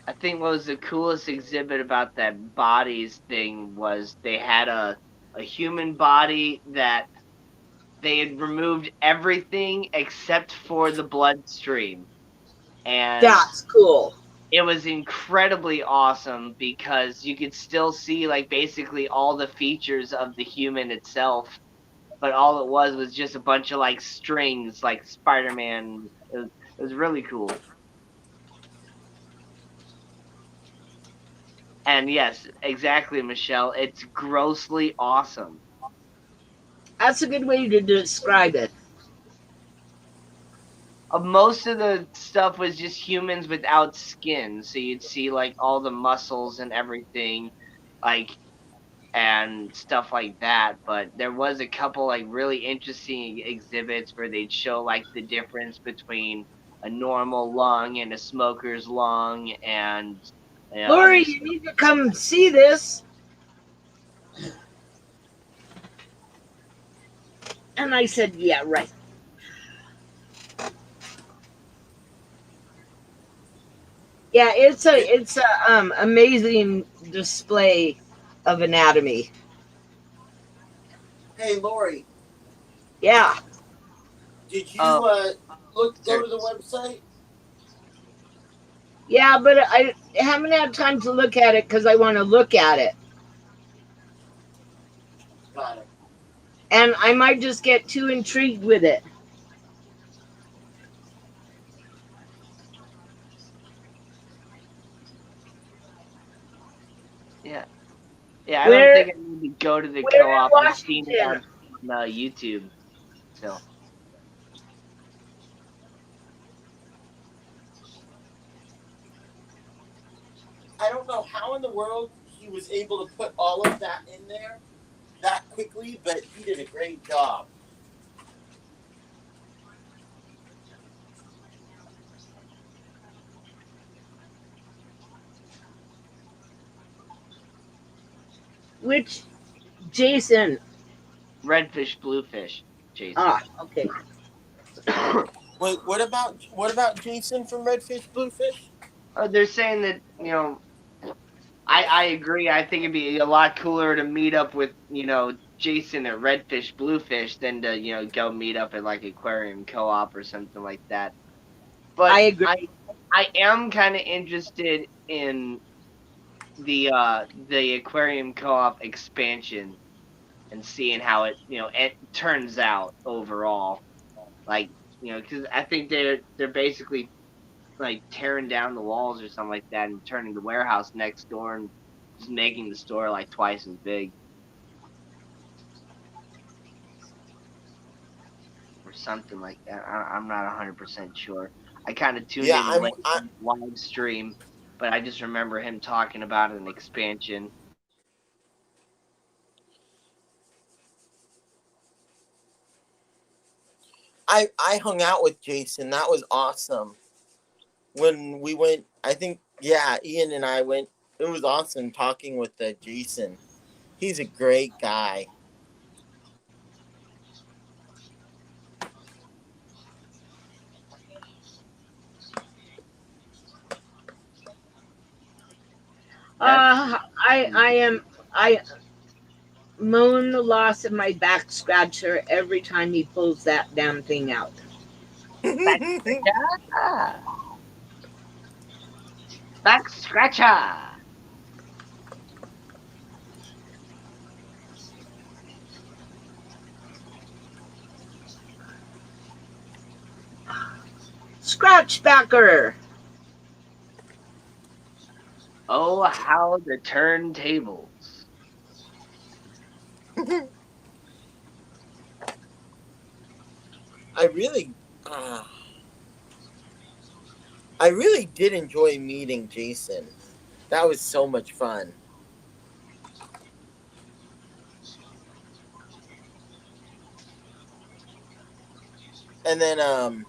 I think what was the coolest exhibit about that bodies thing was they had a human body that they had removed everything except for the bloodstream. And That's cool. it was incredibly awesome because you could still see like basically all the features of the human itself, but all it was just a bunch of like strings like Spider-Man. It was really cool. And yes, exactly, Michelle. It's grossly awesome. That's a good way to describe it. Most of the stuff was just humans without skin, so you'd see like all the muscles and everything, like and stuff like that. But there was a couple like really interesting exhibits where they'd show like the difference between a normal lung and a smoker's lung, and other Lori, you stuff. need to come see this. And I said, yeah, right. Yeah, it's a amazing display of anatomy. Hey, Lori, Yeah. did you Oh, go sir. to the website? Yeah, but I haven't had time to look at it because I want to look at it. Got it. And I might just get too intrigued with it. Yeah. Yeah, I don't Where think I need to go to the where in co-op. I've seen it Washington? on YouTube. So I don't know how in the world he was able to put all of that in there that quickly, but he did a great job. Which Jason? redfish, bluefish, Jason. Ah, okay. Wait, what about Jason from Redfish Bluefish? They're saying that I agree. I think it'd be a lot cooler to meet up with Jason at Redfish Bluefish than to go meet up at like Aquarium Co-op or something like that. But I agree. I am kind of interested in the Aquarium Co-op expansion and seeing how it turns out overall. Like because I think they're basically like tearing down the walls or something like that and turning the warehouse next door and just making the store like twice as big. Or something like that. I'm not 100% sure. I kind of tuned Yeah, in late on the live stream, but I just remember him talking about an expansion. I hung out with Jason. That was awesome. When we went, I think, yeah, Ian and I went. It was awesome talking with Jason. He's a great guy. I moan the loss of my back scratcher every time he pulls that damn thing out. Back scratcher! Back scratcher! Scratchbacker! Oh, how the turntables. I really, uh, I really did enjoy meeting Jason. That was so much fun. And then,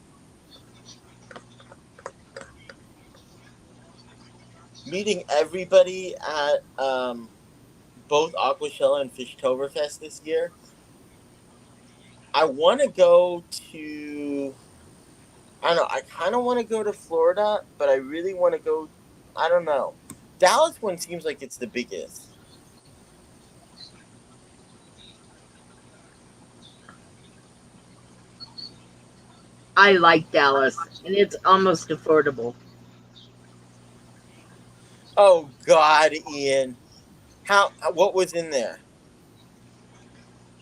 meeting everybody at both Aquashella and Fishtoberfest this year. I want to go to. I don't know. I kind of want to go to Florida, but I really want to go. I don't know. Dallas one seems like it's the biggest. I like Dallas, and it's almost affordable. Oh God, Ian, how? What was in there?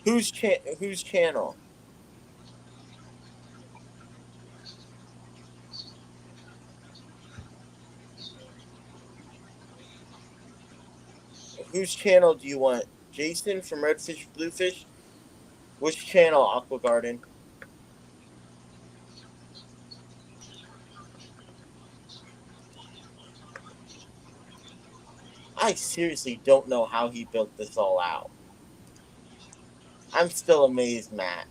Whose channel? Whose channel do you want? Jason from Redfish Bluefish? Which channel, Aqua Garden? I seriously don't know how he built this all out. I'm still amazed, Matt.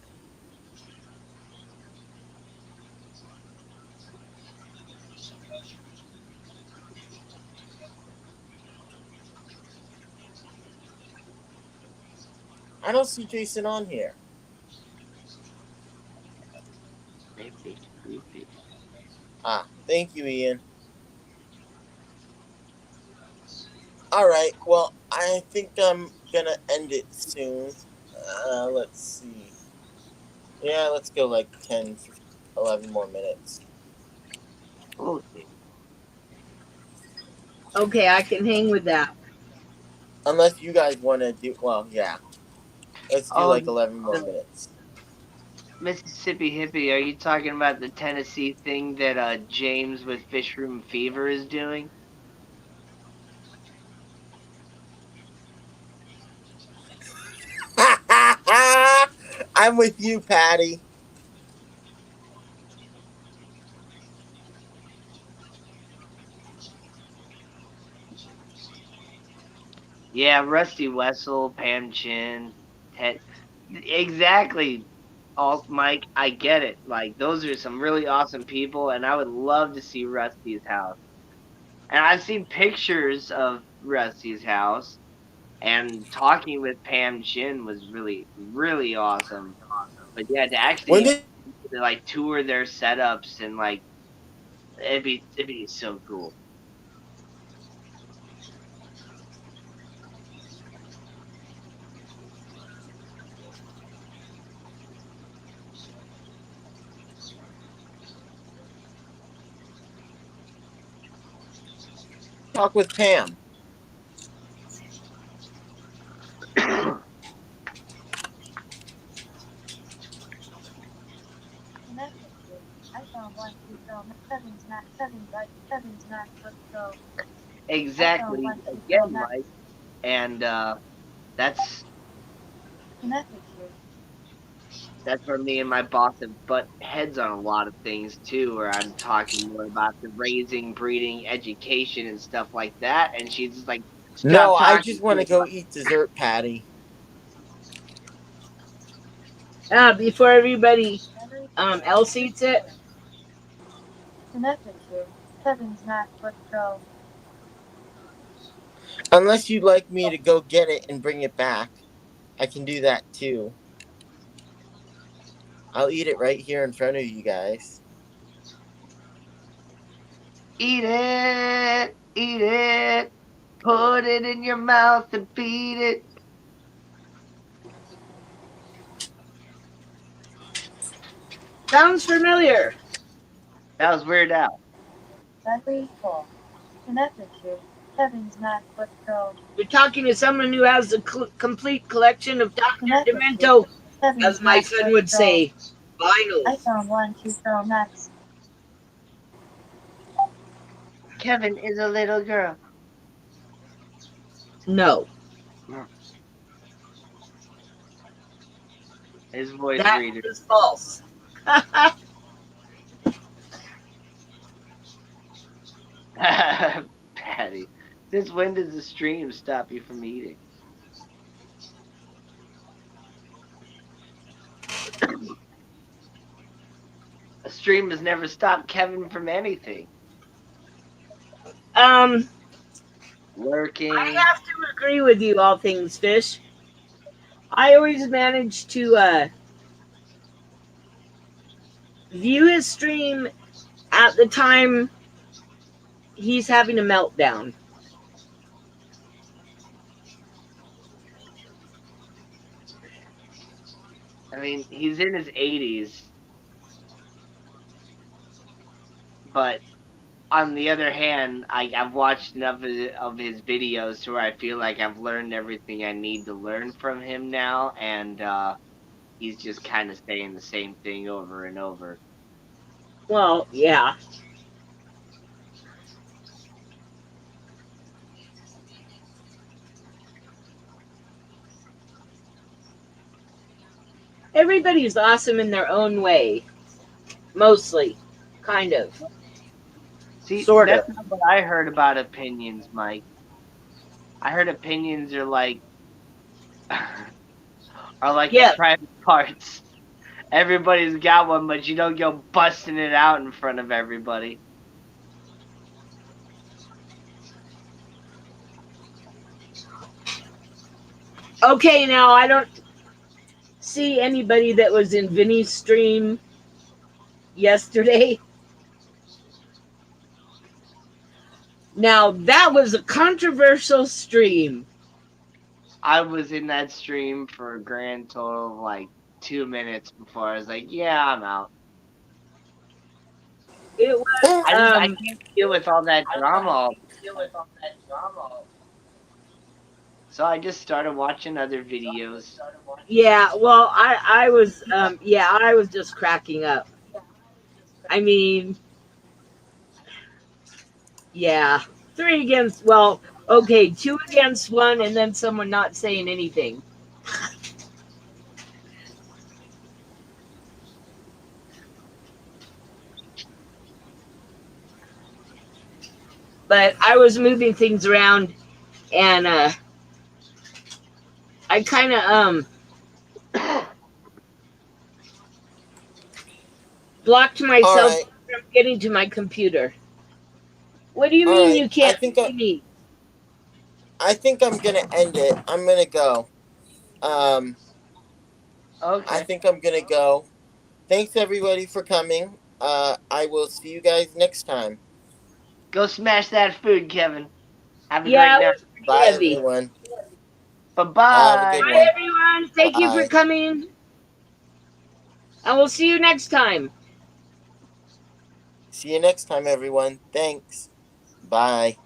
I don't see Jason on here. Ah, thank you, Ian. All right, well, I think I'm gonna end it soon. Let's see. Yeah, let's go like 10, 11 more minutes. Okay. Okay, I can hang with that. Unless you guys want to do, well, yeah. Let's do Oh, like 11 more the minutes. Mississippi hippie, are you talking about the Tennessee thing that James with Fish Room Fever is doing? I'm with you, Patty. Yeah, Rusty Wessel, Pam Chin, Ted. Exactly, Alt Mike. I get it. Like, those are some really awesome people, and I would love to see Rusty's house. And I've seen pictures of Rusty's house, and talking with Pam Chin was really, really awesome. But yeah, to When actually did like tour their setups and like it'd be so cool. talk with Pam? Connected to. I found 1, 2, Exactly. Again, Mike. And that's where me and my boss have butt heads on a lot of things too, where I'm talking more about the raising, breeding, education, and stuff like that. And she's just like, No, stop I talking just to want to me. go eat dessert, Patty. Before everybody else eats it. Unless you'd like me to go get it and bring it back, I can do that too. I'll eat it right here in front of you guys. Eat it, put it in your mouth and feed it. Sounds familiar. That was Weird Al. You're talking to someone who has a complete collection of Dr. Demento, as my son would say, vinyls. Kevin is a little girl. No, His voice that reader. is false. Patty, since when does the stream stop you from eating? A stream has never stopped Kevin from anything. Working. I have to agree with you, all things fish. I always manage to view his stream at the time he's having a meltdown. I mean, he's in his 80s. But on the other hand, I've watched enough of his videos to where I feel like I've learned everything I need to learn from him now, and he's just kind of saying the same thing over and over. Well, yeah. Everybody's awesome in their own way. Mostly. Kind of. See, Sort that's of. not what I heard about opinions, Mike. I heard opinions are like Yeah. private parts. Everybody's got one, but you don't go busting it out in front of everybody. Okay, now I don't see anybody that was in Vinny's stream yesterday. Now, that was a controversial stream. I was in that stream for a grand total of like 2 minutes before I was like, yeah, I'm out. It was, I can't deal with all that drama. So I just started watching other videos. yeah, well, I was just cracking up. I mean, yeah, 3 against, well, okay, 2 against 1, and then someone not saying anything. But I was moving things around, and I kind of blocked myself from getting to my computer. What do you mean you can't see me? I think I'm gonna end it. I'm gonna go. Okay. I think I'm gonna go. Thanks everybody for coming. I will see you guys next time. Go smash that food, Kevin. Have a great night. Bye Heavy. everyone. Bye-bye. Have a good Bye, one. everyone. Thank you for coming. And we'll see you next time. See you next time, everyone. Thanks. Bye.